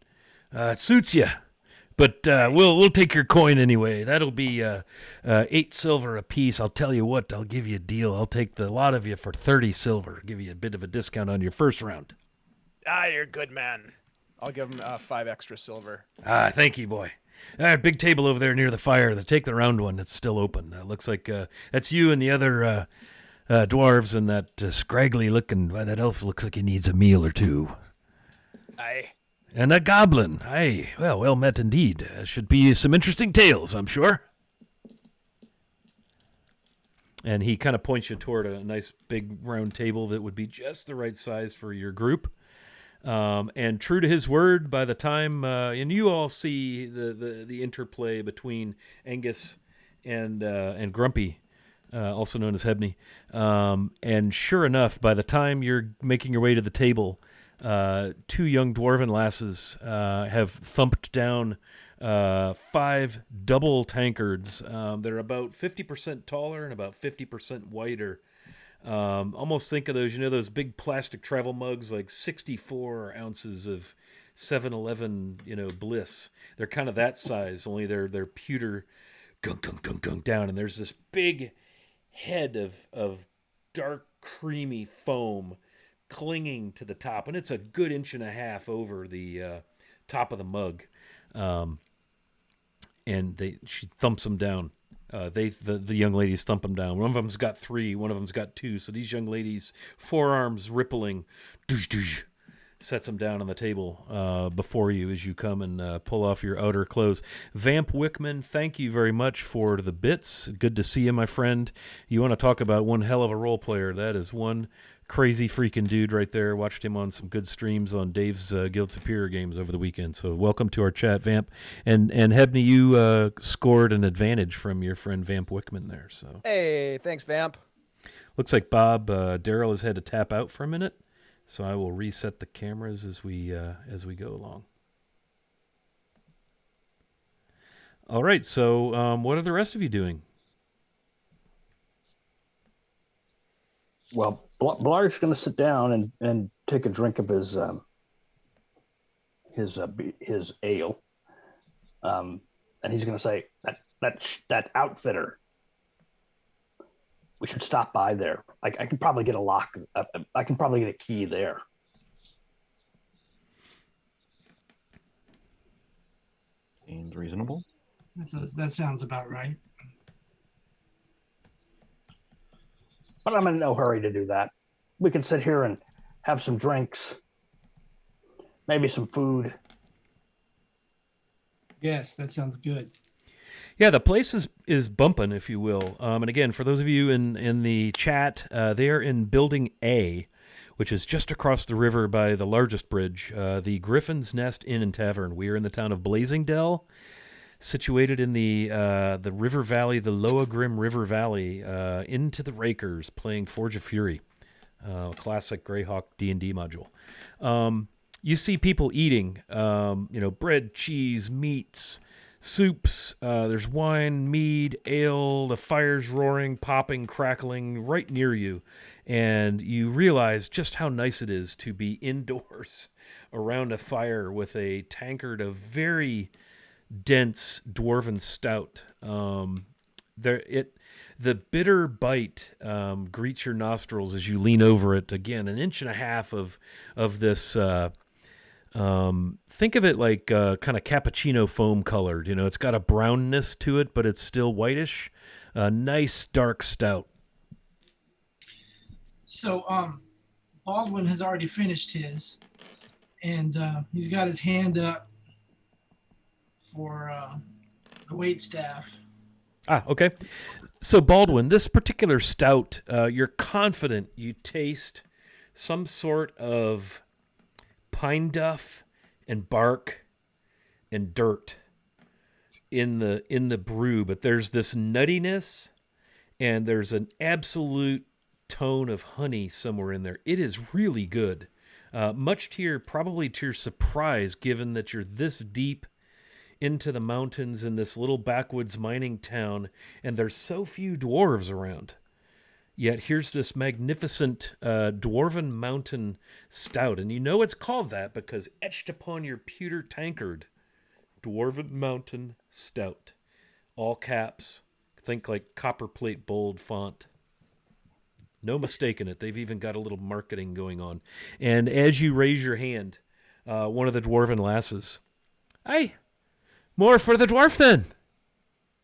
S4: suits you, but we'll take your coin anyway. That'll be 8 silver apiece. I'll tell you what, I'll give you a deal. I'll take the lot of you for 30 silver. Give you a bit of a discount on your first round.
S7: You're a good man.
S1: I'll give him 5 extra silver.
S4: Thank you, boy. Big table over there near the fire. Take the round one. It's still open. Looks like that's you and the other dwarves, and that scraggly looking. That elf looks like he needs a meal or two.
S7: Aye.
S4: And a goblin. Aye. Well met indeed. Should be some interesting tales, I'm sure. And he kind of points you toward a nice big round table that would be just the right size for your group. And true to his word, by the time and you all see the interplay between Angus and Grumpy, also known as Hebney, and sure enough, by the time you're making your way to the table, 2 young dwarven lasses have thumped down 5 double tankards. They're about 50% taller and about 50% wider. Almost think of those, those big plastic travel mugs, like 64 ounces of 7-Eleven, Bliss. They're kind of that size, only they're pewter gunk down. And there's this big head of dark, creamy foam clinging to the top. And it's a good 1.5 inches over the top of the mug. And she thumps them down. The young ladies thump them down. One of them's got 3, one of them's got 2. So these young ladies, forearms rippling, sets them down on the table before you as you come and pull off your outer clothes. Vamp Wickman, thank you very much for the bits. Good to see you, my friend. You want to talk about one hell of a role player? That is one crazy freaking dude right there. Watched him on some good streams on Dave's Guild Superior games over the weekend. So welcome to our chat, Vamp. And Hebney, you scored an advantage from your friend Vamp Wickman there. So
S1: Hey, thanks, Vamp.
S4: looks like Bob Daryl has had to tap out for a minute. So I will reset the cameras as we go along. All right. So what are the rest of you doing?
S2: Well, Blarg's going to sit down and take a drink of his ale, and he's going to say that outfitter. We should stop by there. I can probably get a lock. I can probably get a key there.
S6: Seems reasonable.
S5: That sounds about right.
S2: But I'm in no hurry to do that. We can sit here and have some drinks, maybe some food.
S5: Yes, that sounds good.
S4: Yeah, the place is bumping, if you will. And again, for those of you in the chat, they are in Building A, which is just across the river by the largest bridge, the Griffin's Nest Inn and Tavern. We are in the town of Blasingdell, situated in the river valley, the Loa Grim River Valley, into the Rakers, playing Forge of Fury, classic Greyhawk D&D module. You see people eating, bread, cheese, meats, soups. There's wine, mead, ale. The fire's roaring, popping, crackling right near you. And you realize just how nice it is to be indoors around a fire with a tankard of very dense dwarven stout. The bitter bite greets your nostrils as you lean over it. Again, an inch and a half of this. Think of it like kind of cappuccino foam colored. It's got a brownness to it, but it's still whitish. A nice dark stout.
S5: So Baldwin has already finished his, and he's got his hand up for the wait staff.
S4: Okay. So Baldwin, this particular stout, you're confident you taste some sort of pine duff and bark and dirt in the brew, but there's this nuttiness and there's an absolute tone of honey somewhere in there. It is really good. Much probably to your surprise, given that you're this deep into the mountains in this little backwoods mining town, and there's so few dwarves around. Yet here's this magnificent dwarven mountain stout, and it's called that because etched upon your pewter tankard, Dwarven Mountain Stout, all caps. Think like copperplate bold font. No mistake in it. They've even got a little marketing going on. And as you raise your hand, one of the dwarven lasses, "Aye, more for the dwarf then."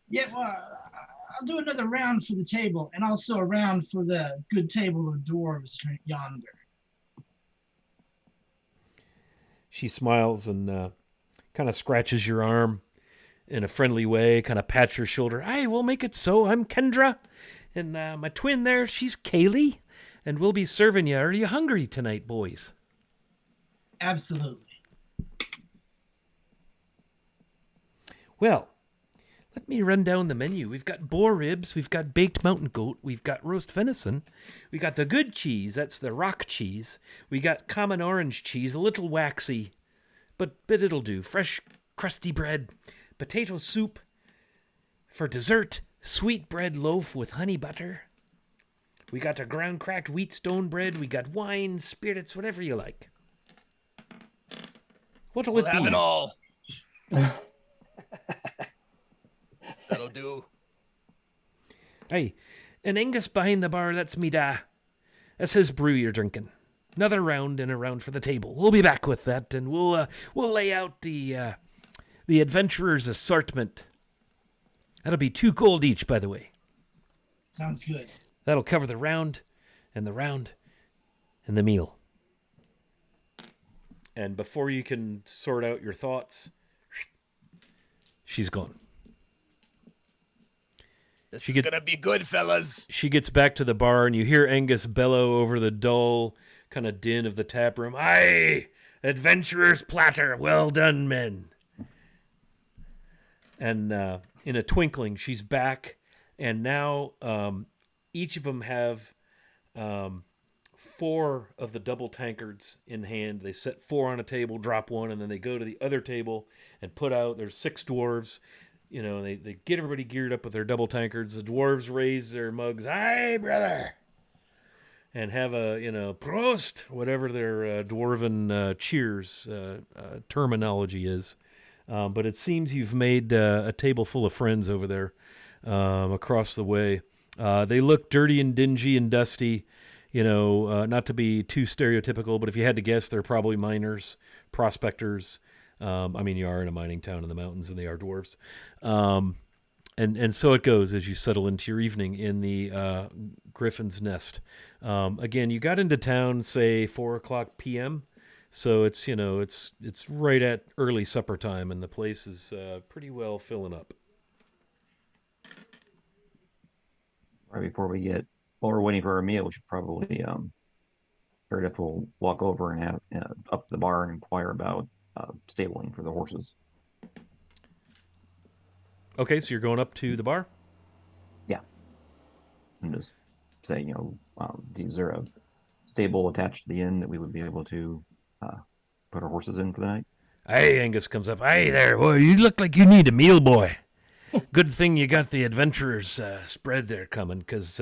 S5: Yeah, well, I'll do another round for the table, and also a round for the good table of dwarves yonder.
S4: She smiles and kind of scratches your arm in a friendly way, kind of pats your shoulder. "Aye, we'll make it so. I'm Kendra, and my twin there, she's Kaylee, and we'll be serving you. Are you hungry tonight, boys?"
S5: Absolutely.
S4: Well, let me run down the menu. We've got boar ribs, we've got baked mountain goat, we've got roast venison, we got the good cheese, that's the rock cheese, we got common orange cheese, a little waxy, but it'll do. Fresh, crusty bread, potato soup. For dessert, sweet bread loaf with honey butter. We got a ground cracked wheat stone bread, we got wine, spirits, whatever you like. What'll
S7: We'll
S4: it be?
S7: have it all. That'll do.
S4: Hey, and Angus behind the bar, that's me da. That's his brew you're drinking. Another round and a round for the table. We'll be back with that, and we'll lay out the adventurer's assortment. That'll be 2 gold each, by the way.
S5: Sounds good.
S4: That'll cover the round and the meal. And before you can sort out your thoughts, she's gone.
S7: This is going to be good, fellas.
S4: She gets back to the bar, and you hear Angus bellow over the dull kind of din of the tap room. "Aye, adventurer's platter. Well done, men." And in a twinkling, she's back. And now each of them have 4 of the double tankards in hand. They set 4 on a table, drop 1, and then they go to the other table and put out. There's 6 dwarves. They get everybody geared up with their double tankards. The dwarves raise their mugs. "Aye, brother." And have a, Prost, whatever their dwarven cheers terminology is. But it seems you've made a table full of friends over there across the way. They look dirty and dingy and dusty, not to be too stereotypical, but if you had to guess, they're probably miners, prospectors. You are in a mining town in the mountains, and they are dwarves. And so it goes as you settle into your evening in the Griffin's Nest. Again, you got into town, say 4:00 p.m., so it's it's right at early supper time, and the place is pretty well filling up.
S6: Right before while we're waiting for our meal, we should probably start if we'll walk over and have up to the bar and inquire about stabling for the horses.
S4: Okay, so you're going up to the bar?
S6: Yeah. And just say, is there a stable attached to the inn that we would be able to put our horses in for the night?
S4: Hey, Angus comes up. "Hey there, boy, you look like you need a meal, boy. Good thing you got the adventurer's spread there coming, because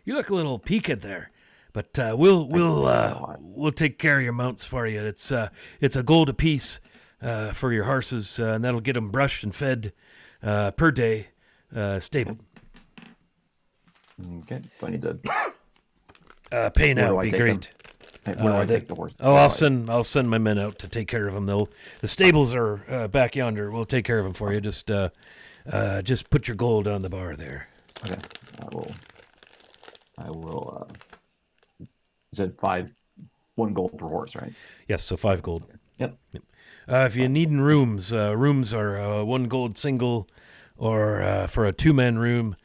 S4: you look a little peaked there. But we'll take care of your mounts for you. It's a gold apiece for your horses, and that'll get them brushed and fed per day, stable.
S6: Okay. Do I need to?
S4: Pay now
S6: do
S4: would
S6: I
S4: be
S6: take
S4: great.
S6: Where do I take the horse?
S4: Oh, I'll send my men out to take care of them. The stables are back yonder. We'll take care of them for you. Just put your gold on the bar there.
S6: Okay. I will. Is it 1 gold per horse, right?
S4: Yes, so 5 gold.
S6: Yep.
S4: If you need rooms, rooms are 1 gold single, or for a 2-man room,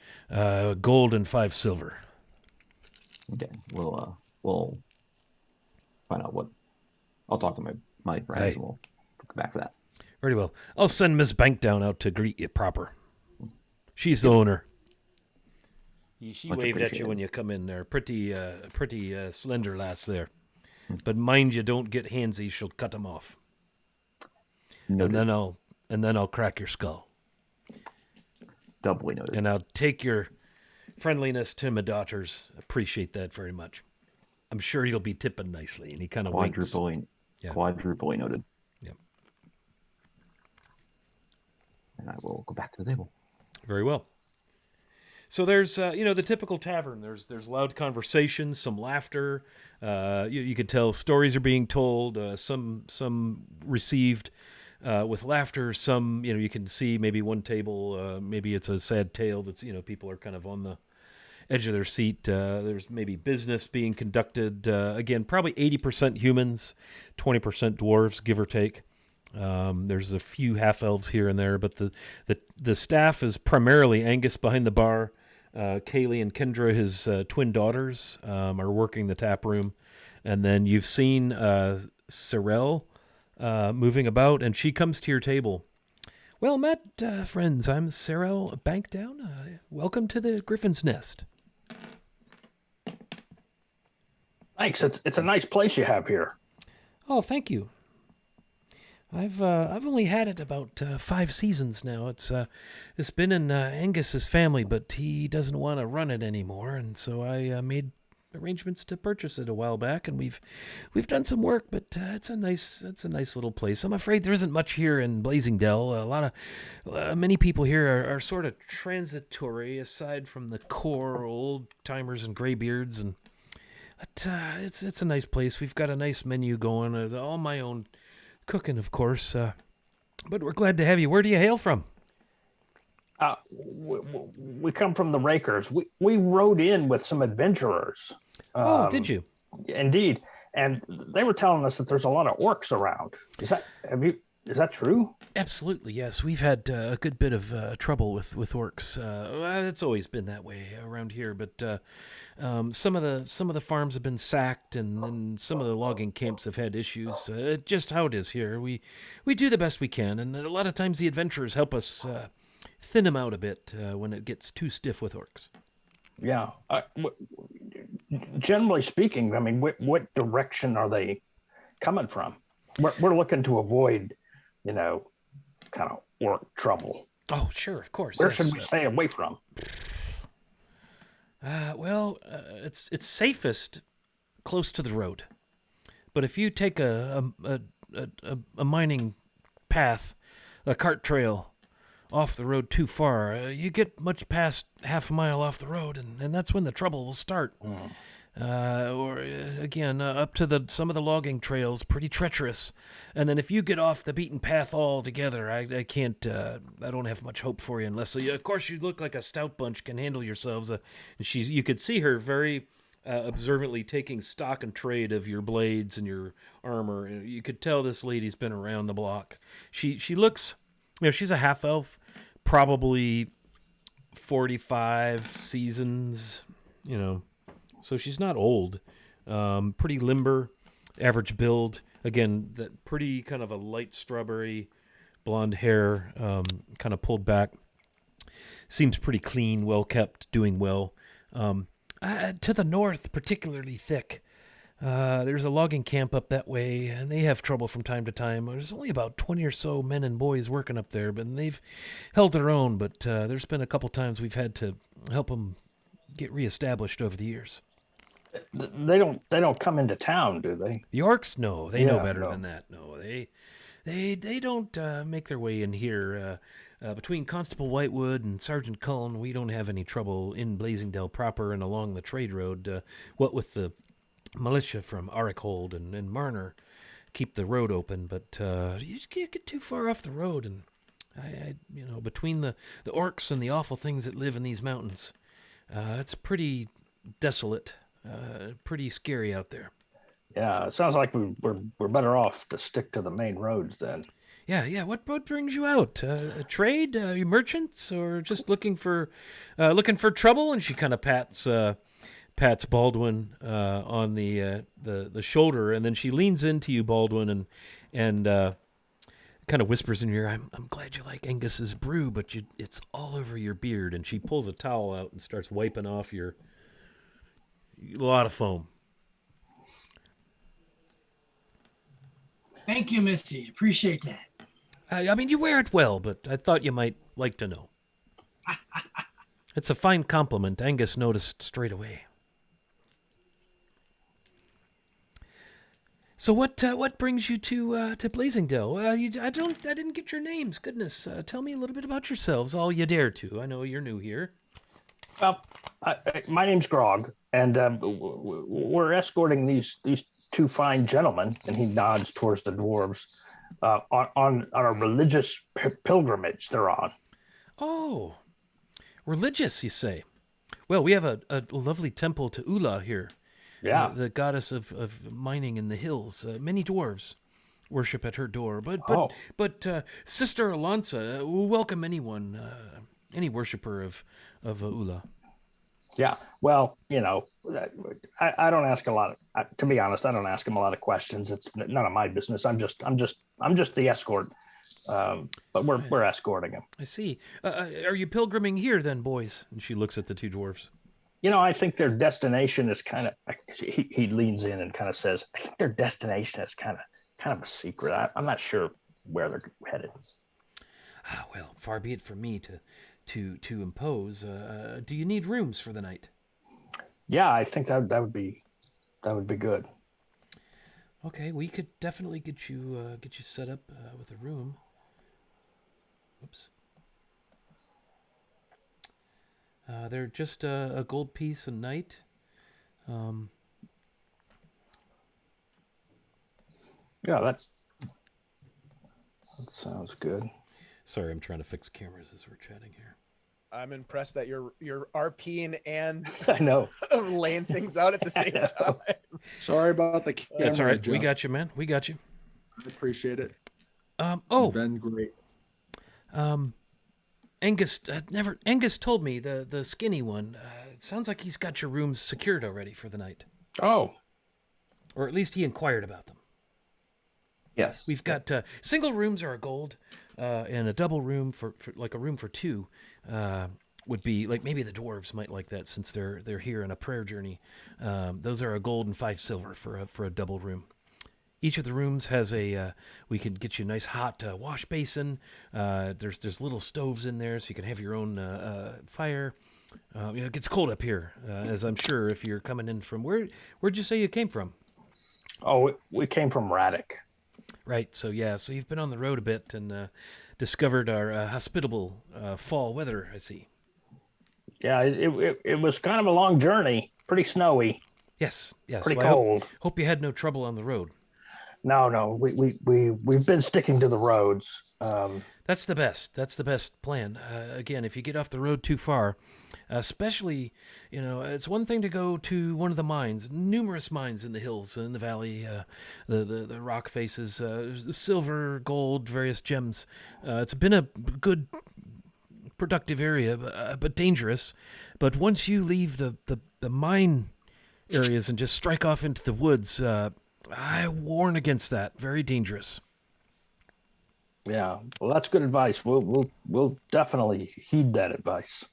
S4: gold and 5 silver.
S6: Okay. We'll find out what. I'll talk to my friends and we'll come back for that.
S4: Very well. I'll send Miss Bank down out to greet you proper. She's the owner. She
S6: Much
S4: waved at you
S6: appreciated.
S4: when you come in there. Pretty slender lass there. But mind you, don't get handsy. She'll cut them off.
S6: Noted.
S4: And then I'll crack your skull.
S6: Doubly noted.
S4: And I'll take your friendliness to my daughters. Appreciate that very much. I'm sure he'll be tipping nicely. And he kind of winks.
S6: Quadruply noted.
S4: Yep.
S6: And I will go back to the table.
S4: Very well. So there's, the typical tavern. There's loud conversation, some laughter. You could tell stories are being told. Some received with laughter. Some, you can see maybe one table. Maybe it's a sad tale that's people are kind of on the edge of their seat. There's maybe business being conducted. Again, probably 80% humans, 20% dwarves, give or take. There's a few half elves here and there, but the staff is primarily Angus behind the bar. Kaylee and Kendra, his twin daughters, are working the tap room, and then you've seen Sorrel moving about, and she comes to your table. Well, met, friends. I'm Sorrel Bankdown. Welcome to the Griffin's Nest.
S2: Thanks. It's a nice place you have here.
S4: Oh, thank you. I've only had it about 5 seasons now. It's been in Angus's family, but he doesn't want to run it anymore, and so I made arrangements to purchase it a while back, and we've done some work, but it's a nice little place. I'm afraid there isn't much here in Blasingdell. Many people here are sort of transitory, aside from the core old timers and graybeards, and but it's a nice place. We've got a nice menu going, all my own cooking, of course, but we're glad to have you. Where do you hail from?
S2: We come from the Rakers. We rode in with some adventurers.
S4: Did you?
S2: Indeed, and they were telling us that there's a lot of orcs around. Is that true?
S4: Absolutely, yes. We've had a good bit of trouble with orcs. It's always been that way around here, but some of the farms have been sacked, and some of the logging camps have had issues. Just how it is here. We do the best we can, and a lot of times the adventurers help us thin them out a bit when it gets too stiff with orcs.
S2: Yeah. Generally speaking, I mean, what direction are they coming from? We're looking to avoid, kind of orc trouble.
S4: Oh, sure, of course.
S2: Where
S4: yes.
S2: should we stay away from?
S4: It's safest close to the road. But if you take a mining path, a cart trail off the road too far, you get much past half a mile off the road, and that's when the trouble will start. Again, up to some of the logging trails, pretty treacherous. And then if you get off the beaten path altogether, I can't, I don't have much hope for you unless, of course, you look like a stout bunch, can handle yourselves. You could see her very observantly taking stock and trade of your blades and your armor. You could tell this lady's been around the block. She looks, she's a half elf, probably 45 seasons, So she's not old, pretty limber, average build. Again, that pretty kind of a light strawberry blonde hair, kind of pulled back. Seems pretty clean, well kept, doing well. To the north, particularly thick. There's a logging camp up that way, and they have trouble from time to time. There's only about 20 or so men and boys working up there, but they've held their own. But there's been a couple times we've had to help them get reestablished over the years. They
S2: don't come into town, do they?
S4: The orcs, no, they know better than that. No, they They don't make their way in here. Between Constable Whitewood and Sergeant Cullen, we don't have any trouble in Blasingdell proper and along the trade road. What with the militia from Arickhold and Marner keep the road open, but you just can't get too far off the road. And between the orcs and the awful things that live in these mountains, it's pretty desolate, pretty scary out there.
S2: Yeah, it sounds like we're better off to stick to the main roads then.
S4: Yeah. What brings you out? A trade? You merchants, or just looking for trouble? And she kind of pats Baldwin on the shoulder, and then she leans into you, Baldwin, and kind of whispers in your ear, I'm glad you like Angus's brew, but it's all over your beard. And she pulls a towel out and starts wiping off a lot of foam.
S5: Thank you, Missy. Appreciate that.
S4: I mean, you wear it well, but I thought you might like to know. It's a fine compliment. Angus noticed straight away. So what brings you to Blasingdell? I didn't get your names. Goodness, tell me a little bit about yourselves, all you dare to. I know you're new here.
S2: Well, my name's Grog, and we're escorting these two fine gentlemen, and he nods towards the dwarves, on a religious pilgrimage they're on.
S4: Oh, religious, you say? Well, we have a lovely temple to Ula here.
S2: Yeah.
S4: The goddess of mining in the hills. Many dwarves worship at her door. But Sister Alonsa will welcome anyone, any worshiper of Ula.
S2: Yeah. Well, I don't ask a lot of, to be honest, I don't ask him a lot of questions. It's none of my business. I'm just the escort. But we're escorting him.
S4: I see. Are you pilgriming here then, boys? And she looks at the two dwarves.
S2: I think their destination is kind of, he leans in and kind of says, I think their destination is kind of a secret. I'm not sure where they're headed.
S4: Well, far be it from me to impose. Do you need rooms for the night?
S2: Yeah, I think that would be good.
S4: Okay, we could definitely get you set up with a room. Oops. They're just a gold piece a night.
S2: Yeah, that sounds good.
S4: Sorry, I'm trying to fix cameras as we're chatting here.
S1: I'm impressed that you're RPing and
S2: I know
S1: laying things out at the same time.
S3: Sorry about the camera.
S4: That's all right.
S3: Jeff.
S4: We got you, man. We got you.
S3: I appreciate it.
S4: You've
S3: been great.
S4: Angus told me, the skinny one, it sounds like he's got your rooms secured already for the night.
S2: Oh.
S4: Or at least he inquired about them.
S6: Yes.
S4: We've got single rooms are a gold, and a double room for like a room for two would be like, maybe the dwarves might like that since they're here on a prayer journey. Those are a gold and 5 silver for a double room. Each of the rooms has we can get you a nice hot wash basin. There's little stoves in there, so you can have your own fire. It gets cold up here, as I'm sure if you're coming in from where'd you say you came from?
S2: Oh, we came from Raddick.
S4: Right. So you've been on the road a bit and discovered our hospitable fall weather. I see.
S2: Yeah, it was kind of a long journey, pretty snowy.
S4: Yes.
S2: Pretty cold.
S4: Hope you had no trouble on the road.
S2: No, we've been sticking to the roads.
S4: That's the best plan. Again, if you get off the road too far, especially, it's one thing to go to one of the mines, numerous mines in the hills, in the valley, the rock faces, silver, gold, various gems. It's been a good, productive area, but dangerous. But once you leave the mine areas and just strike off into the woods, I warn against that. Very dangerous.
S2: Yeah, well, that's good advice. We'll definitely heed that advice.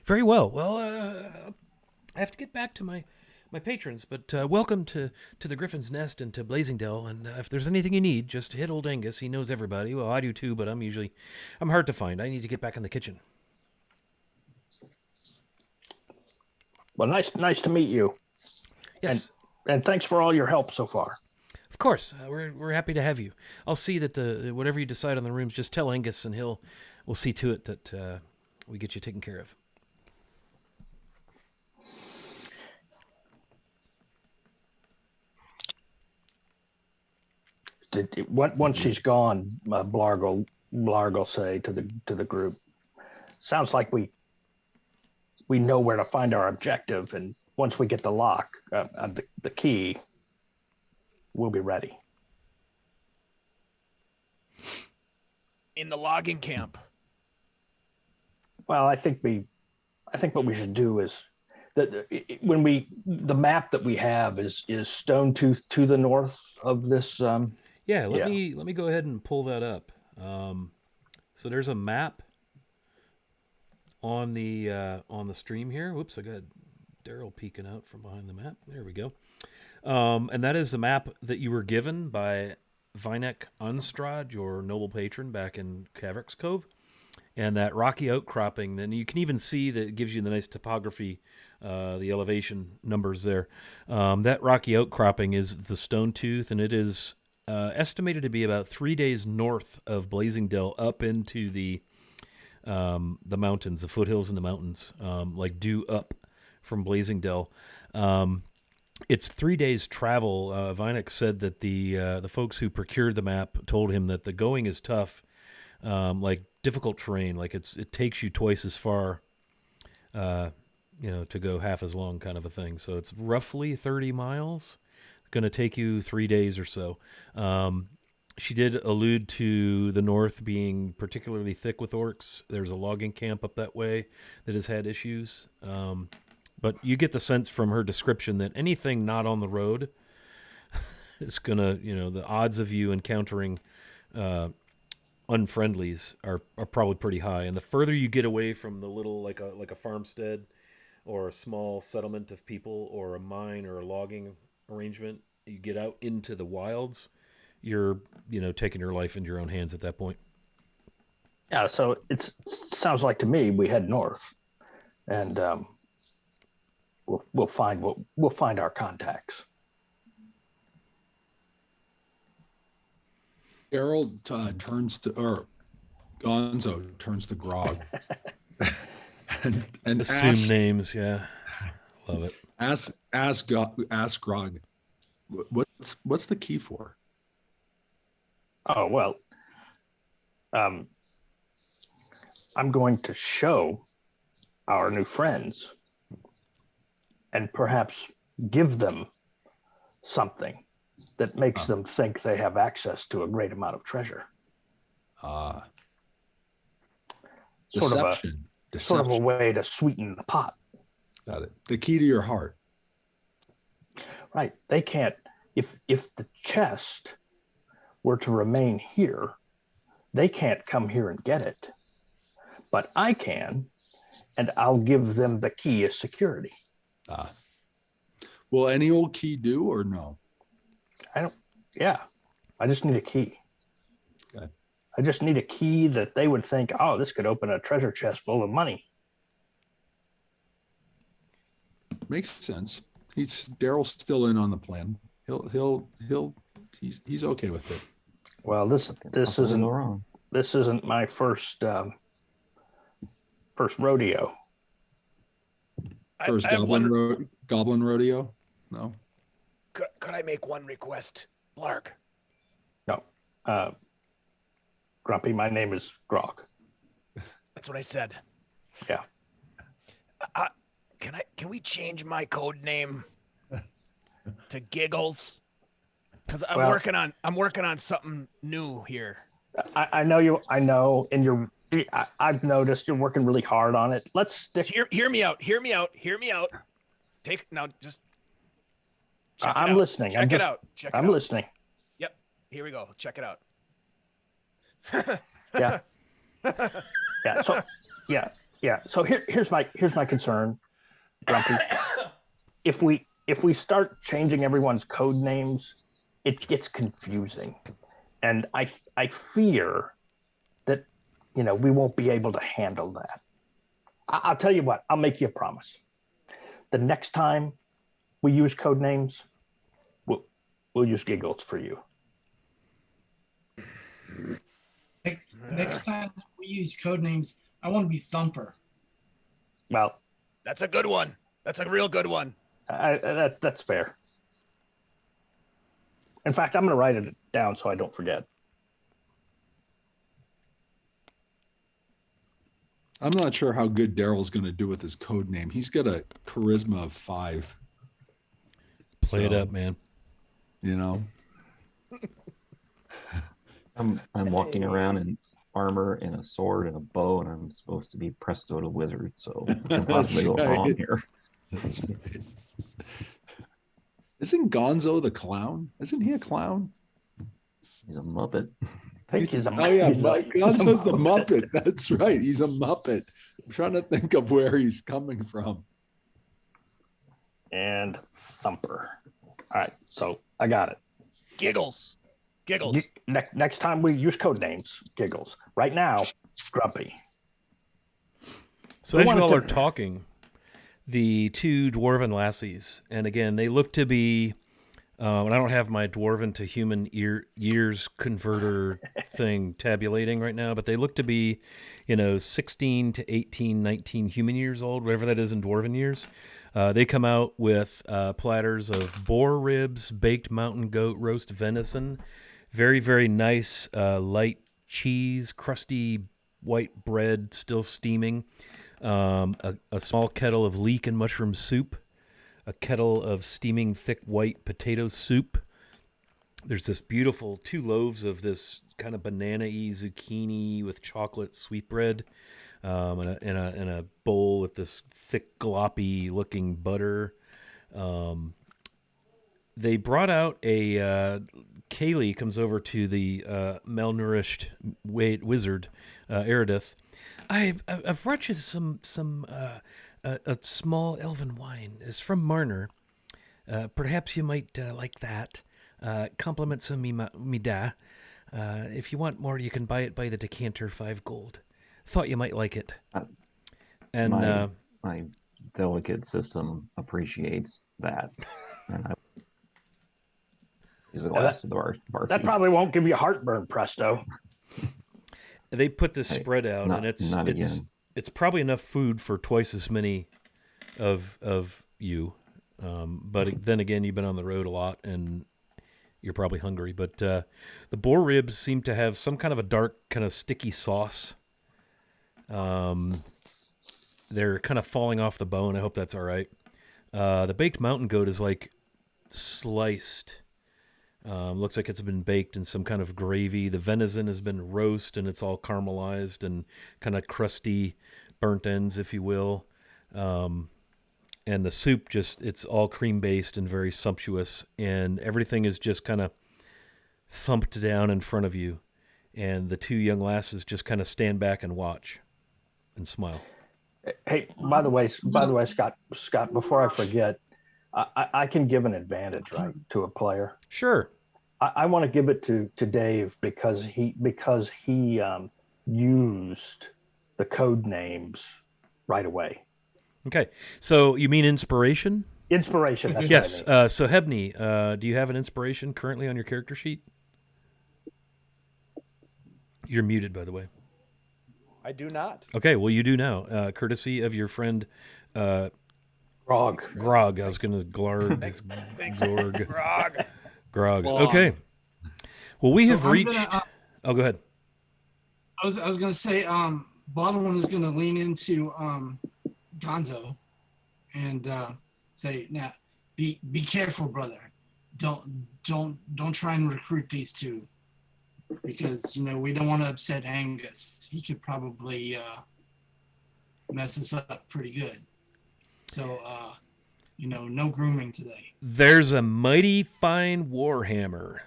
S4: Very well. Well, I have to get back to my patrons, but welcome to the Griffin's Nest and to Blasingdell. And if there's anything you need, just hit old Angus. He knows everybody. Well, I do too, but I'm hard to find. I need to get back in the kitchen.
S2: Well, nice to meet you.
S4: Yes.
S2: And thanks for all your help so far.
S4: course, we're happy to have you. I'll see that the whatever you decide on the rooms, just tell Angus, and we'll see to it that we get you taken care of.
S2: Once she's gone, Blarg will say to the group, "Sounds like we know where to find our objective, and once we get the lock, the key, we'll be ready."
S7: In the logging camp.
S2: Well, I think what we should do is that the map that we have is Stonetooth to the north of this.
S4: Let me go ahead and pull that up. So there's a map on the stream here. Whoops, I got Daryl peeking out from behind the map. There we go. And that is the map that you were given by Vinek Unstrad, your noble patron back in Caverick's Cove. And that rocky outcropping, then you can even see that it gives you the nice topography, the elevation numbers there. That rocky outcropping is the Stonetooth, and it is estimated to be about 3 days north of Blasingdell, up into the mountains, the foothills in the mountains, like due up from Blasingdell. It's 3 days travel. Vinek said that the folks who procured the map told him that the going is tough, like difficult terrain, like it takes you twice as far, to go half as long, kind of a thing. So it's roughly 30 miles. It's going to take you 3 days or so. She did allude to the north being particularly thick with orcs. There's a logging camp up that way that has had issues. But you get the sense from her description that anything not on the road is going to, the odds of you encountering unfriendlies are probably pretty high. And the further you get away from the little, like a farmstead or a small settlement of people or a mine or a logging arrangement, you get out into the wilds, you're, taking your life into your own hands at that point.
S2: Yeah, so it sounds like to me we head north, and we'll find our contacts.
S3: Daryl Gonzo turns to Grog and
S4: assume names. Yeah, love it.
S3: Ask Grog, what's the key for?
S2: Oh well, I'm going to show our new friends and perhaps give them something that makes them think they have access to a great amount of treasure.
S3: Deception.
S2: Sort of a way to sweeten the pot.
S3: Got it. The key to your heart.
S2: Right. They can't, if the chest were to remain here, they can't come here and get it. But I can, and I'll give them the key as security.
S3: Will any old key do or no?
S2: I just need a key.
S3: Okay.
S2: I just need a key that they would think, oh, this could open a treasure chest full of money.
S3: Makes sense. Daryl's still in on the plan. He's okay with it.
S2: Well, this isn't my first rodeo.
S3: First goblin rodeo? No.
S7: Could I make one request, Blarg?
S2: No. Grumpy, my name is Grog.
S7: That's what I said.
S2: Yeah.
S7: Can we change my code name to Giggles? Because I'm working on something new here.
S2: I know, and I've noticed you're working really hard on it. Let's stick.
S7: Hear me out. Just.
S2: I'm listening.
S7: Check it out.
S2: I'm listening.
S7: Yep. Here we go. Check it out.
S2: Yeah. Yeah. So here's my concern, Grumpy. If we start changing everyone's code names, it gets confusing, and I fear that we won't be able to handle that. I'll tell you what. I'll make you a promise. The next time we use code names, We'll use Giggles for you.
S5: Next time we use code names, I want to be Thumper.
S2: Well,
S7: That's a good one. That's a real good one.
S2: that's fair. In fact, I'm going to write it down so I don't forget.
S3: I'm not sure how good Daryl's going to do with his code name. He's got a charisma of 5.
S4: Play it up, man.
S3: You know,
S6: I'm walking around in armor and a sword and a bow, and I'm supposed to be Presto the Wizard. So I'm possibly go wrong here.
S3: that's right. Isn't Gonzo the clown? Isn't he a clown?
S6: He's a Muppet.
S2: I think he's a
S3: Oh yeah,
S2: he's a-
S3: Gonzo's the Muppet. That's right. He's a Muppet. I'm trying to think of where he's coming from.
S2: And Thumper. All right, so I got it.
S7: Giggles. Giggles.
S2: Next time we use code names, Giggles. Right now, Grumpy.
S4: So
S2: We
S4: as you
S2: wanted
S4: all
S2: to-
S4: are talking, the two dwarven lassies, and again, they look to be, and I don't have my dwarven to human years converter thing tabulating right now, but they look to be, 16 to 18, 19 human years old, whatever that is in dwarven years. They come out with platters of boar ribs, baked mountain goat roast venison, very, very nice light cheese, crusty white bread still steaming, a small kettle of leek and mushroom soup, a kettle of steaming thick white potato soup. There's this beautiful 2 loaves of this kind of banana-y zucchini with chocolate sweetbread, and a bowl with this thick gloppy looking butter. They brought out a Kaylee comes over to the malnourished wizard Eridith. I've brought you some a small elven wine. It's from Marner. Perhaps you might like that. Compliments of me da. If you want more, you can buy it by the decanter, 5 gold. Thought you might like it. And
S6: My delicate system appreciates that. And I use a glass to the bar.
S2: That probably won't give you heartburn, Presto.
S4: they put this
S6: Hey,
S4: spread out, and
S6: not again.
S4: it's probably enough food for twice as many of you. But then again, you've been on the road a lot, and you're probably hungry. But the boar ribs seem to have some kind of a dark, kind of sticky sauce. They're kind of falling off the bone. I hope that's all right. The baked mountain goat is like sliced. Looks like it's been baked in some kind of gravy. The venison has been roast, and it's all caramelized and kind of crusty, burnt ends, if you will. And the soup it's all cream based and very sumptuous, and everything is just kind of thumped down in front of you. And the 2 young lasses just kind of stand back and watch and smile.
S2: Hey, by the way, Scott, before I forget, I can give an advantage, right, to a player.
S4: Sure.
S2: I want to give it to Dave because he used the code names right away.
S4: Okay. So you mean inspiration?
S2: Inspiration. That's
S4: Yes.
S2: What I mean.
S4: So Hebney, do you have an inspiration currently on your character sheet? You're muted, by the way.
S1: I do not.
S4: Okay. Well, you do now, courtesy of your friend
S2: Grog.
S4: Grog. I was going to Glarg.
S7: Thanks,
S4: Glorg.
S7: Grog.
S4: Grog.
S5: Well,
S4: Okay. Well, we have
S5: I'm
S4: reached.
S5: gonna,
S4: Oh, go ahead.
S5: I was gonna say, bottom one is gonna lean into Gonzo, and say, "Now, be careful, brother. Don't try and recruit these 2, because we don't want to upset Angus. He could probably mess us up pretty good. So no grooming today."
S4: There's a mighty fine warhammer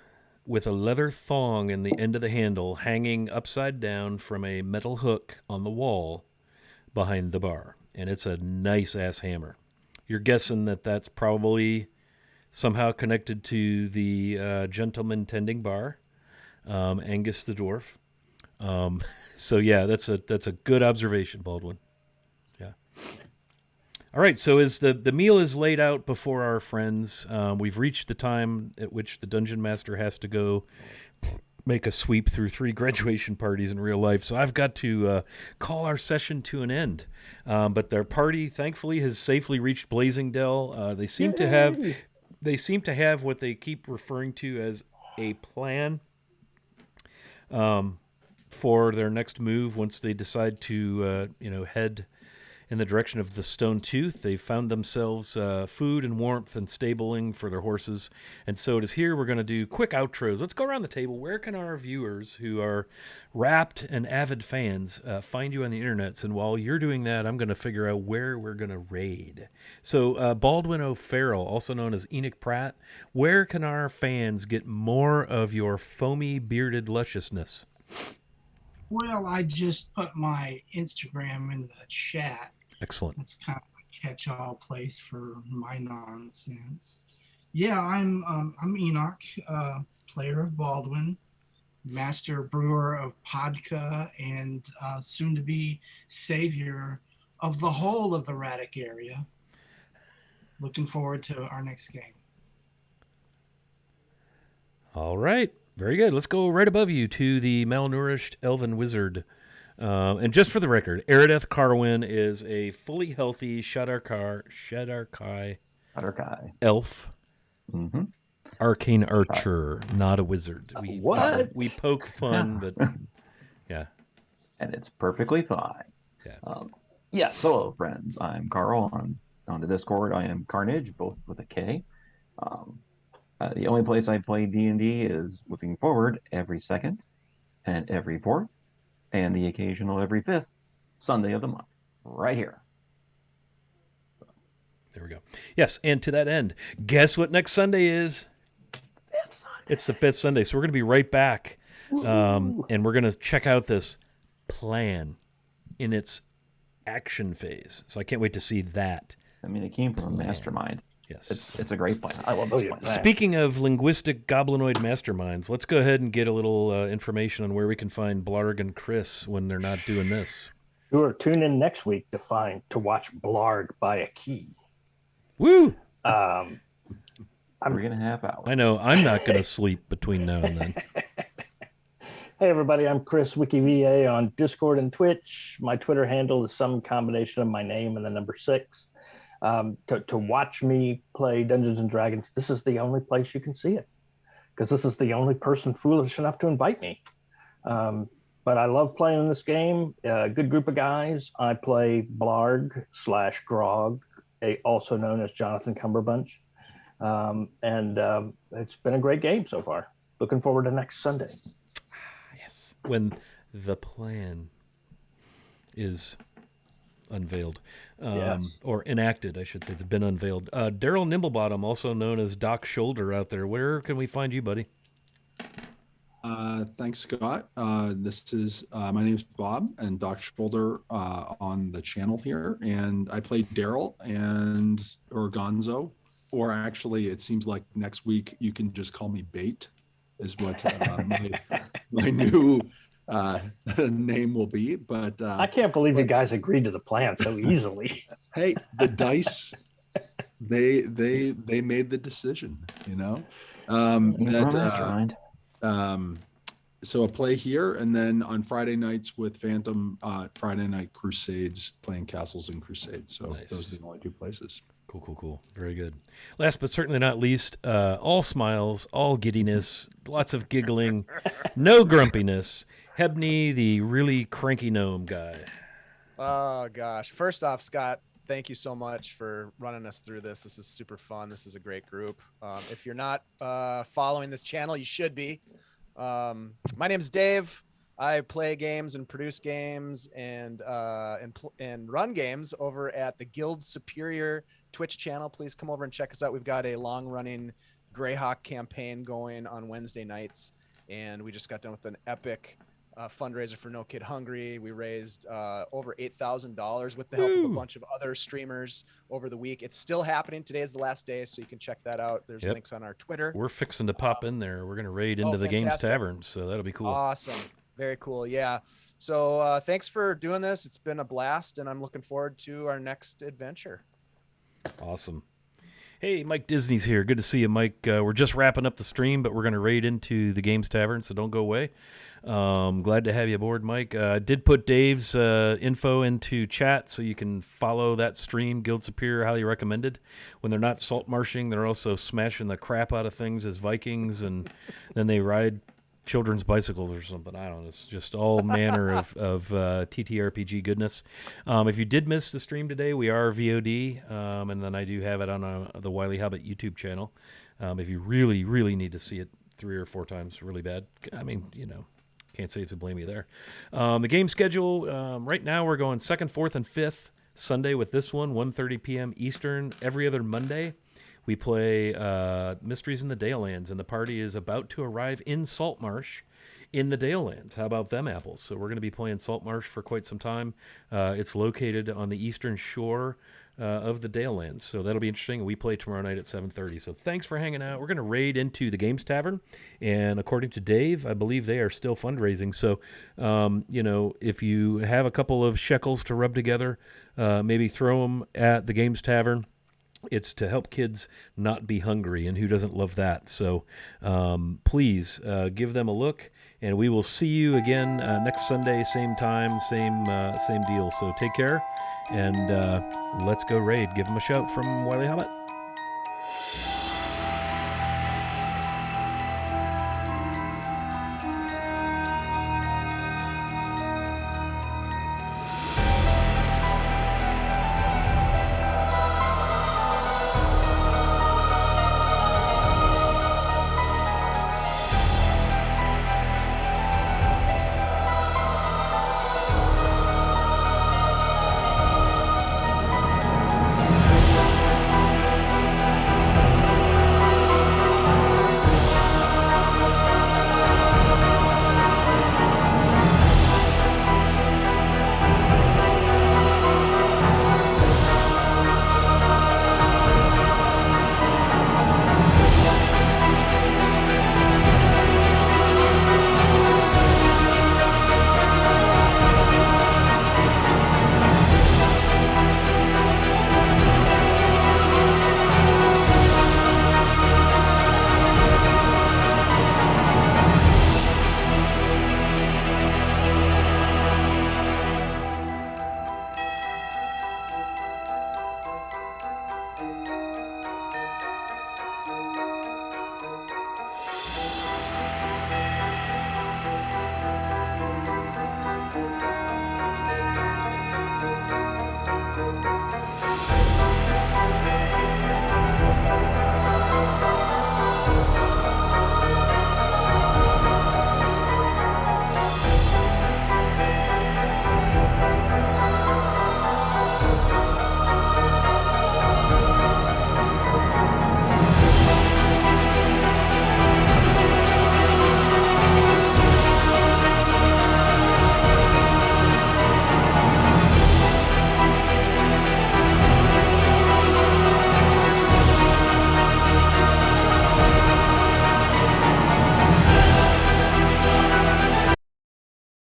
S4: with a leather thong in the end of the handle hanging upside down from a metal hook on the wall behind the bar. And it's a nice-ass hammer. You're guessing that that's probably somehow connected to the gentleman tending bar, Angus the dwarf. So, yeah, that's a good observation, Baldwin. Yeah. All right, so as the meal is laid out before our friends, we've reached the time at which the dungeon master has to go make a sweep through 3 graduation parties in real life. So I've got to call our session to an end. But their party, thankfully, has safely reached Blasingdell. They seem to have what they keep referring to as a plan for their next move once they decide to head in the direction of the Stone Tooth. They found themselves food and warmth and stabling for their horses. And so it is here we're going to do quick outros. Let's go around the table. Where can our viewers who are rapt and avid fans find you on the internets? And while you're doing that, I'm going to figure out where we're going to raid. So Baldwin O'Farrell, also known as Enoch Pratt, where can our fans get more of your foamy bearded lusciousness?
S5: Well, I just put my Instagram in the chat.
S4: Excellent.
S5: It's kind of a catch-all place for my nonsense. Yeah, I'm Enoch, player of Baldwin, master brewer of Podka, and soon-to-be savior of the whole of the Raddick area. Looking forward to our next game.
S4: All right. Very good. Let's go right above you to the malnourished elven wizard. And just for the record, Erideth Carwin is a fully healthy Shadar-kai elf, arcane archer, not a wizard. We poke fun, but yeah.
S6: And it's perfectly fine.
S4: Yeah.
S6: Yes, hello, friends. I'm Carl. On the Discord, I am Carnage, both with a K. The only place I play D&D is looking forward every second and every fourth and the occasional every fifth Sunday of the month, right here.
S4: There we go. Yes, and to that end, guess what next Sunday is?
S6: Fifth Sunday.
S4: It's the 5th Sunday, so we're going to be right back, and we're going to check out this plan in its action phase. So I can't wait to see that.
S6: I mean, it came from a mastermind.
S4: Yes.
S6: It's a great plan. I love those plans.
S4: Speaking of linguistic goblinoid masterminds, let's go ahead and get a little information on where we can find Blarg and Chris when they're not doing this.
S2: Sure. Tune in next week to watch Blarg buy a key.
S4: Woo!
S6: 3.5 hours.
S4: I know. I'm not going to sleep between now and then.
S2: Hey, everybody. I'm Chris, WikiVA on Discord and Twitch. My Twitter handle is some combination of my name and the number 6. To watch me play Dungeons and Dragons, this is the only place you can see it, because this is the only person foolish enough to invite me. But I love playing in this game. A good group of guys. I play Blarg/Grog, also known as Jonathan Cumberbunch. And it's been a great game so far. Looking forward to next Sunday.
S4: Yes. When the plan is unveiled,
S2: yes.
S4: Or enacted, I should say. It's been unveiled. Daryl Nimblebottom, also known as Doc Shoulder out there. Where can we find you, buddy?
S3: Thanks, Scott. This is my name's Bob and Doc Shoulder on the channel here, and I play Daryl or Gonzo, or actually, it seems like next week you can just call me Bait, is what my new name will be. But
S2: I can't believe you guys agreed to the plan so easily.
S3: Hey, the dice, they made the decision, so a play here, and then on Friday nights with Phantom, Friday Night Crusades, playing Castles and Crusades. So
S4: nice.
S3: Those are the only 2 places.
S4: Cool. Very good. Last but certainly not least, all smiles, all giddiness, lots of giggling, no grumpiness. Hebney, the really cranky gnome guy.
S1: Oh, gosh. First off, Scott, thank you so much for running us through this. This is super fun. This is a great group. If you're not following this channel, you should be. My name is Dave. I play games and produce games and run games over at the Guild Superior Twitch channel. Please come over and check us out. We've got a long-running Greyhawk campaign going on Wednesday nights, and we just got done with an epic fundraiser for No Kid Hungry. We raised over $8,000 with the help of a bunch of other streamers over the week. It's still happening. Today is the last day, so you can check that out. There's links on our Twitter.
S4: We're fixing to pop in there. We're going to raid into the Games Tavern, so that'll be cool.
S1: Awesome. Very cool. Yeah. So thanks for doing this. It's been a blast, and I'm looking forward to our next adventure.
S4: Awesome. Hey, Mike Disney's here. Good to see you, Mike. We're just wrapping up the stream, but we're going to raid into the Games Tavern, so don't go away. Glad to have you aboard, Mike. Did put Dave's info into chat, so you can follow that stream. Guild Superior, highly recommended. When they're not salt marshing, they're also smashing the crap out of things as Vikings, and then they ride children's bicycles or something. I don't know. It's just all manner of TTRPG goodness. If you did miss the stream today, we are VOD, and then I do have it on the Wily Hobbit YouTube channel. If you really, really need to see it 3 or 4 times really bad, I mean, can't say to blame you there. The game schedule, right now we're going 2nd, 4th, and 5th Sunday with this one, 1:30 p.m. Eastern. Every other Monday, we play Mysteries in the Dalelands, and the party is about to arrive in Saltmarsh in the Dalelands. How about them apples? So we're going to be playing Saltmarsh for quite some time. It's located on the eastern shore of the Dalelands, so that'll be interesting. We play tomorrow night at 7:30. So thanks for hanging out. We're going to raid into the Games Tavern, and according to Dave, I believe they are still fundraising. So, if you have a couple of shekels to rub together, maybe throw them at the Games Tavern. It's to help kids not be hungry, and who doesn't love that? So please give them a look, and we will see you again next Sunday, same time, same deal. So take care, and let's go raid. Give them a shout from Wily Hobbit.